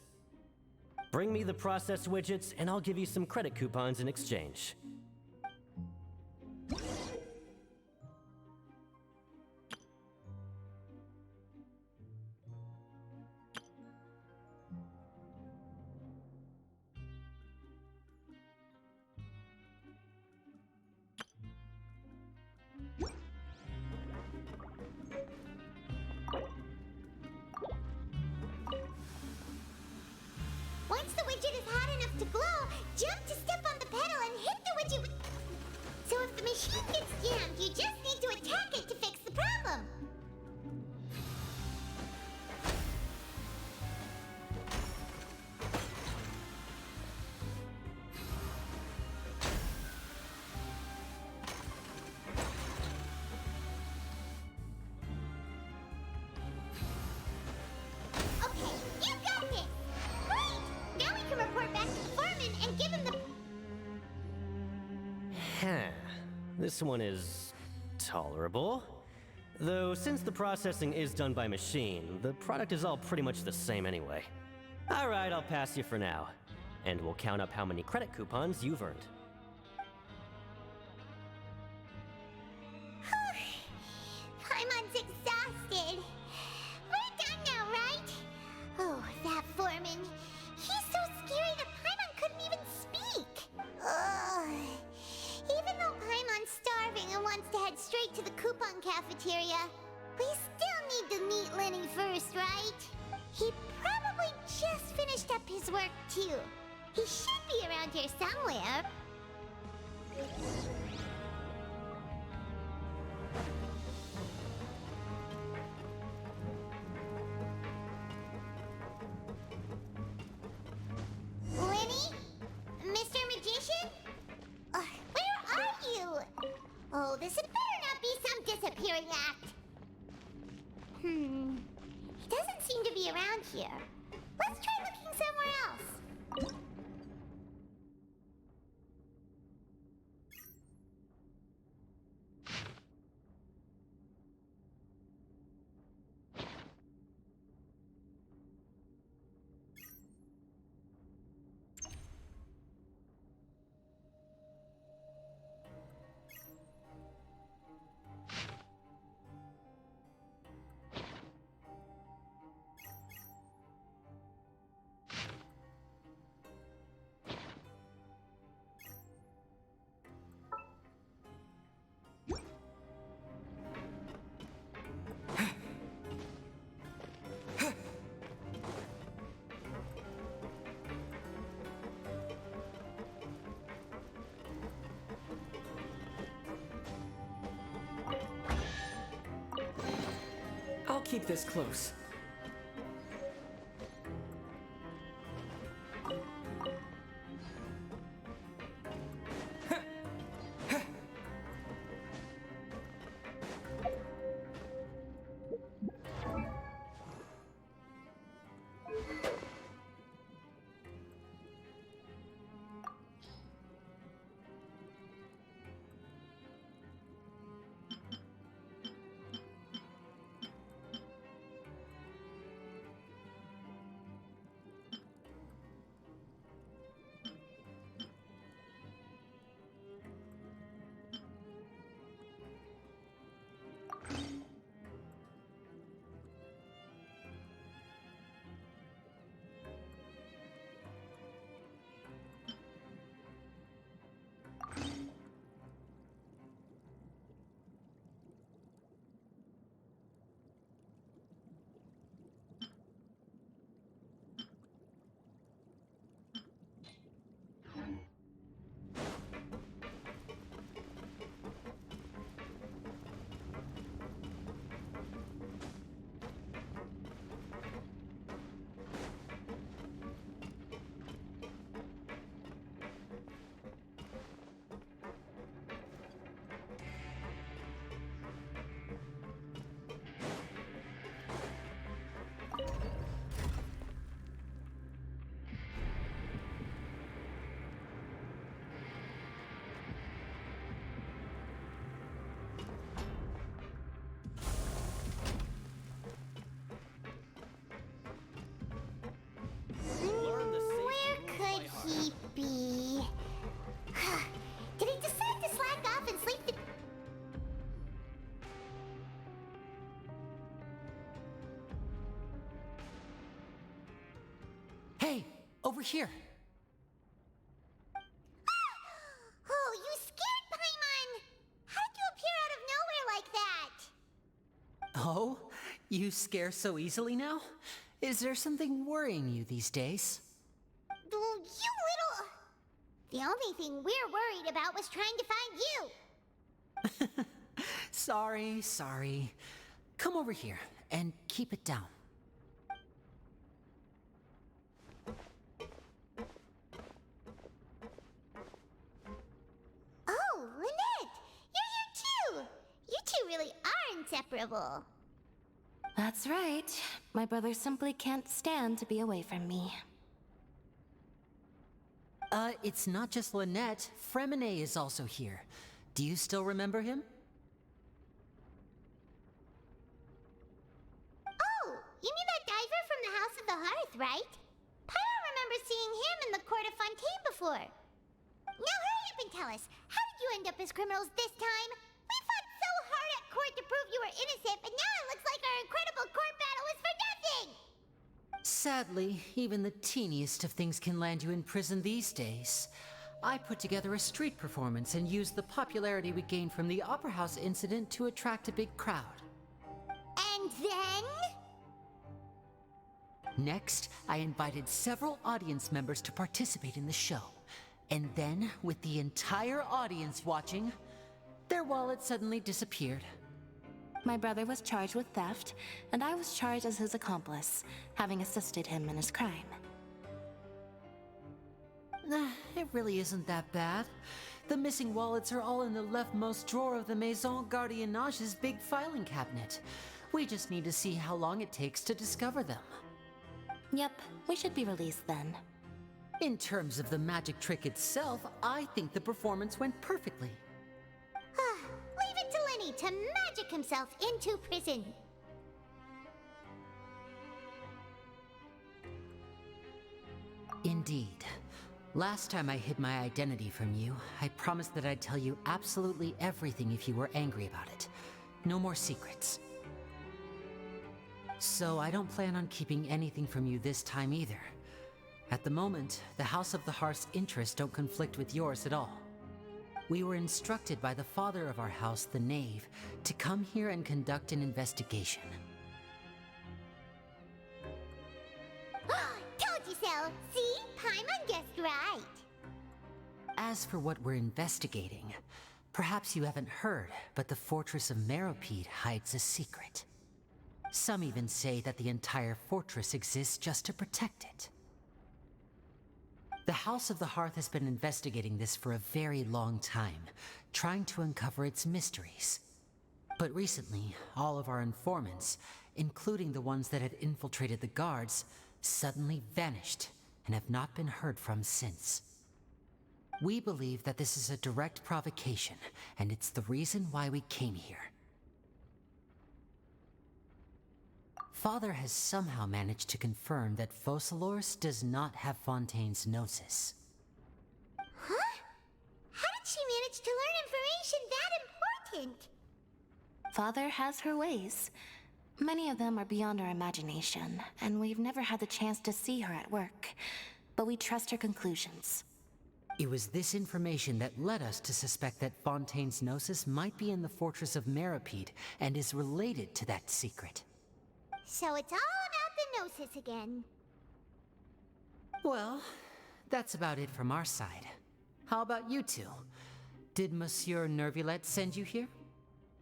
Bring me the processed widgets, and I'll give you some credit coupons in exchange. Once the widget is hot enough to glow, jump to step on the pedal and hit the widget with... So if the machine gets jammed, you just need to attack it to fix the problem. Okay, you got this! Great! Now we can report back to the foreman and give him the... Huh. This one is tolerable. Though since the processing is done by machine, the product is all pretty much the same anyway. Alright, I'll pass you for now. And we'll count up how many credit coupons you've earned. Paimon's exhausted. We're done now, right? Oh, that foreman. He's so scary that Paimon couldn't even speak. Ugh. Even though Paimon's starving and wants to head straight to the coupon cafeteria, we still need to meet Lenny first, right? He probably just finished up his work, too. He should be around here somewhere. Lenny? Mr. Magician? Where are you? Oh, this had better not be some disappearing act. He doesn't seem to be around here. Let's try looking somewhere else. I'll keep this close. here. Oh, you scared Paimon! How did you appear out of nowhere like that? Oh, you scare so easily now? Is there something worrying you these days? You little... The only thing we're worried about was trying to find you. Sorry. Come over here and keep it down. Oh, Lynette! You're here too! You two really are inseparable. That's right. My brother simply can't stand to be away from me. It's not just Lynette. Fremine is also here. Do you still remember him? Oh, you mean that diver from the House of the Hearth, right? Pyro remembers seeing him in the Court of Fontaine before. Now hurry up and tell us, how did you end up as criminals this time? We fought so hard at court to prove you were innocent, but now it looks like our incredible court battle was for nothing! Sadly, even the teeniest of things can land you in prison these days. I put together a street performance and used the popularity we gained from the Opera House incident to attract a big crowd. And then? Next, I invited several audience members to participate in the show. And then, with the entire audience watching, their wallet suddenly disappeared. My brother was charged with theft, and I was charged as his accomplice, having assisted him in his crime. It really isn't that bad. The missing wallets are all in the leftmost drawer of the Maison Gardiennage's big filing cabinet. We just need to see how long it takes to discover them. Yep, we should be released then. In terms of the magic trick itself, I think the performance went perfectly. Leave it to Lenny to magic himself into prison. Indeed. Last time I hid my identity from you, I promised that I'd tell you absolutely everything if you were angry about it. No more secrets. So I don't plan on keeping anything from you this time either. At the moment, the House of the Hearth's interests don't conflict with yours at all. We were instructed by the father of our house, the Knave, to come here and conduct an investigation. Told you so! See? Paimon guessed right. As for what we're investigating, perhaps you haven't heard, but the fortress of Meropide hides a secret. Some even say that the entire fortress exists just to protect it. The House of the Hearth has been investigating this for a very long time, trying to uncover its mysteries. But recently, all of our informants, including the ones that had infiltrated the guards, suddenly vanished and have not been heard from since. We believe that this is a direct provocation, and it's the reason why we came here. Father has somehow managed to confirm that Focalors does not have Fontaine's Gnosis. Huh? How did she manage to learn information that important? Father has her ways. Many of them are beyond our imagination, and we've never had the chance to see her at work. But we trust her conclusions. It was this information that led us to suspect that Fontaine's Gnosis might be in the fortress of Meropide and is related to that secret. So it's all about the Gnosis again. Well, that's about it from our side. How about you two? Did Monsieur Nervulette send you here?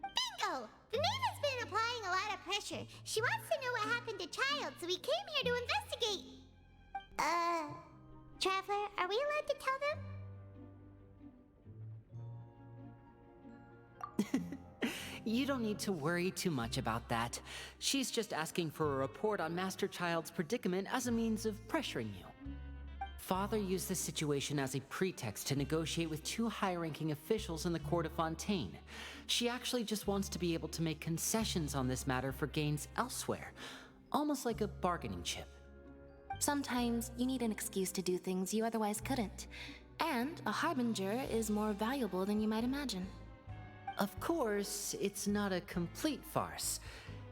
Bingo! The Knave has been applying a lot of pressure. She wants to know what happened to Child, so we came here to investigate. Traveler, are we allowed to tell them? You don't need to worry too much about that. She's just asking for a report on Master Child's predicament as a means of pressuring you. Father used this situation as a pretext to negotiate with two high-ranking officials in the court of Fontaine. She actually just wants to be able to make concessions on this matter for gains elsewhere, almost like a bargaining chip. Sometimes you need an excuse to do things you otherwise couldn't. And a harbinger is more valuable than you might imagine. Of course, it's not a complete farce.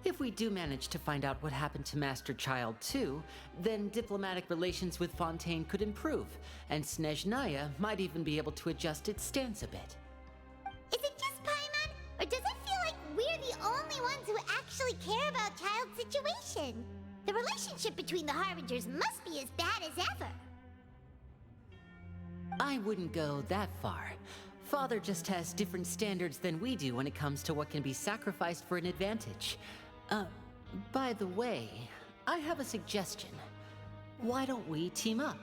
If we do manage to find out what happened to Master Child 2, then diplomatic relations with Fontaine could improve, and Snezhnaya might even be able to adjust its stance a bit. Is it just Paimon, or does it feel like we're the only ones who actually care about Child's situation? The relationship between the Harbingers must be as bad as ever. I wouldn't go that far. Father just has different standards than we do when it comes to what can be sacrificed for an advantage. By the way, I have a suggestion. Why don't we team up?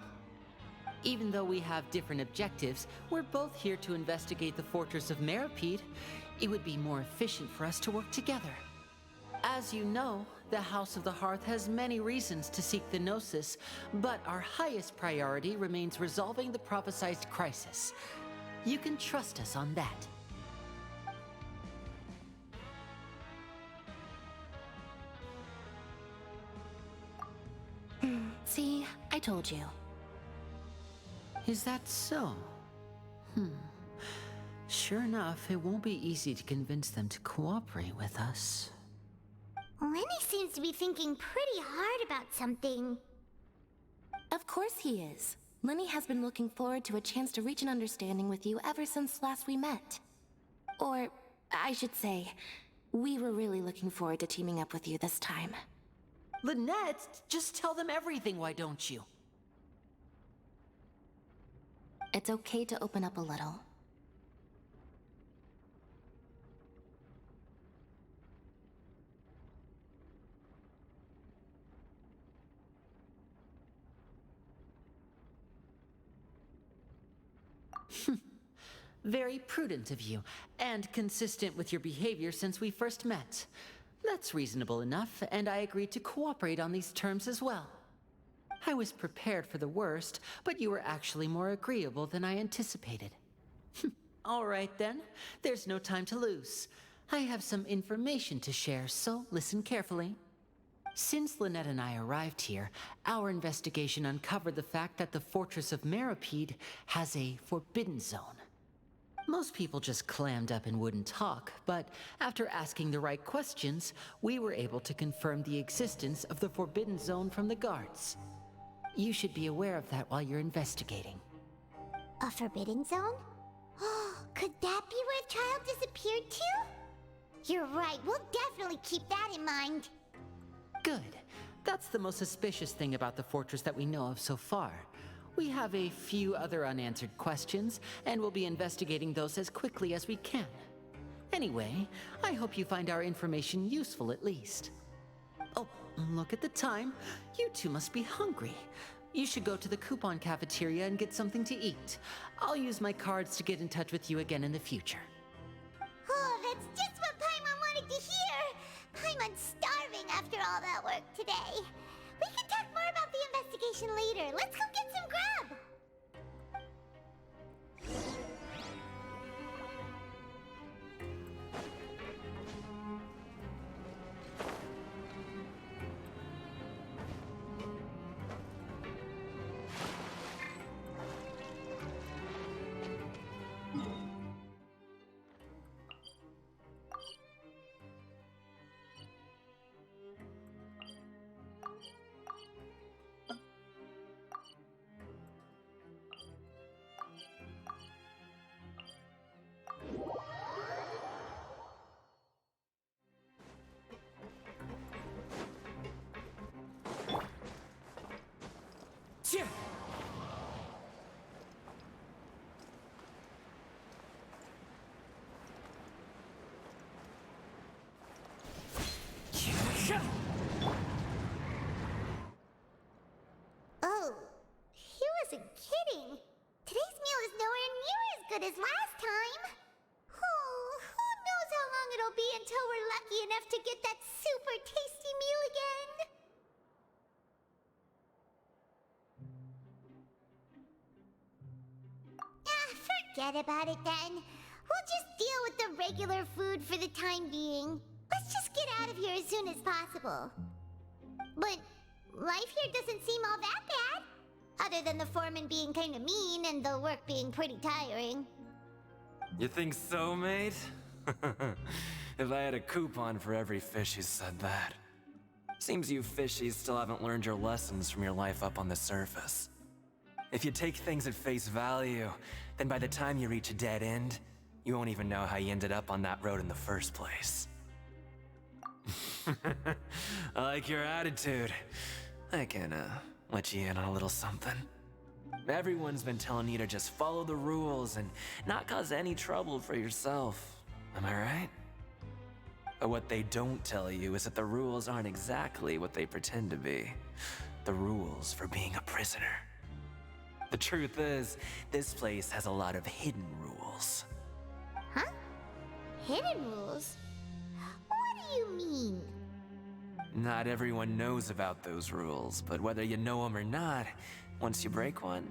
Even though we have different objectives, we're both here to investigate the fortress of Meropide. It would be more efficient for us to work together. As you know, the House of the Hearth has many reasons to seek the Gnosis, but our highest priority remains resolving the prophesized crisis. You can trust us on that. See, I told you. Is that so? Sure enough, it won't be easy to convince them to cooperate with us. Lenny seems to be thinking pretty hard about something. Of course he is. Lenny has been looking forward to a chance to reach an understanding with you ever since last we met. Or, I should say, we were really looking forward to teaming up with you this time. Lynette, just tell them everything, why don't you? It's okay to open up a little. Very prudent of you, and consistent with your behavior since we first met. That's reasonable enough, and I agreed to cooperate on these terms as well. I was prepared for the worst, but you were actually more agreeable than I anticipated. All right then, there's no time to lose. I have some information to share, so listen carefully. Since Lynette and I arrived here, our investigation uncovered the fact that the Fortress of Meropide has a forbidden zone. Most people just clammed up and wouldn't talk, but after asking the right questions, we were able to confirm the existence of the Forbidden Zone from the guards. You should be aware of that while you're investigating. A forbidden zone? Could that be where Child disappeared to? You're right, we'll definitely keep that in mind. Good. That's the most suspicious thing about the fortress that we know of so far. We have a few other unanswered questions, and we'll be investigating those as quickly as we can. Anyway, I hope you find our information useful at least. Oh, look at the time. You two must be hungry. You should go to the coupon cafeteria and get something to eat. I'll use my cards to get in touch with you again in the future. Oh, that's just what Paimon wanted to hear! Paimon's starving after all that work today. We can talk more about the investigation later. Let's go get some grub! Oh, he wasn't kidding. Today's meal is nowhere near as good as last time. Oh, who knows how long it'll be until we're lucky enough to get that super tasty meal again. Forget about it then. We'll just deal with the regular food for the time being. Let's just get out of here as soon as possible. But life here doesn't seem all that bad. Other than the foreman being kinda mean and the work being pretty tiring. You think so, mate? If I had a coupon for every fish who said that. Seems you fishies still haven't learned your lessons from your life up on the surface. If you take things at face value, then by the time you reach a dead end, you won't even know how you ended up on that road in the first place. I like your attitude. I can, let you in on a little something. Everyone's been telling you to just follow the rules and not cause any trouble for yourself. Am I right? But what they don't tell you is that the rules aren't exactly what they pretend to be. The rules for being a prisoner. The truth is, this place has a lot of hidden rules. Huh? Hidden rules? What do you mean? Not everyone knows about those rules, but whether you know them or not, once you break one,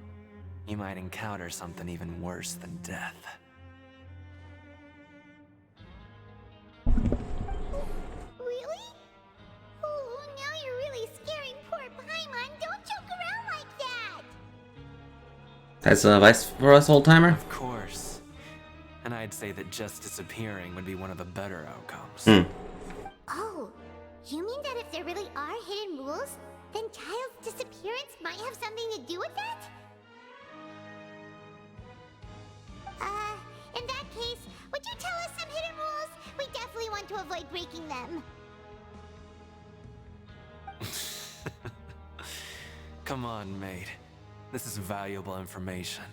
you might encounter something even worse than death. Really? Oh, now you're really scaring poor Paimon. Don't joke around like that! That's advice for us, old timer? Of course. And I'd say that just disappearing would be one of the better outcomes. Oh, you mean that if there really are hidden rules, then Child's disappearance might have something to do with that? In that case, would you tell us some hidden rules? We definitely want to avoid breaking them. Come on, mate. This is valuable information.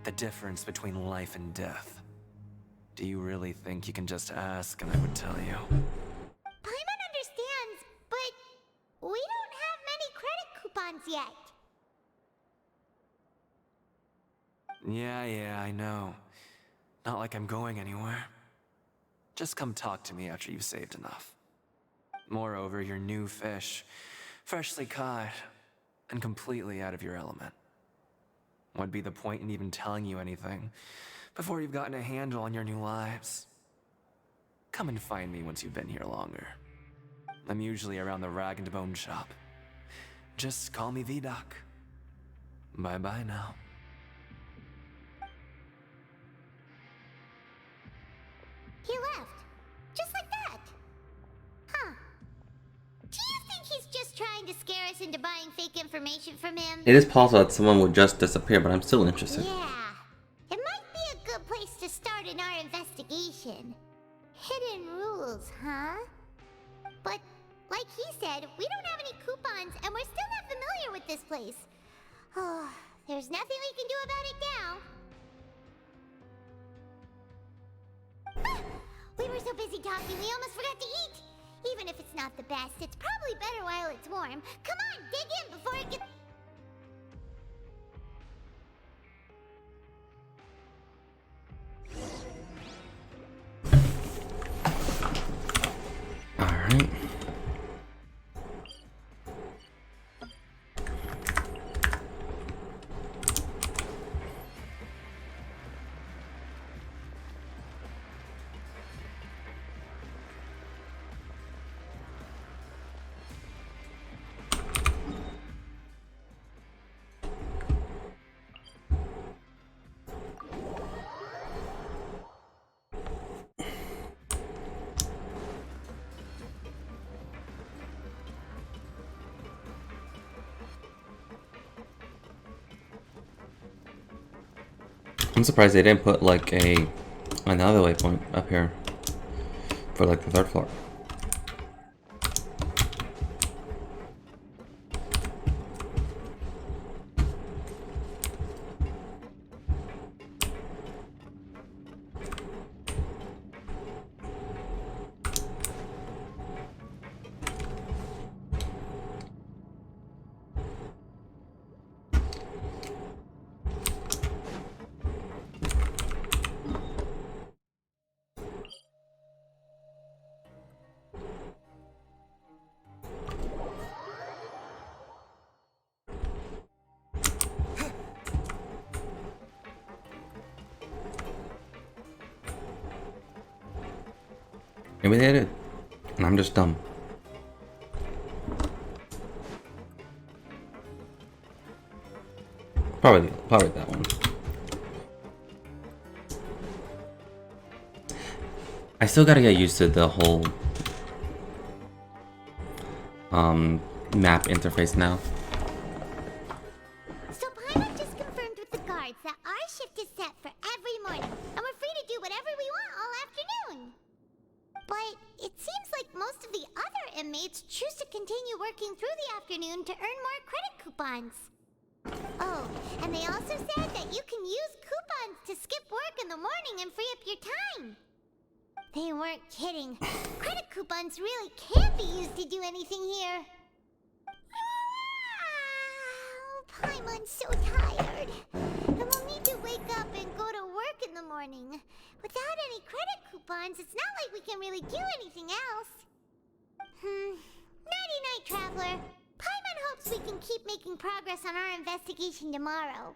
The difference between life and death. Do you really think you can just ask and I would tell you? Paimon understands, but we don't have many credit coupons yet. Yeah, I know. Not like I'm going anywhere. Just come talk to me after you've saved enough. Moreover, you're new fish, freshly caught, and completely out of your element. What'd be the point in even telling you anything before you've gotten a handle on your new lives? Come and find me once you've been here longer. I'm usually around the rag and bone shop. Just call me V-Doc. Bye-bye now. He left. Just like that. Huh. Do you think he's just trying to scare us into buying fake information from him? It is possible that someone would just disappear, but I'm still interested. Yeah. It might be a good place to start in our investigation. Hidden rules, huh? But, like he said, we don't have any coupons, and we're still not familiar with this place. Oh, there's nothing we can do about it now. Ah, we were so busy talking, we almost forgot to eat. Even if it's not the best, it's probably better while it's warm. Come on, dig in before it gets... Alright. I'm surprised they didn't put like another waypoint up here for like the third floor. Maybe they did, and I'm just dumb. Probably that one. I still gotta get used to the whole map interface now. So Paimon just confirmed with the guards that our shift is set for every morning, and we're free to do whatever we want all afternoon. But it seems like most of the other inmates choose to continue working through the afternoon to earn more credit coupons. Oh, and they also said that you can use coupons to skip work in the morning and free up your time. They weren't kidding. Credit coupons really can't be used to do anything here. Paimon's so tired. And we'll need to wake up and go to work in the morning. Without any credit coupons, it's not like we can really do anything else. Nighty-night, Traveler. Paimon hopes we can keep making progress on our investigation tomorrow.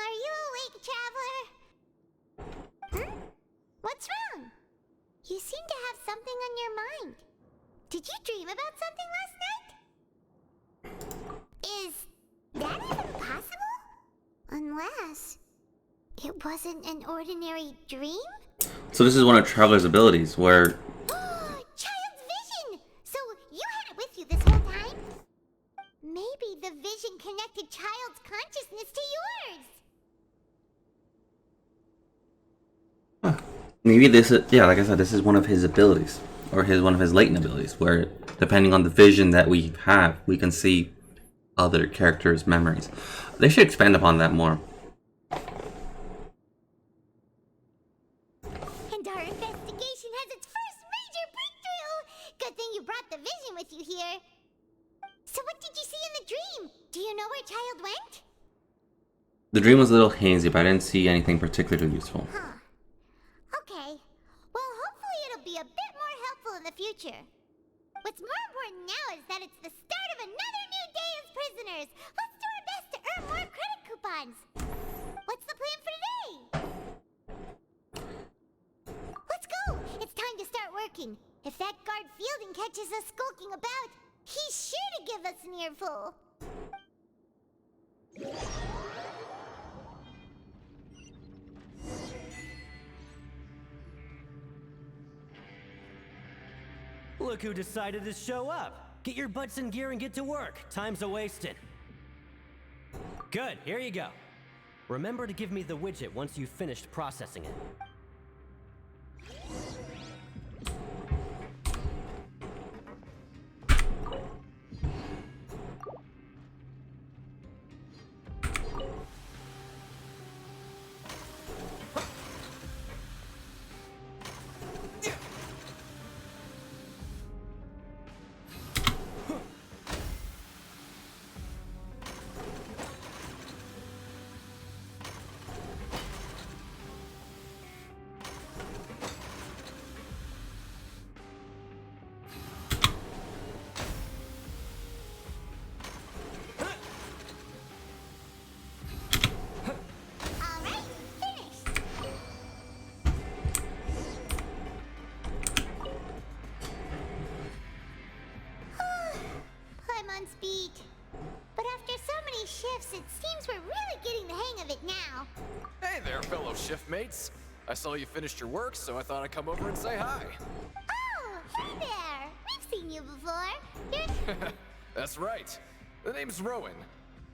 Are you awake, Traveler? What's wrong? You seem to have something on your mind. Did you dream about something last night? Is that even possible? Unless it wasn't an ordinary dream? So this is one of Traveler's abilities, where Child's vision! So you had it with you this whole time? Maybe the vision connected Child's consciousness to yours. maybe this is, yeah, like I said, this is one of his abilities, or one of his latent abilities, where depending on the vision that we have, we can see other characters' memories. They should expand upon that more. And our investigation has its first major breakthrough! Good thing you brought the vision with you here. So what did you see in the dream? Do you know where Child went? The dream was a little hazy, but I didn't see anything particularly useful. Okay. Well, hopefully it'll be a bit more helpful in the future. What's more important now is that it's the start of another new day as prisoners. Let's do our best to earn more credit coupons. What's the plan for today? Let's go! It's time to start working. If that guard Fielding catches us skulking about, he's sure to give us an earful. Look who decided to show up. Get your butts in gear and get to work. Time's a-wasting. Good, here you go. Remember to give me the widget once you've finished processing it. Paimon's beat. But after so many shifts, it seems seems we're really getting the hang of it now. Hey there, fellow shiftmates. I saw you finished your work, so I thought I'd come over and say hi. Oh, hi there. We've seen you before. You're... That's right. The name's Rowan.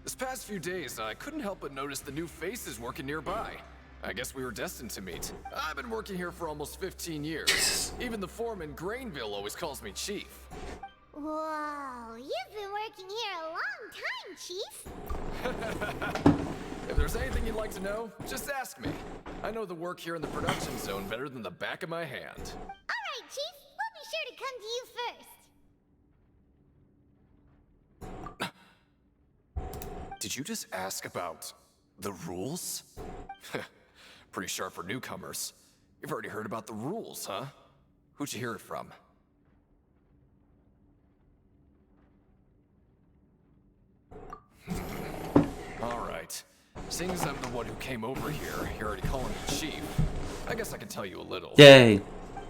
This past few days, I couldn't help but notice the new faces working nearby. I guess we were destined to meet. I've been working here for almost 15 years. Even the foreman, Grainville, always calls me Chief. Whoa, you've been working here a long time, Chief. If there's anything you'd like to know, just ask me. I know the work here in the production zone better than the back of my hand. All right, Chief. We'll be sure to come to you first. Did you just ask about the rules? Pretty sharp for newcomers. You've already heard about the rules, huh? Who'd you hear it from? Alright. Seeing as I'm the one who came over here, you're already calling me Chief. I guess I can tell you a little. Yay.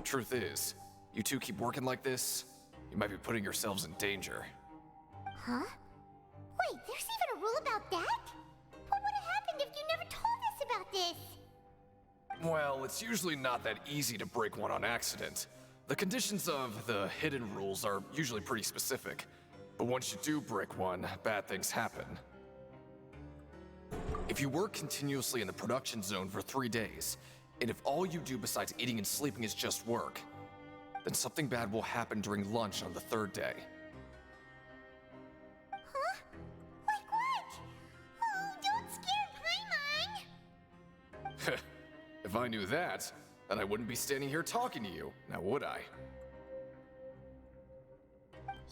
Truth is, you two keep working like this, you might be putting yourselves in danger. Huh? Wait, there's even a rule about that? What would have happened if you never told us about this? Well, it's usually not that easy to break one on accident. The conditions of the hidden rules are usually pretty specific. But once you do break one, bad things happen. If you work continuously in the production zone for 3 days, and if all you do besides eating and sleeping is just work, then something bad will happen during lunch on the 3rd day. Huh? Like what? Oh, don't scare Paimon! If I knew that, then I wouldn't be standing here talking to you, now would I?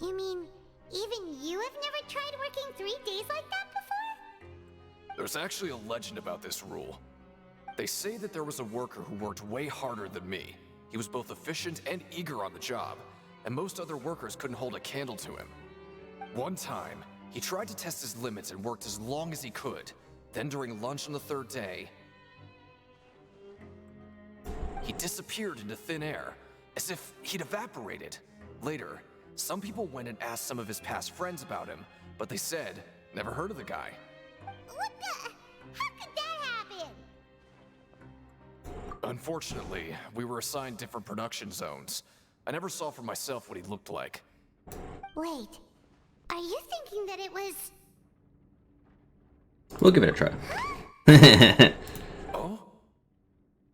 You mean, even you have never tried working 3 days like that before? There's actually a legend about this rule. They say that there was a worker who worked way harder than me. He was both efficient and eager on the job, and most other workers couldn't hold a candle to him. One time, he tried to test his limits and worked as long as he could. Then during lunch on the 3rd day, he disappeared into thin air, as if he'd evaporated. Later, some people went and asked some of his past friends about him, but they said, never heard of the guy. What the? How could that happen? Unfortunately, we were assigned different production zones. I never saw for myself what he looked like. Wait, are you thinking that it was... We'll give it a try. Oh?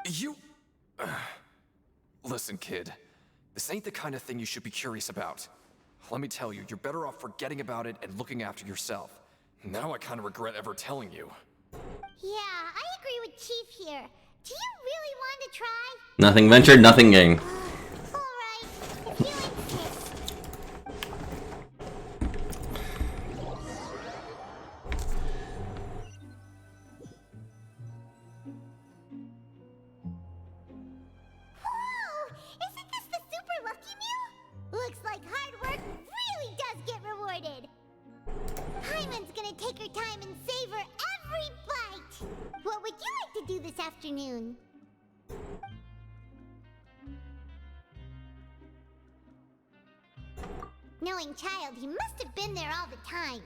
You... Listen, kid. This ain't the kind of thing you should be curious about. Let me tell you, you're better off forgetting about it and looking after yourself. Now I kind of regret ever telling you. Yeah, I agree with Chief here. Do you really want to try? Nothing ventured, nothing gained. Alright, if you insist. Whoa! Isn't this the super lucky meal? Looks like hard work really does get rewarded. Paimon's gonna take her time and savor every bite. What would you like to do this afternoon? Knowing child, he must have been there all the time.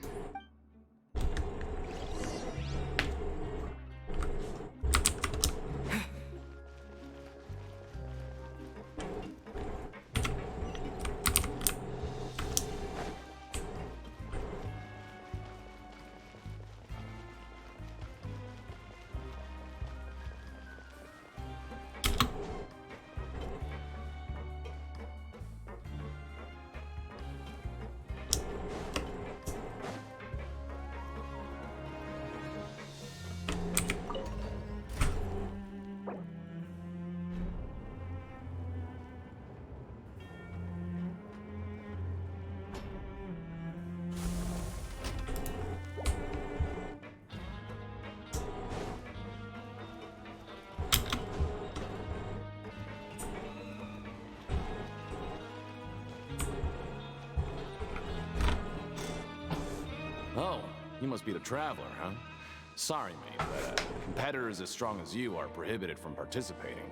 Oh, you must be the Traveler, huh? Sorry, mate, but competitors as strong as you are prohibited from participating.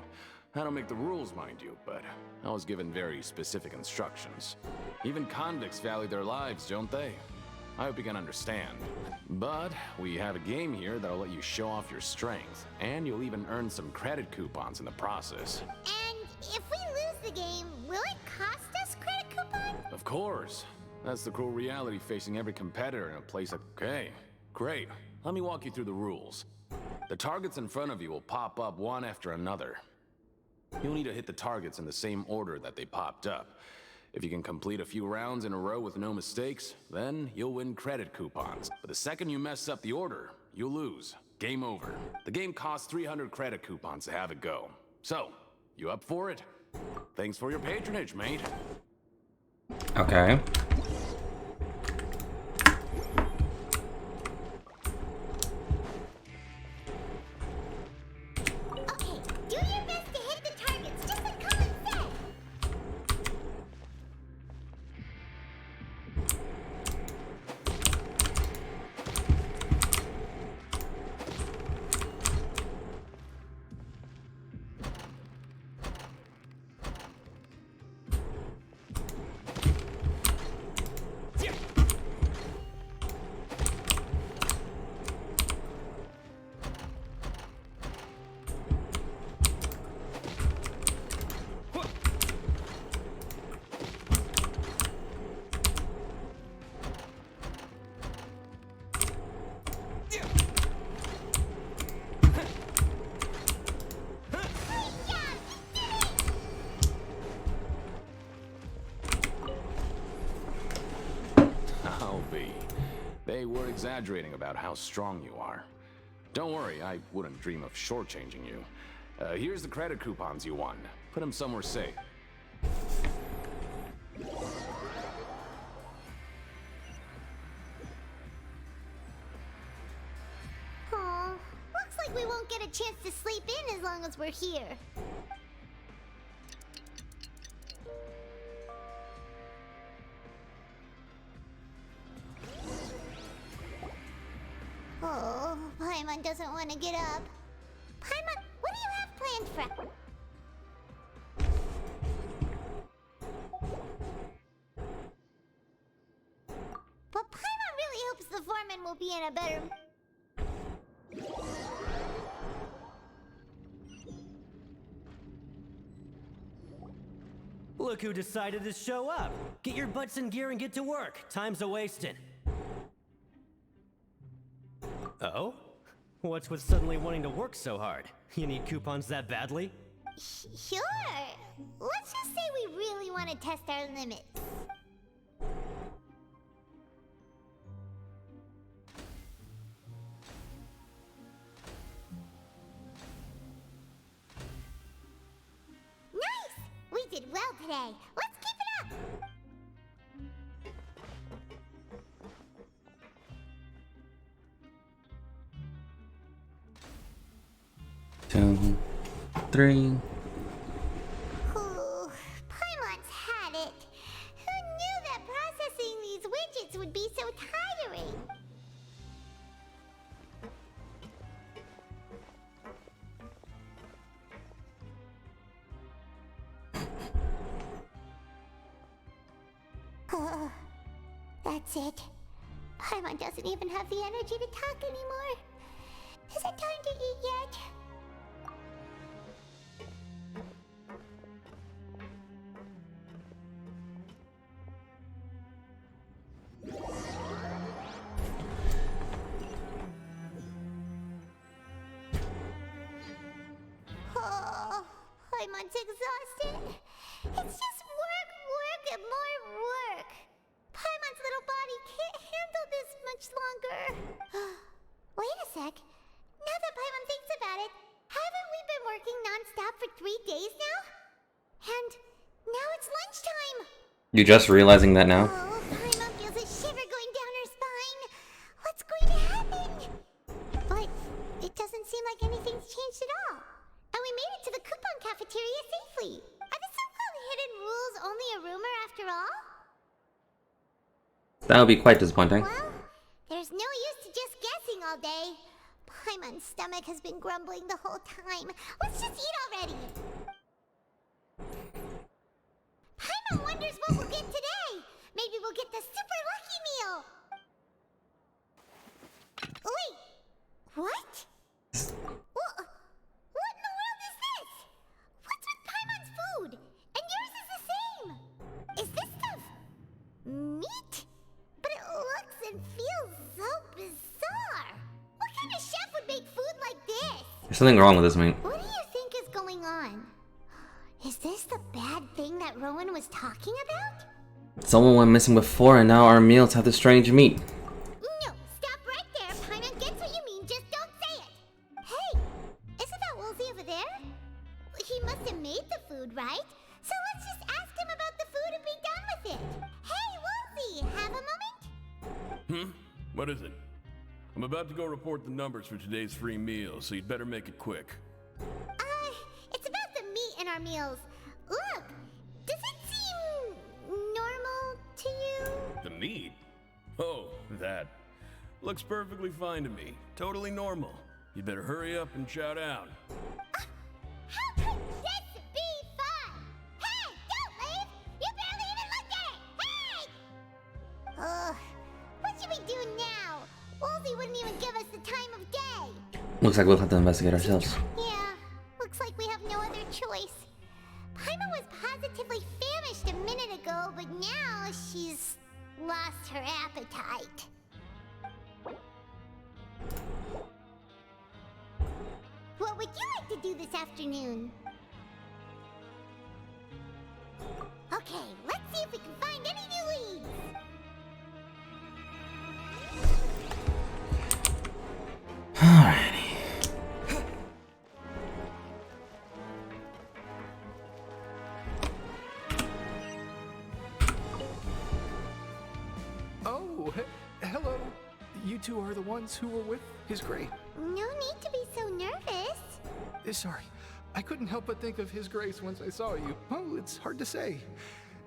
I don't make the rules, mind you, but I was given very specific instructions. Even convicts value their lives, don't they? I hope you can understand. But we have a game here that'll let you show off your strength, and you'll even earn some credit coupons in the process. And if we lose the game, will it cost us credit coupons? Of course. That's the cruel reality facing every competitor in a place like... Okay, great. Let me walk you through the rules. The targets in front of you will pop up one after another. You'll need to hit the targets in the same order that they popped up. If you can complete a few rounds in a row with no mistakes, then you'll win credit coupons. But the second you mess up the order, you'll lose. Game over. The game costs 300 credit coupons to have it go. So, you up for it? Thanks for your patronage, mate. Okay. Okay, do your best to hit the targets, just like Colin said. I'll be. They were exaggerating about how strong you are. Don't worry, I wouldn't dream of shortchanging you. Here's the credit coupons you won. Put them somewhere safe. Aw, looks like we won't get a chance to sleep in as long as we're here. Oh, Paimon doesn't want to get up. Paimon, what do you have planned for... But Paimon really hopes the foreman will be in a better... Look who decided to show up. Get your butts in gear and get to work. Time's a-wasting. Oh? What's with suddenly wanting to work so hard? You need coupons that badly? Sure. Let's just say we really want to test our limits. Nice! We did well today. Let's keep it up! 2, 3. Ooh, Paimon's had it. Who knew that processing these widgets would be so tiring? That's it. Paimon doesn't even have the energy to talk anymore. Is it time to eat yet? Oh, Paimon's exhausted. It's just work, work, and more work. Paimon's little body can't handle this much longer. Wait a sec. Now that Paimon thinks about it, haven't we been working non-stop for 3 days now? And now it's lunchtime. You just realizing that now? Oh, Paimon feels a shiver going down her spine. What's going to happen? But it doesn't seem like anything's changed at all. And we made it to the coupon cafeteria safely. Are the so-called hidden rules only a rumor after all? That would be quite disappointing. Well, there's no use to just guessing all day. Paimon's stomach has been grumbling the whole time. Let's just eat already. Paimon wonders what we'll get today. Maybe we'll get the super lucky meal. something wrong with this mate. What do you think is going on? Is this the bad thing that Rowan was talking about? Someone went missing before, and now our meals have the strange meat. No, stop right there. Paimon gets what you mean, just don't say it. Hey, isn't that Woolsey over there? He must have made the food, right? So let's just ask him about the food and be done with it. Hey, Woolsey, have a moment? What is it? I'm about to go report the numbers for today's free meal, so you'd better make it quick. It's about the meat in our meals. Look, does it seem normal to you? The meat? Oh, that. Looks perfectly fine to me. Totally normal. You better hurry up and shout out. How could this be fun? Hey, don't leave! You barely even looked at it! Hey! Ugh, what should we do now? Woolsey wouldn't even give us the time of day. Looks like we'll have to investigate ourselves. Yeah, looks like we have no other choice. Paimon was positively famished a minute ago, but now she's lost her appetite. What would you like to do this afternoon? Okay, let's see if we can find any new leads. Alrighty. Oh, hello. You two are the ones who were with His Grace. No need to be so nervous. Sorry, I couldn't help but think of His Grace once I saw you. Oh, it's hard to say.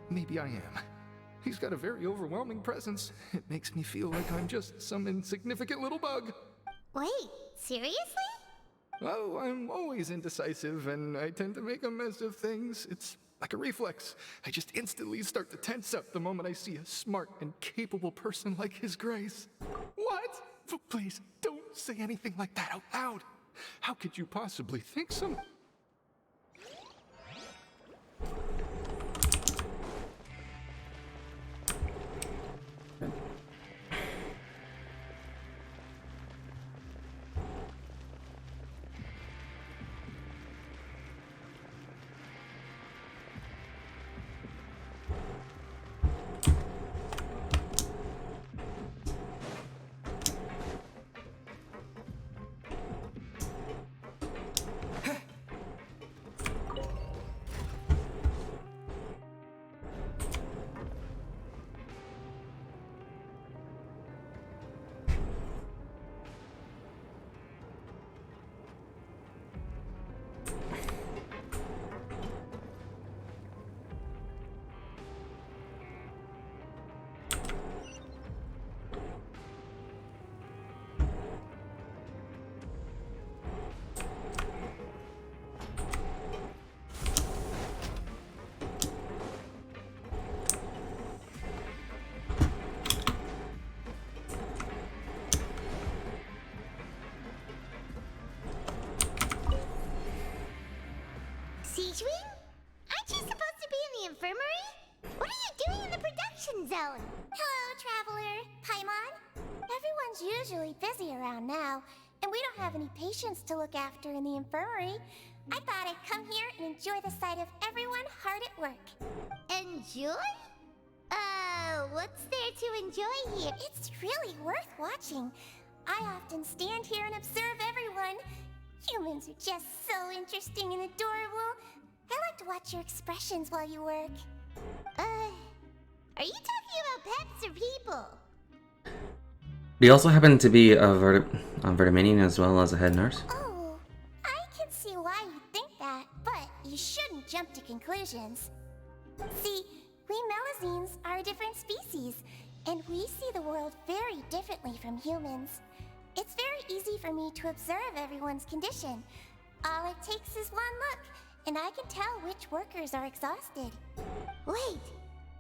Maybe I am. He's got a very overwhelming presence. It makes me feel like I'm just some insignificant little bug. Wait, seriously? Oh, I'm always indecisive, and I tend to make a mess of things. It's like a reflex. I just instantly start to tense up the moment I see a smart and capable person like His Grace. What? Please, don't say anything like that out loud. How could you possibly think so? Siegewing? Aren't you supposed to be in the infirmary? What are you doing in the production zone? Hello, Traveler. Paimon? Everyone's usually busy around now, and we don't have any patients to look after in the infirmary. I thought I'd come here and enjoy the sight of everyone hard at work. Enjoy? What's there to enjoy here? It's really worth watching. I often stand here and observe everyone. Humans are just so interesting and adorable. I like to watch your expressions while you work. Are you talking about pets or people? Do you also happen to be a Vertiminian as well as a head nurse? Oh, I can see why you think that, but you shouldn't jump to conclusions. See, we Melazines are a different species, and we see the world very differently from humans. It's very easy for me to observe everyone's condition. All it takes is one look, and I can tell which workers are exhausted. Wait,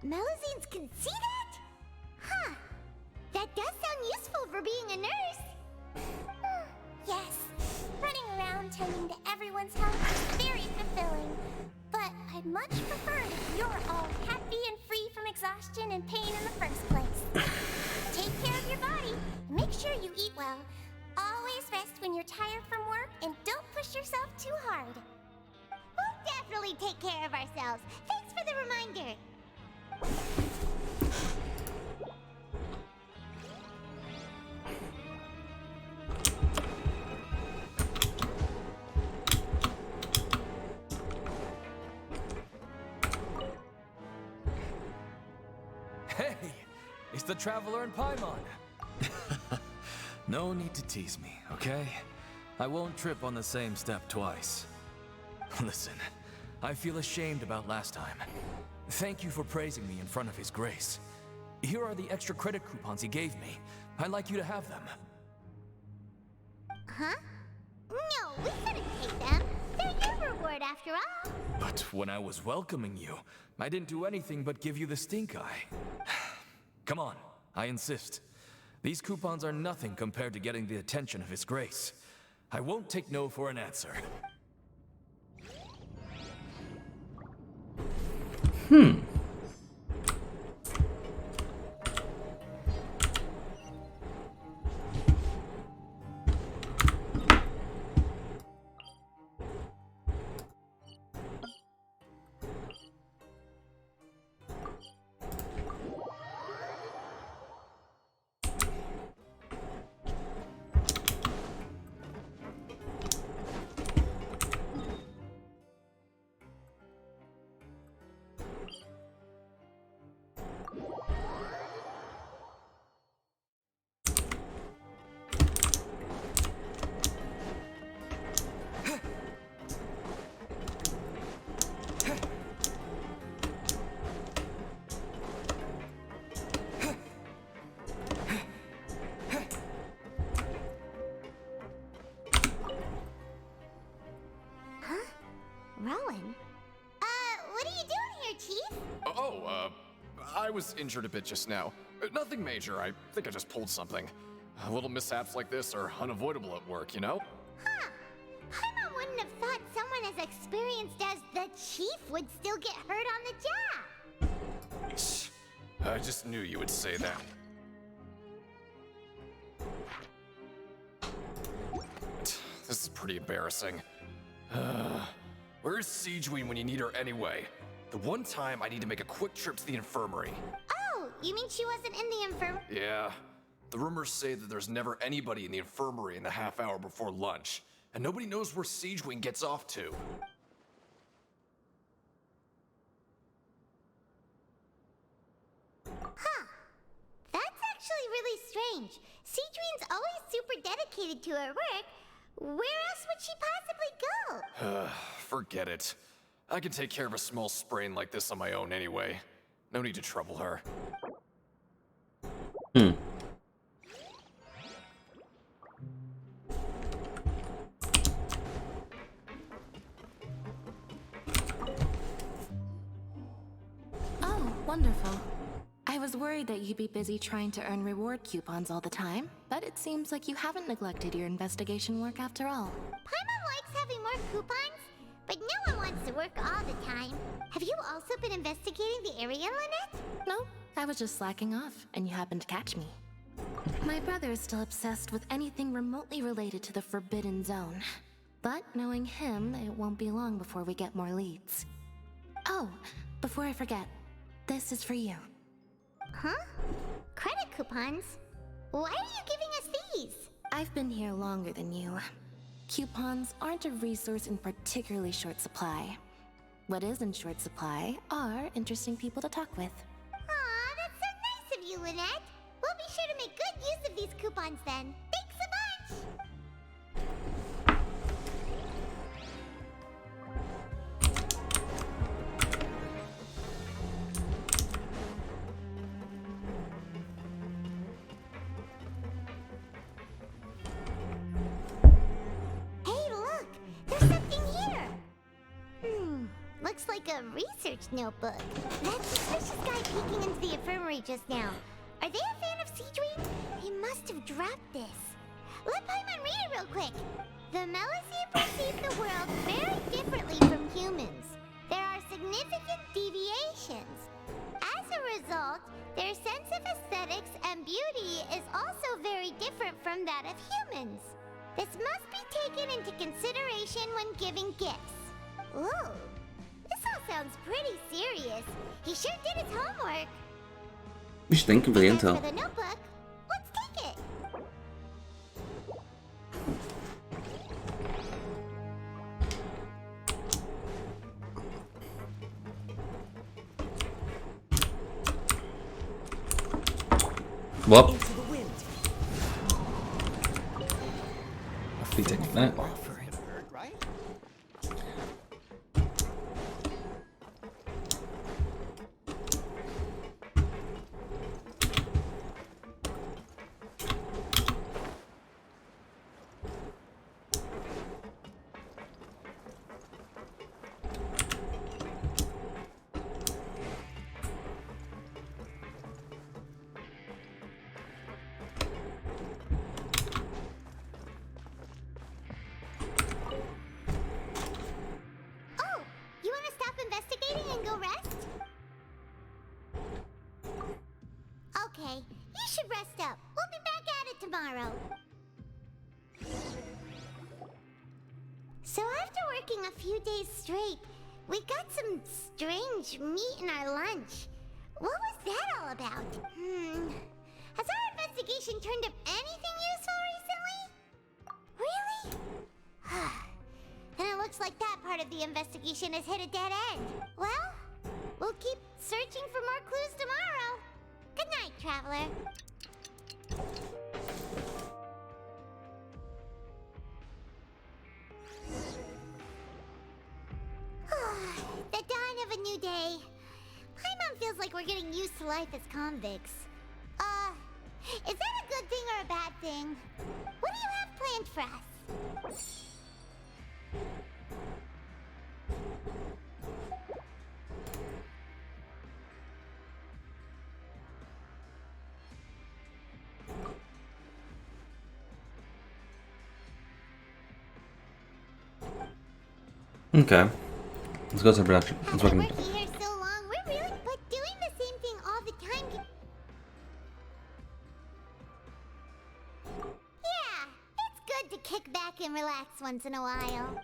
Melazines can see that? Huh. That does sound useful for being a nurse. Yes, running around tending to everyone's health is very fulfilling. But I'd much prefer if you're all happy and free from exhaustion and pain in the first place. Take care of your body, and make sure you eat well. Always rest when you're tired from work and don't push yourself too hard. We'll definitely take care of ourselves. Thanks for the reminder. Hey, it's the Traveler and Paimon. No need to tease me, okay? I won't trip on the same step twice. Listen, I feel ashamed about last time. Thank you for praising me in front of His Grace. Here are the extra credit coupons he gave me. I'd like you to have them. Huh? No, we couldn't take them. They're your reward after all. But when I was welcoming you, I didn't do anything but give you the stink eye. Come on, I insist. These coupons are nothing compared to getting the attention of His Grace. I won't take no for an answer. Rowan? What are you doing here, Chief? I was injured a bit just now. Nothing major, I think I just pulled something. Little mishaps like this are unavoidable at work, you know? Huh. Paimon wouldn't have thought someone as experienced as the Chief would still get hurt on the job. I just knew you would say that. This is pretty embarrassing. Where's Siegeween when you need her anyway? The one time I need to make a quick trip to the infirmary. Oh, you mean she wasn't in the infirmary? Yeah. The rumors say that there's never anybody in the infirmary in the half hour before lunch, and nobody knows where Siegeween gets off to. Huh. That's actually really strange. Siegeween's always super dedicated to her work. Where else would she possibly go? Forget it. I can take care of a small sprain like this on my own anyway. No need to trouble her. Oh, wonderful. I was worried that you'd be busy trying to earn reward coupons all the time, but it seems like you haven't neglected your investigation work after all. Paimon likes having more coupons, but no one wants to work all the time. Have you also been investigating the area, Lynette? No, I was just slacking off, and you happened to catch me. My brother is still obsessed with anything remotely related to the Forbidden Zone. But knowing him, it won't be long before we get more leads. Oh, before I forget, this is for you. Huh? Credit coupons? Why are you giving us these? I've been here longer than you. Coupons aren't a resource in particularly short supply. What is in short supply are interesting people to talk with. Aw, that's so nice of you, Lynette. We'll be sure to make good use of these coupons then. Thanks a bunch! Hey, look! There's something here! Looks like a research notebook. That suspicious guy peeking into the infirmary just now. Are they a fan of Siegeween? He must have dropped this. Let Paimon read it real quick. The Melusine perceive the world very differently from humans. There are significant deviations. As a a result, their sense of aesthetics and beauty is also very different from that of humans. This must be taken into consideration when giving gifts. Ooh, this all sounds pretty serious. He sure did his homework. We should thank him for the As intel. for the notebook, let's take it. Whoop. I'll be taking that. Oh, you want to stop investigating and go rest? Okay, you should rest up. We'll be back at it tomorrow. So after working a few days straight, we got some strange meat in our lunch. What was that all about? Has our investigation turned up anything useful recently? Really? Then it looks like that part of the investigation has hit a dead end. Well, we'll keep searching for more clues tomorrow. Good night, Traveler. The dawn of a new day. Paimon feels like we're getting used to life as convicts. Is that a good thing or a bad thing? What do you have planned for us? Okay. Let's go to production. Let's After fucking. working here so long, we're really but doing the same thing all the time. Yeah, it's good to kick back and relax once in a while.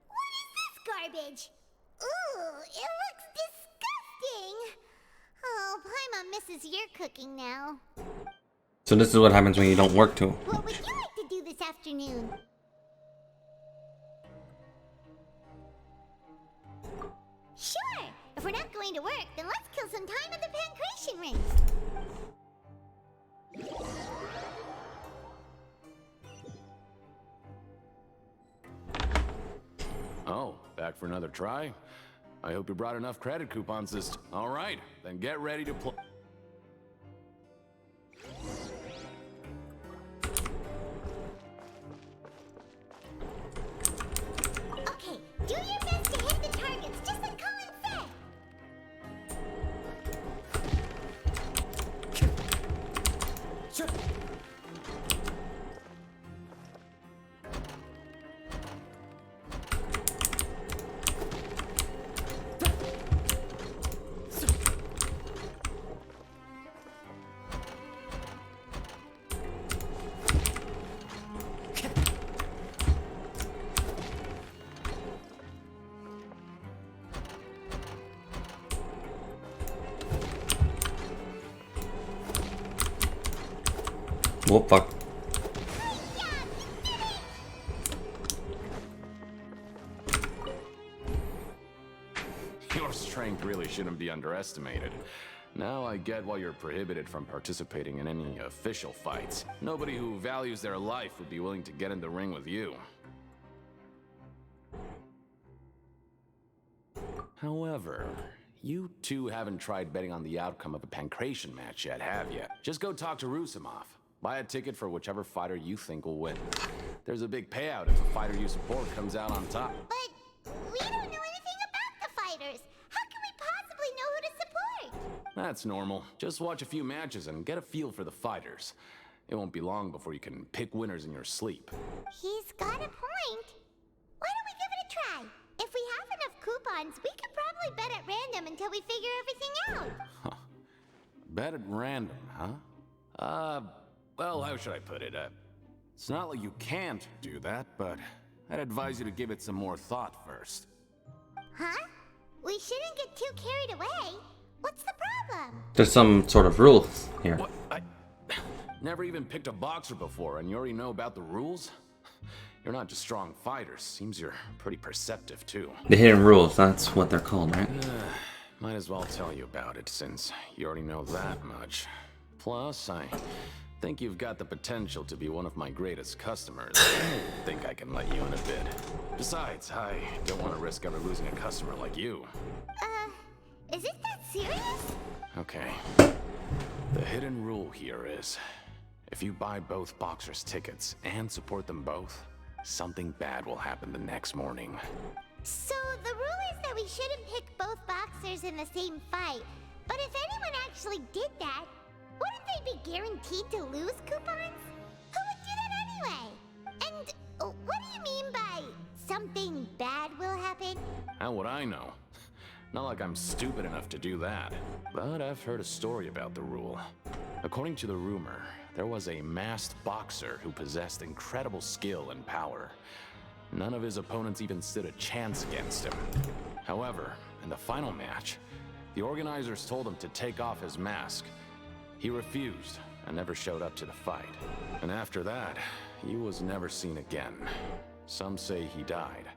What is this garbage? Ooh, it looks disgusting. Oh, Paimon misses your cooking now. So this is what happens when you don't work too. What would you like to do this afternoon? Sure! If we're not going to work, then let's kill some time at the pancration ring. Oh, back for another try? I hope you brought enough credit coupons this. All right, then get ready to play. Okay, do your best to hit the targets, just like Colin said. Sure. Oh fuck. Your strength really shouldn't be underestimated. Now I get why you're prohibited from participating in any official fights. Nobody who values their life would be willing to get in the ring with you. However, you two haven't tried betting on the outcome of a pancration match yet, have you? Just go talk to Rusimov. Buy a ticket for whichever fighter you think will win. There's a big payout if the fighter you support comes out on top. But we don't know anything about the fighters. How can we possibly know who to support? That's normal. Just watch a few matches and get a feel for the fighters. It won't be long before you can pick winners in your sleep. He's got a point. Why don't we give it a try? If we have enough coupons, we could probably bet at random until we figure everything out. Bet at random, huh? Well, how should I put it? It's not like you can't do that, but I'd advise you to give it some more thought first. Huh? We shouldn't get too carried away. What's the problem? There's some sort of rules here. What? I never even picked a boxer before, and you already know about the rules? You're not just strong fighters. Seems you're pretty perceptive, too. The hidden rules, that's what they're called, right? Might as well tell you about it, since you already know that much. Plus, I think you've got the potential to be one of my greatest customers. I think I can let you in a bid. Besides, I don't want to risk ever losing a customer like you. Is it that serious? Okay. The hidden rule here is, if you buy both boxers' tickets and support them both, something bad will happen the next morning. So the rule is that we shouldn't pick both boxers in the same fight. But if anyone actually did that, wouldn't they be guaranteed to lose coupons? Who would do that anyway? And what do you mean by something bad will happen? How would I know? Not like I'm stupid enough to do that. But I've heard a story about the rule. According to the rumor, there was a masked boxer who possessed incredible skill and power. None of his opponents even stood a chance against him. However, in the final match, the organizers told him to take off his mask. He refused and never showed up to the fight. And after that, he was never seen again. Some say he died,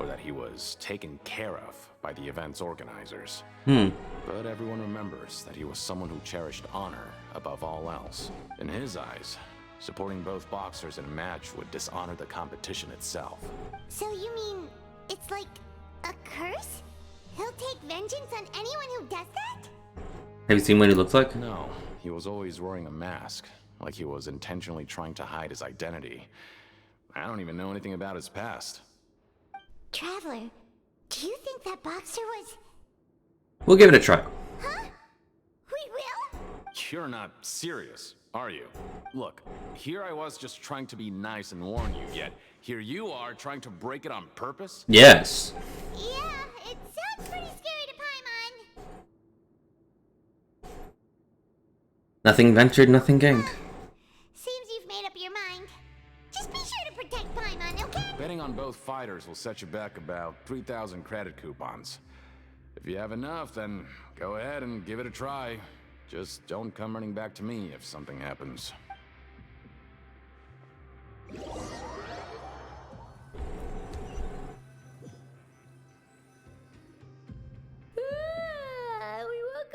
or that he was taken care of by the event's organizers. But everyone remembers that he was someone who cherished honor above all else. In his eyes, supporting both boxers in a match would dishonor the competition itself. So you mean it's like a curse? He'll take vengeance on anyone who does that? Have you seen what he looks like? No, he was always wearing a mask, like he was intentionally trying to hide his identity. I don't even know anything about his past. Traveler, do you think that boxer was... We'll give it a try. Huh? We will? You're not serious, are you? Look, here I was just trying to be nice and warn you, yet here you are trying to break it on purpose? Yes. Yeah, it sounds pretty scary to Paimon. Nothing ventured, nothing gained. Seems you've made up your mind. Just be sure to protect Paimon, okay? Betting on both fighters will set you back about 3,000 credit coupons. If you have enough, then go ahead and give it a try. Just don't come running back to me if something happens. We woke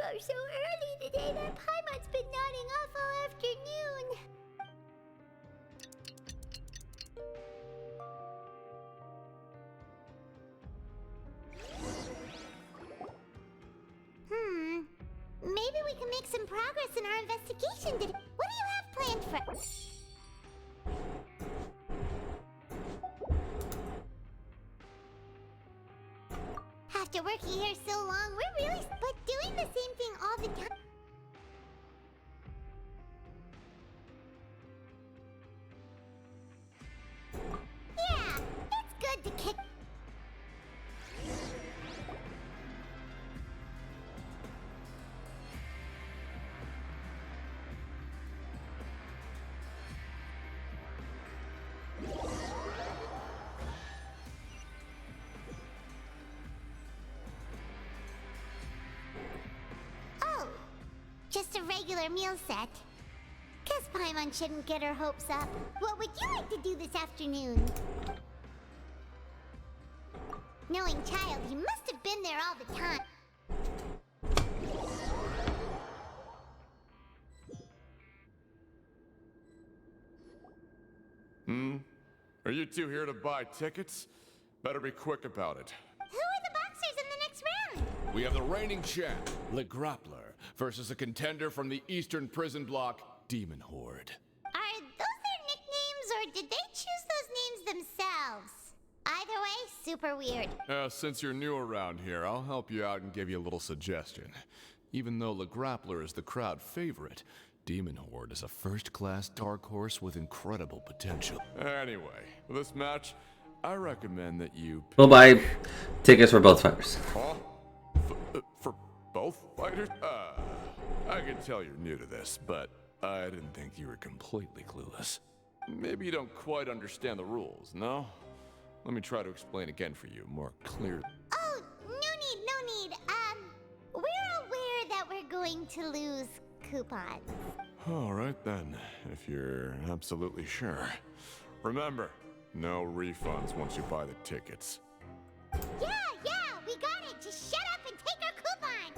up so early today that Paimon's been nodding off all afternoon. Maybe we can make some progress in our investigation today. What do you have planned for... After working here so long, we're really... But doing the same thing all the time... Yeah, it's good to kick... Oh, just a regular meal set. Guess Paimon shouldn't get her hopes up. What would you like to do this afternoon? Knowing child, he must have been there all the time. Are you two here to buy tickets? Better be quick about it. Who are the boxers in the next round? We have the reigning champ, Le Grappler, versus a contender from the Eastern Prison Block, Demon Horde. either way, super weird. Since you're new around here, I'll help you out and give you a little suggestion. Even though the Grappler is the crowd favorite, Demon Horde is a first-class dark horse with incredible potential. Anyway, for this match, I recommend that you... We'll buy tickets for both fighters. Huh? For both fighters? I can tell you're new to this, but I didn't think you were completely clueless. Maybe you don't quite understand the rules, no? Let me try to explain again for you, more clearly. Oh, no need. We're aware that we're going to lose coupons. Alright then, if you're absolutely sure. Remember, no refunds once you buy the tickets. Yeah, we got it. Just shut up and take our coupons.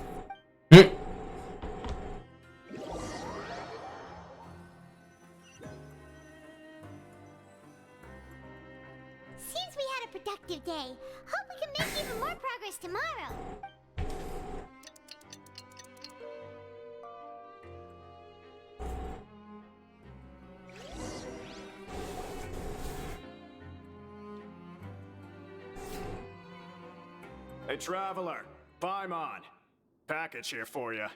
Seems we had a productive day. Hope we can make even more progress tomorrow. Hey, Traveler, Paimon. Package here for you.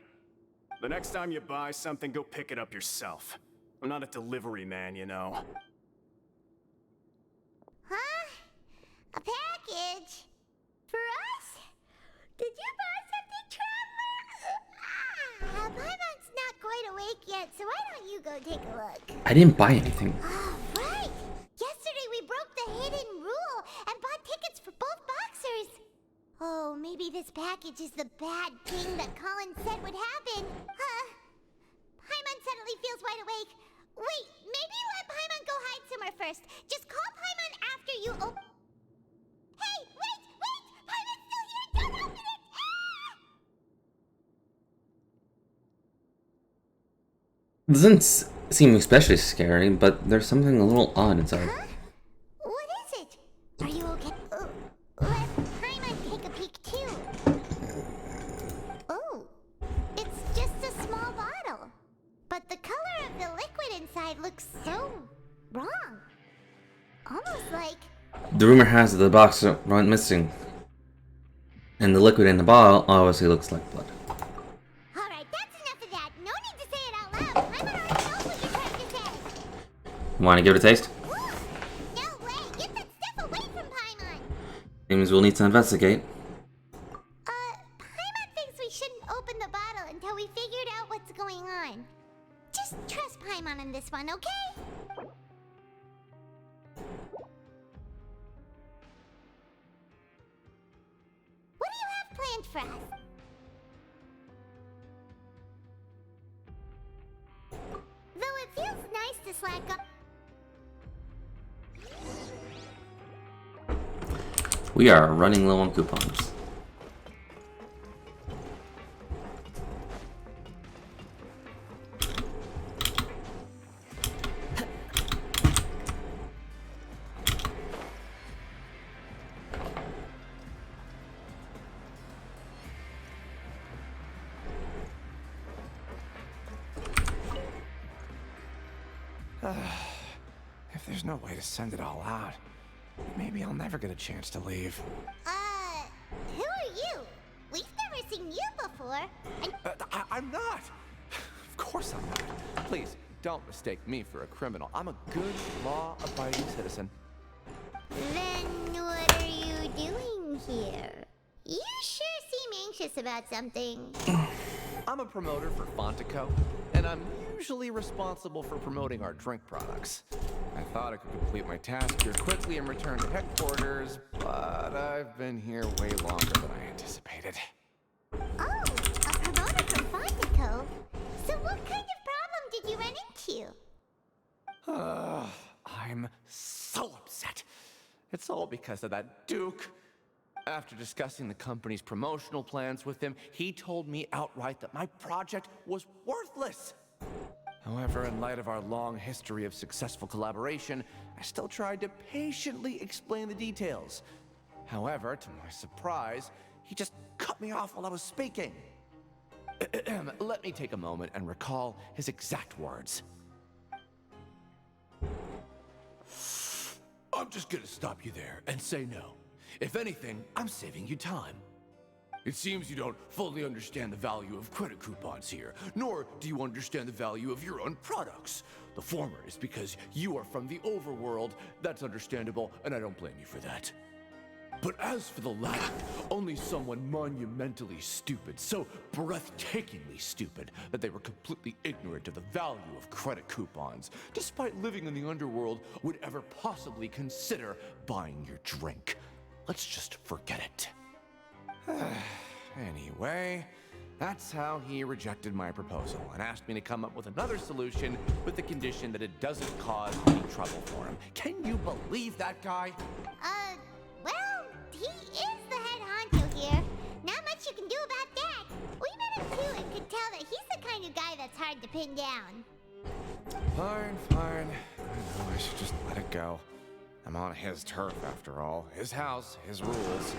The next time you buy something, go pick it up yourself. I'm not a delivery man, you know. Huh? A package? For us? Did you buy something, Traveler? Paimon's not quite awake yet, so why don't you go take a look? I didn't buy anything. Oh, right! Yesterday we broke the hidden rule and bought tickets for both boxers. Oh, maybe this package is the bad thing that Colin said would happen. Huh? Paimon suddenly feels wide awake. Wait, maybe let Paimon go hide somewhere first. Just call Paimon after you open... Hey, wait! Paimon's still here! Don't open it! Doesn't seem especially scary, but there's something a little odd inside. Huh? What is it? Are you okay? Let Paimon take a peek too. Oh, it's just a small bottle. But the color of the liquid inside looks so wrong. Almost like... The rumor has that the box went missing. And the liquid in the bottle obviously looks like blood. Alright, that's enough of that. No need to say it out loud. Paimon already knows what you're trying to say. Wanna give it a taste? No way! Get that stuff away from Paimon! Seems we'll need to investigate. Paimon thinks we shouldn't open the bottle until we figured out what's going on. Just trust Paimon on this one, okay? What do you have planned for us? Though it feels nice to slack up. We are running low on coupons. If there's no way to send it all out, maybe I'll never get a chance to leave. Who are you? We've never seen you before. And I'm not! Of course I'm not. Please, don't mistake me for a criminal. I'm a good, law-abiding citizen. then what are you doing here? You sure seem anxious about something. I'm a promoter for Fontico, and I'm usually responsible for promoting our drink products. I thought I could complete my task here quickly and return to headquarters, but I've been here way longer than I anticipated. Oh, a promoter from Fontico? So what kind of problem did you run into? I'm so upset. It's all because of that Duke. After discussing the company's promotional plans with him, he told me outright that my project was worthless. However, in light of our long history of successful collaboration, I still tried to patiently explain the details. However, to my surprise, he just cut me off while I was speaking. Let me take a moment and recall his exact words. I'm just gonna stop you there and say no. If anything, I'm saving you time. It seems you don't fully understand the value of credit coupons here, nor do you understand the value of your own products. The former is because you are from the overworld. That's understandable, and I don't blame you for that. But as for the latter, only someone monumentally stupid, so breathtakingly stupid that they were completely ignorant of the value of credit coupons, despite living in the underworld, would ever possibly consider buying your drink. Let's just forget it. Anyway, that's how he rejected my proposal and asked me to come up with another solution with the condition that it doesn't cause any trouble for him. Can you believe that guy? Well, he is the head honcho here. Not much you can do about that. We met him too and could tell that he's the kind of guy that's hard to pin down. Fine. I know I should just let it go. I'm on his turf after all. His house, his rules.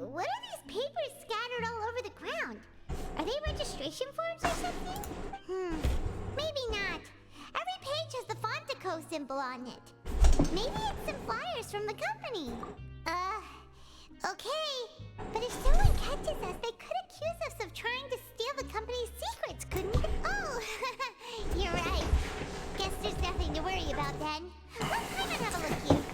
What are these papers scattered all over the ground? Are they registration forms or something? Maybe not. Every page has the Fontico symbol on it. Maybe it's some flyers from the company. Okay. But if someone catches us, they could accuse us of trying to steal the company's secrets, couldn't they? Oh, you're right. Guess there's nothing to worry about then. Let's come and have a look here.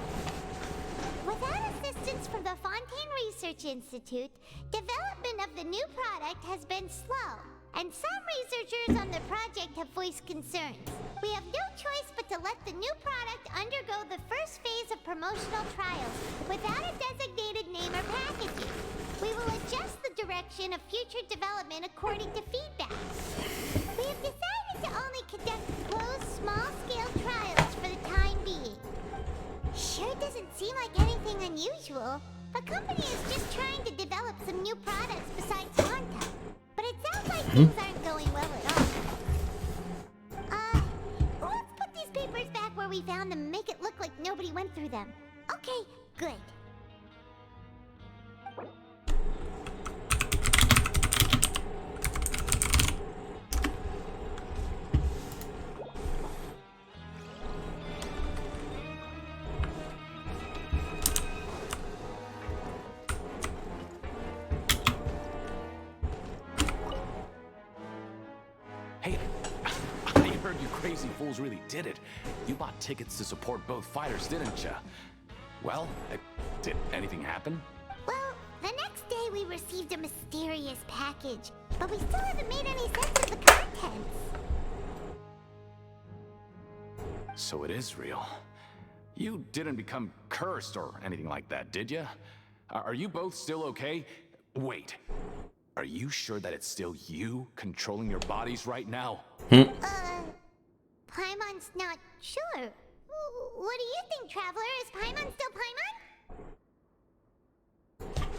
Without assistance from the Fontaine Research Institute, development of the new product has been slow, and some researchers on the project have voiced concerns. We have no choice but to let the new product undergo the first phase of promotional trials without a designated name or packaging. We will adjust the direction of future development according to feedback. We have decided to only conduct closed, small-scale trials for the time being. Sure doesn't seem like anything unusual. The company is just trying to develop some new products besides Fanta. But it sounds like things aren't going well at all. Let's put these papers back where we found them and make it look like nobody went through them. Okay, good. Hey, I heard you crazy fools really did it. You bought tickets to support both fighters, didn't ya? Well, did anything happen? Well, the next day we received a mysterious package, but we still haven't made any sense of the contents. So it is real. You didn't become cursed or anything like that, did ya? Are you both still okay? Wait. Are you sure that it's still you controlling your bodies right now? Paimon's not sure. What do you think, Traveler? Is Paimon still Paimon?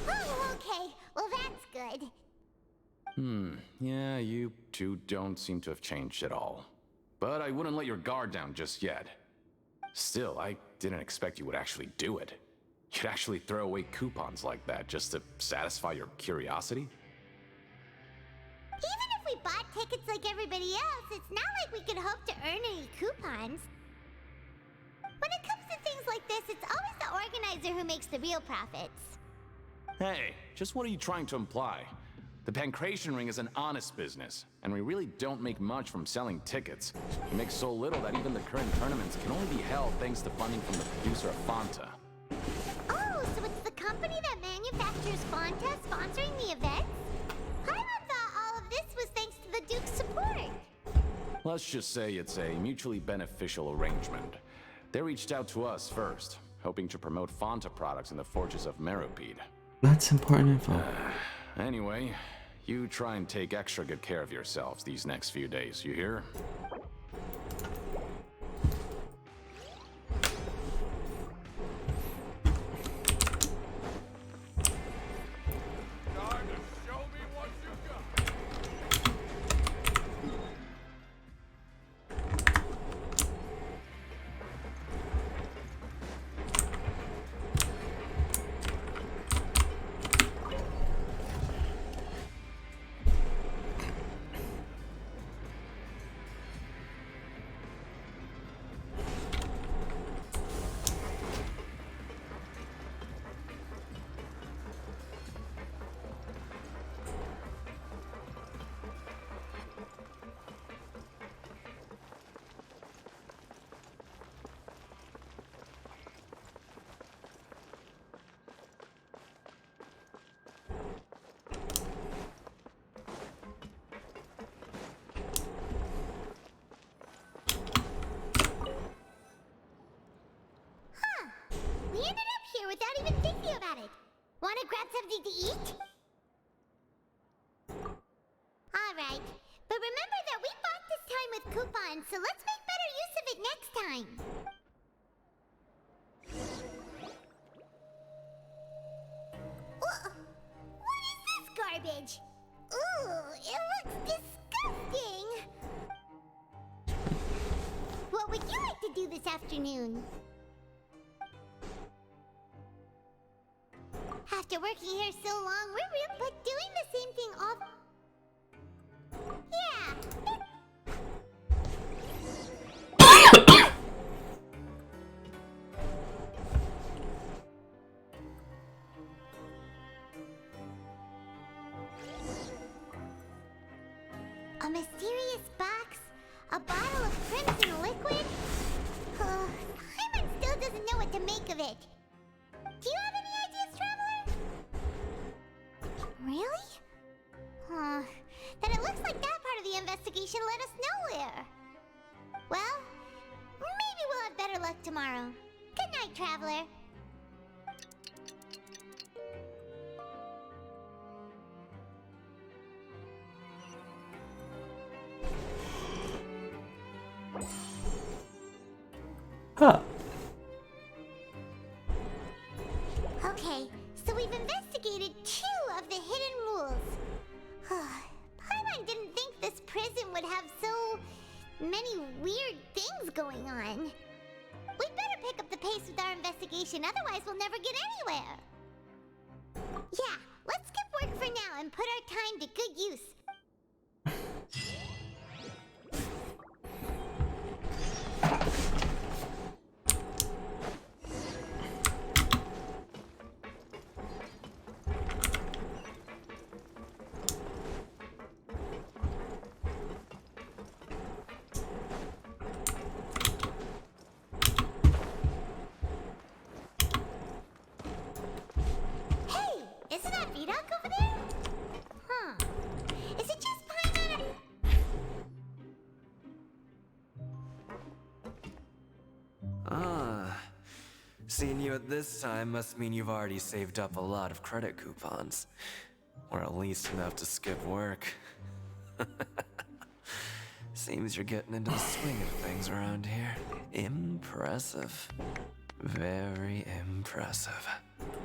Oh, okay. Well, that's good. Yeah, you two don't seem to have changed at all. But I wouldn't let your guard down just yet. Still, I didn't expect you would actually do it. You'd actually throw away coupons like that just to satisfy your curiosity? Even if we bought tickets like everybody else, it's not like we could hope to earn any coupons. When it comes to things like this, it's always the organizer who makes the real profits. Hey, just what are you trying to imply? The Pancration Ring is an honest business, and we really don't make much from selling tickets. We make so little that even the current tournaments can only be held thanks to funding from the producer of Fanta. Oh, so it's the company that manufactures Fanta sponsoring the events? Paimon thought all of this was thanks to the Duke's support. Let's just say it's a mutually beneficial arrangement. They reached out to us first, hoping to promote Fanta products in the fortress of Meropide. That's important info. Anyway, you try and take extra good care of yourselves these next few days, you hear? We ended up here without even thinking about it. Wanna grab something to eat? Alright, but remember that we bought this time with coupons, so let's make better use of it next time. What is this garbage? Ooh, it looks disgusting! What would you like to do this afternoon? After working here so long, we're real but doing the same thing all... Yeah! A mysterious box? A bottle of crimson liquid? Hyman still doesn't know what to make of it. Do you have any ideas, Traveler? Really? Then it looks like that part of the investigation led us nowhere. Well, maybe we'll have better luck tomorrow. Good night, Traveler. Huh. Okay, so we've investigated 2 of the hidden rules. Paimon didn't think this prison would have so many weird things going on. We'd better pick up the pace with our investigation, otherwise we'll never get anywhere. Yeah, let's skip work for now and put our time to good use. Seeing you at this time must mean you've already saved up a lot of credit coupons. Or at least enough to skip work. Seems you're getting into the swing of things around here. Impressive. Very impressive.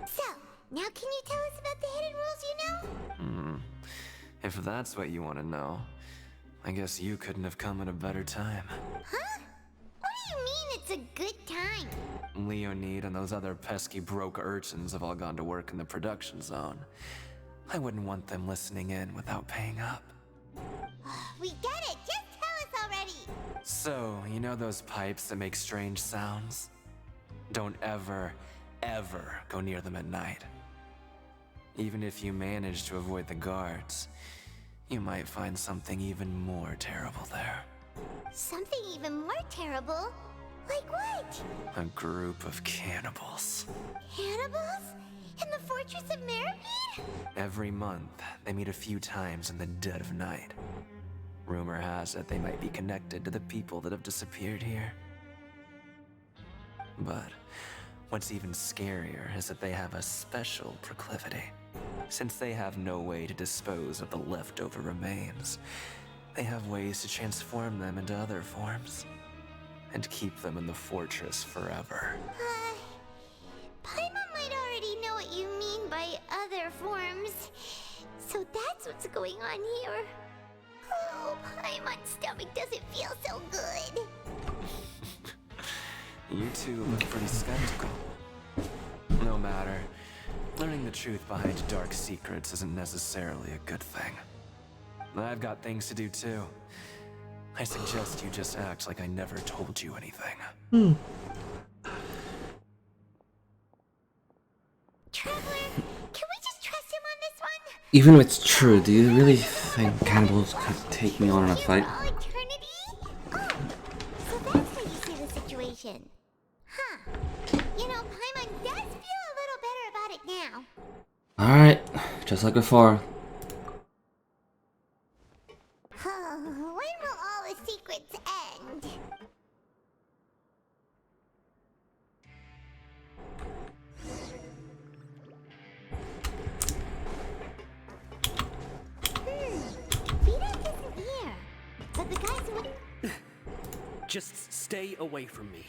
So, now can you tell us about the hidden rules you know? If that's what you want to know, I guess you couldn't have come at a better time. Huh? What do you mean it's a good time? Leonid and those other pesky broke urchins have all gone to work in the production zone. I wouldn't want them listening in without paying up. We get it! Just tell us already! So, you know those pipes that make strange sounds? Don't ever, ever go near them at night. Even if you manage to avoid the guards, you might find something even more terrible there. Something even more terrible? Like what? A group of cannibals. Cannibals? In the fortress of Meropide? Every month, they meet a few times in the dead of night. Rumor has it they might be connected to the people that have disappeared here. But what's even scarier is that they have a special proclivity. Since they have no way to dispose of the leftover remains, they have ways to transform them into other forms and keep them in the fortress forever. Paimon might already know what you mean by other forms. So that's what's going on here. Oh, Paimon's stomach doesn't feel so good. You two look pretty skeptical. No matter. Learning the truth behind dark secrets isn't necessarily a good thing. I've got things to do too. I suggest you just act like I never told you anything. Traveler, can we just trust him on this one? Even if it's true, do you really think cannibals could take me on in a fight? All eternity? Oh, so that's how you see the situation. Huh. You know, Paimon does feel a little better about it now. Alright, just like before. When will all the secrets end? Vito isn't here. But the guys who... Just stay away from me.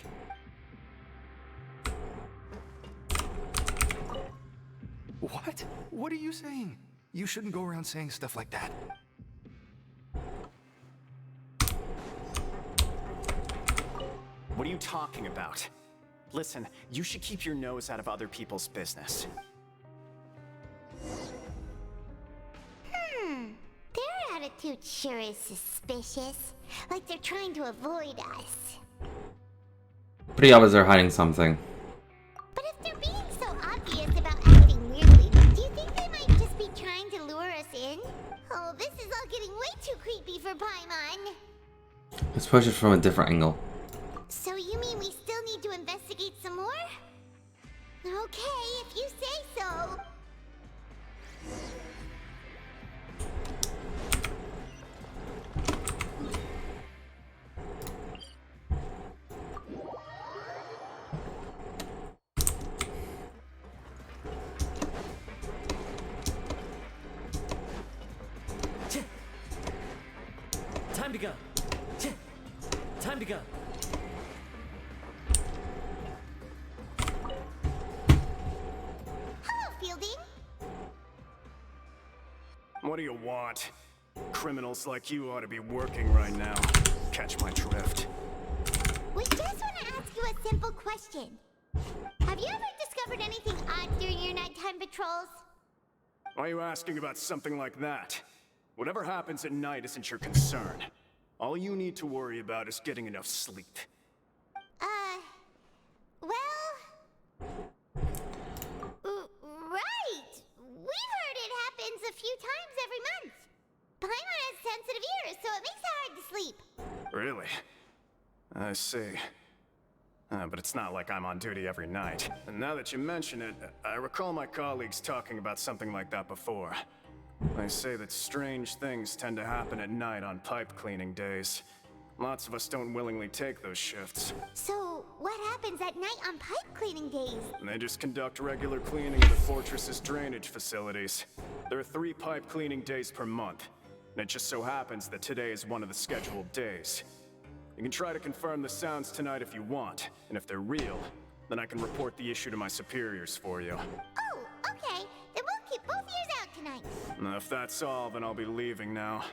What? What are you saying? You shouldn't go around saying stuff like that. What are you talking about? Listen, you should keep your nose out of other people's business. Their attitude sure is suspicious. Like they're trying to avoid us. Pretty obvious they're hiding something. But if they're being so obvious about acting weirdly, do you think they might just be trying to lure us in? Oh, this is all getting way too creepy for Paimon. Let's push it from a different angle. So you mean we still need to investigate some more? Okay, if you say so. Time to go. Time to go. Hello, Fielding. What do you want? Criminals like you ought to be working right now. Catch my drift. We just want to ask you a simple question. Have you ever discovered anything odd during your nighttime patrols? Why are you asking about something like that? Whatever happens at night isn't your concern. All you need to worry about is getting enough sleep. Right! We've heard it happens a few times every month. Paimon has sensitive ears, so it makes it hard to sleep. Really? I see. But it's not like I'm on duty every night. And now that you mention it, I recall my colleagues talking about something like that before. They say that strange things tend to happen at night on pipe cleaning days. Lots of us don't willingly take those shifts. So, what happens at night on pipe cleaning days? And they just conduct regular cleaning of the fortress's drainage facilities. There are 3 pipe cleaning days per month. And it just so happens that today is one of the scheduled days. You can try to confirm the sounds tonight if you want, and if they're real, then I can report the issue to my superiors for you. Oh, okay. Then we'll keep both ears out tonight. Now, if that's all, then I'll be leaving now.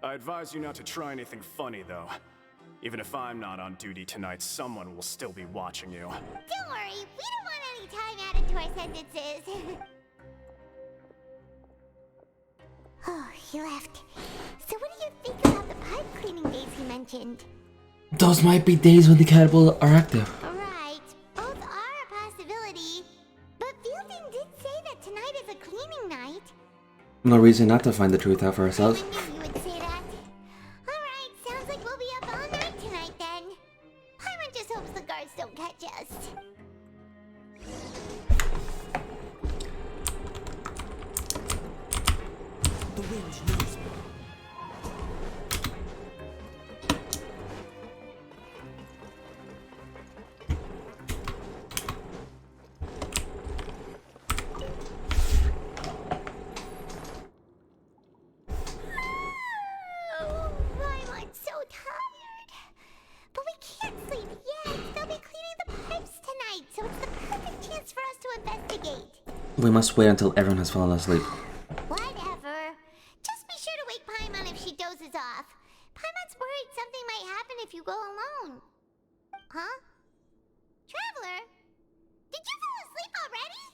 I advise you not to try anything funny, though. Even if I'm not on duty tonight, someone will still be watching you. Don't worry, we don't want any time added to our sentences. Oh, he left. So what do you think about the pipe cleaning days he mentioned? Those might be days when the cannibals are active. Right, both are a possibility. But Fielding did say that tonight is a cleaning night. No reason not to find the truth out for ourselves. I knew you would say that. Alright, sounds like we'll be up all night tonight then. Paimon just hopes the guards don't catch us. The wind knows me. We must wait until everyone has fallen asleep. Whatever. Just be sure to wake Paimon if she dozes off. Paimon's worried something might happen if you go alone. Huh? Traveler? Did you fall asleep already?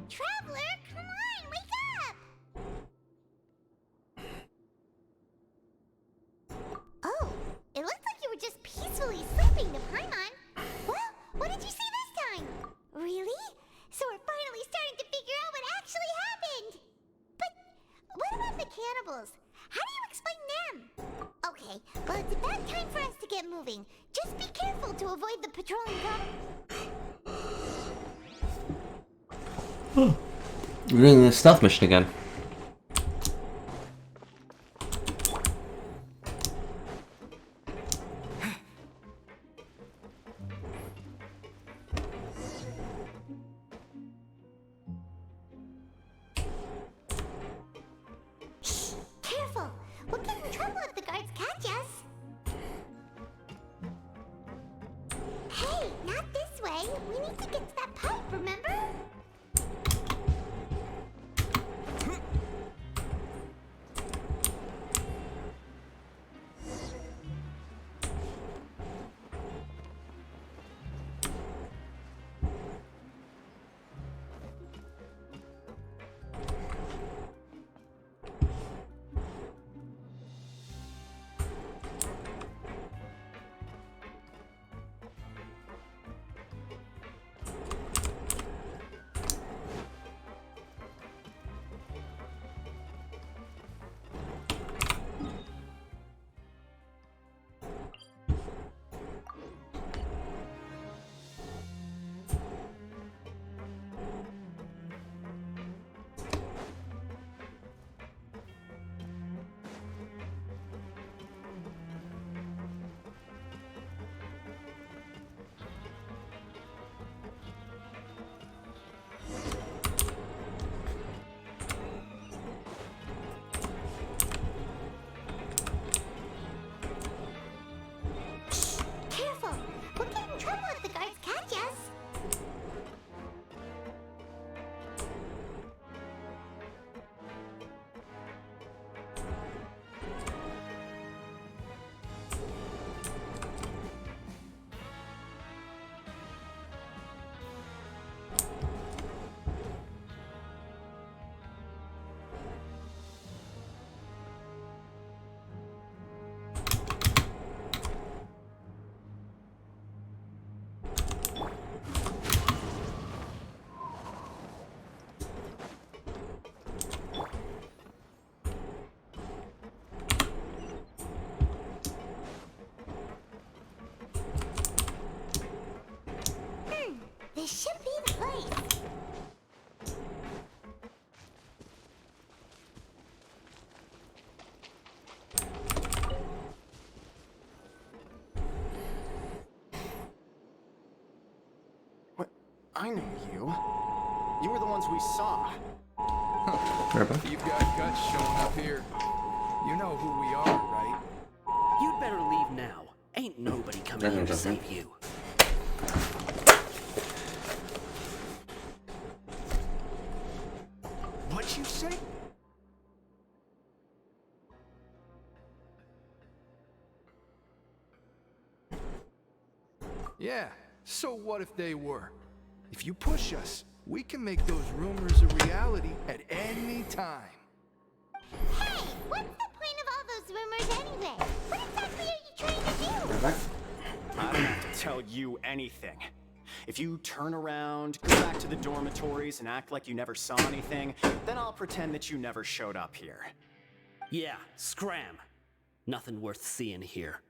Traveler, come on, wake up! Oh, it looked like you were just peacefully sleeping to Paimon. Well, what did you see this time? Really? So we're finally starting to figure out what actually happened! But what about the cannibals? How do you explain them? Okay, well it's about time for us to get moving. Just be careful to avoid the patrolling car. We're doing the stealth mission again. Shh! Careful! We'll get in trouble if the guards catch us. Hey, not this way. We need to get to that pipe, remember? Careful! We'll get in trouble if the guards catch us. This should be the place. What? I know you. You were the ones we saw. Grandpa? You've got guts showing up here. You know who we are, right? You'd better leave now. Ain't nobody coming here to save you. What'd you say? Yeah, so what if they were? If you push us, we can make those rumors a reality at any time. Hey, what's the point of all those rumors anyway? What exactly are you trying to do? I don't have to tell you anything. If you turn around, go back to the dormitories and act like you never saw anything, then I'll pretend that you never showed up here. Yeah, scram. Nothing worth seeing here.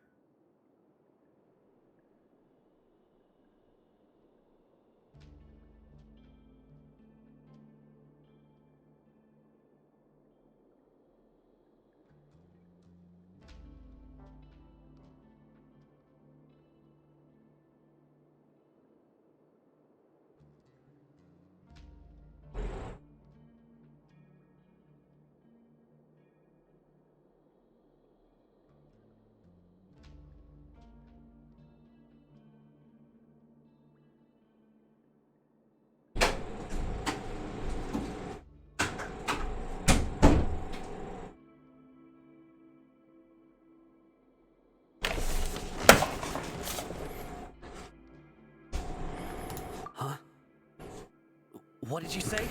What did you say?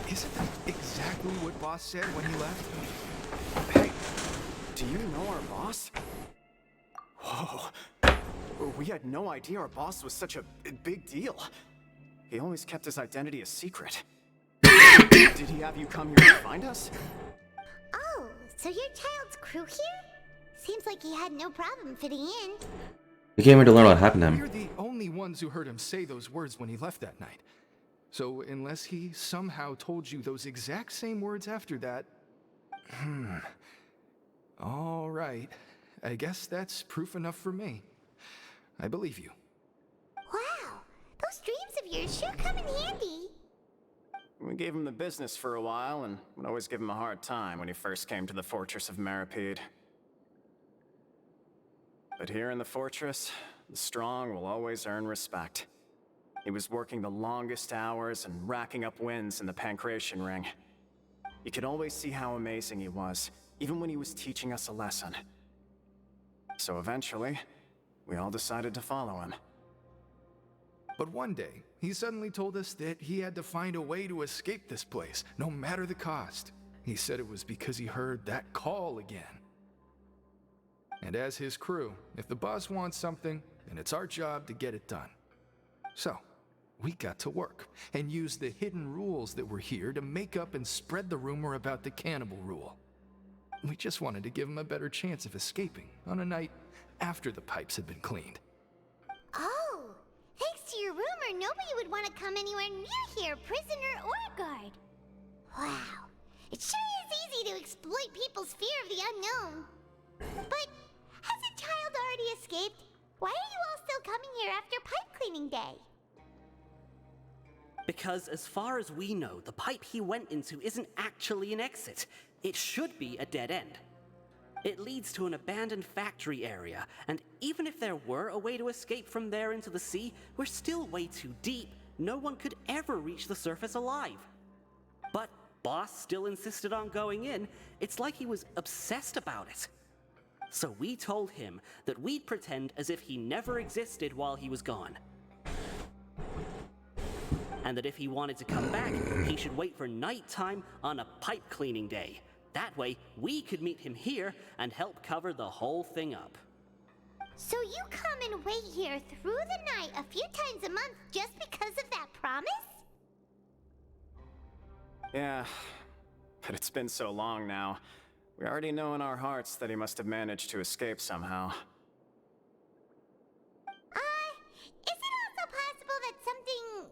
Isn't that exactly what Boss said when he left? Hey, do you know our boss? Whoa. We had no idea our boss was such a big deal. He always kept his identity a secret. Did he have you come here to find us? Oh, so your child's crew here? Seems like he had no problem fitting in. We came here to learn what happened to him. We're the only ones who heard him say those words when he left that night. So unless he somehow told you those exact same words after that... All right. I guess that's proof enough for me. I believe you. Wow, those dreams of yours sure come in handy. We gave him the business for a while and would always give him a hard time when he first came to the fortress of Meripede. But here in the fortress, the strong will always earn respect. He was working the longest hours and racking up wins in the Pancration Ring. You could always see how amazing he was, even when he was teaching us a lesson. So eventually, we all decided to follow him. But one day, he suddenly told us that he had to find a way to escape this place, no matter the cost. He said it was because he heard that call again. And as his crew, if the boss wants something, then it's our job to get it done. So, we got to work, and used the hidden rules that were here to make up and spread the rumor about the cannibal rule. We just wanted to give him a better chance of escaping on a night after the pipes had been cleaned. Oh, thanks to your rumor, nobody would want to come anywhere near here, prisoner or guard. Wow, it sure is easy to exploit people's fear of the unknown. But has a child already escaped? Why are you all still coming here after pipe cleaning day? Because as far as we know, the pipe he went into isn't actually an exit. It should be a dead end. It leads to an abandoned factory area, and even if there were a way to escape from there into the sea, we're still way too deep. No one could ever reach the surface alive. But Boss still insisted on going in. It's like he was obsessed about it. So we told him that we'd pretend as if he never existed while he was gone. And that if he wanted to come back, he should wait for nighttime on a pipe cleaning day. That way, we could meet him here and help cover the whole thing up. So you come and wait here through the night a few times a month just because of that promise? Yeah, but it's been so long now. We already know in our hearts that he must have managed to escape somehow. Is it also possible that something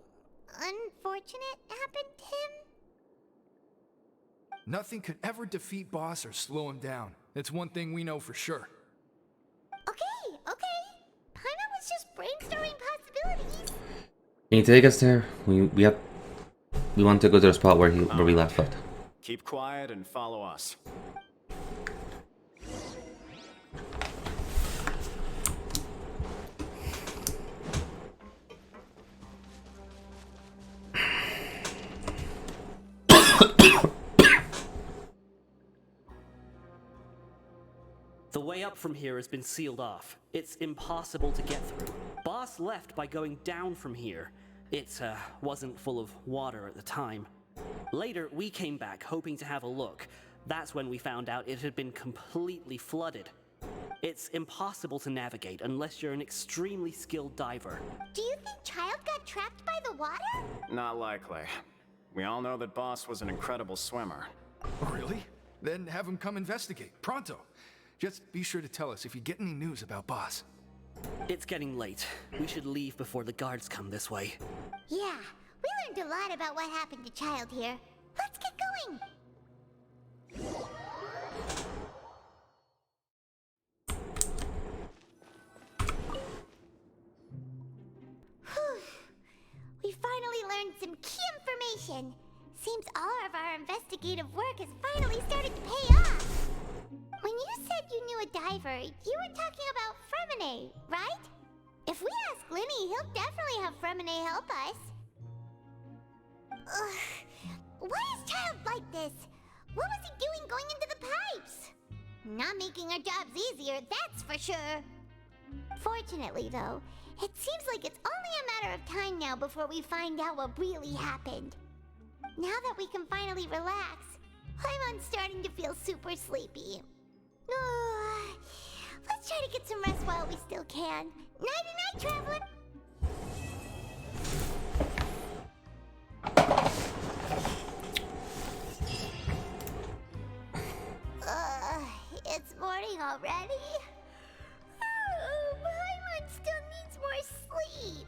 unfortunate happened to him? Nothing could ever defeat Boss or slow him down. That's one thing we know for sure. Okay. Paimon was just brainstorming possibilities. Can you take us there? We want to go to the spot where we left off. Keep quiet and follow us. The way up from here has been sealed off. It's impossible to get through. Boss left by going down from here. It wasn't full of water at the time. Later, we came back hoping to have a look. That's when we found out it had been completely flooded. It's impossible to navigate unless you're an extremely skilled diver. Do you think Child got trapped by the water? Not likely. We all know that Boss was an incredible swimmer. Really? Then have him come investigate, pronto. Just be sure to tell us if you get any news about Boss. It's getting late. We should leave before the guards come this way. Yeah, we learned a lot about what happened to Child here. Let's get going! Whew. We finally learned some key information. Seems all of our investigative work has finally started to pay off. When you said you knew a diver, you were talking about Fremine, right? If we ask Linny, he'll definitely have Fremine help us. Ugh. Why is Child like this? What was he doing going into the pipes? Not making our jobs easier, that's for sure. Fortunately, though, it seems like it's only a matter of time now before we find out what really happened. Now that we can finally relax, I'm starting to feel super sleepy. Let's try to get some rest while we still can. Nighty-night, traveler! It's morning already? Paimon still needs more sleep.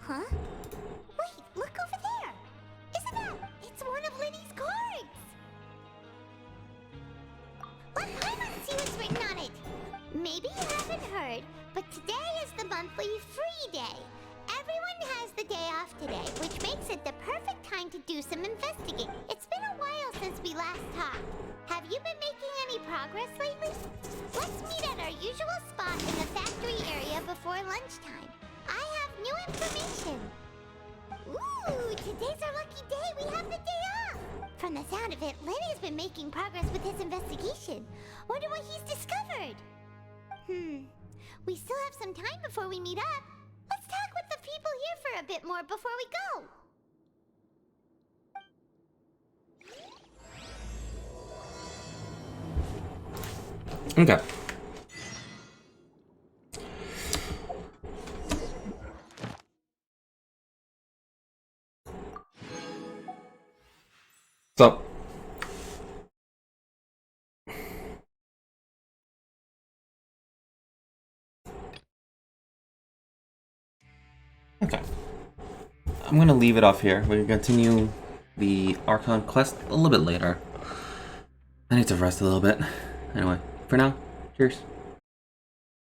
Huh? Wait, look over there! Isn't that? It's one of Linny's cards! Let Paimon see what's written on it! Maybe you haven't heard, but today is the monthly free day. Everyone has the day off today, which makes it the perfect time to do some investigating. It's been a while since we last talked. Have you been making any progress lately? Let's meet at our usual spot in the factory area before lunchtime. I have new information. Ooh, today's our lucky day. We have the day off. From the sound of it, Lenny's been making progress with his investigation. Wonder what he's discovered. We still have some time before we meet up. Let's talk with the people here for a bit more before we go. Okay. So, okay, I'm gonna leave it off here. We're gonna continue the Archon quest a little bit later. I need to rest a little bit. Anyway, for now, cheers.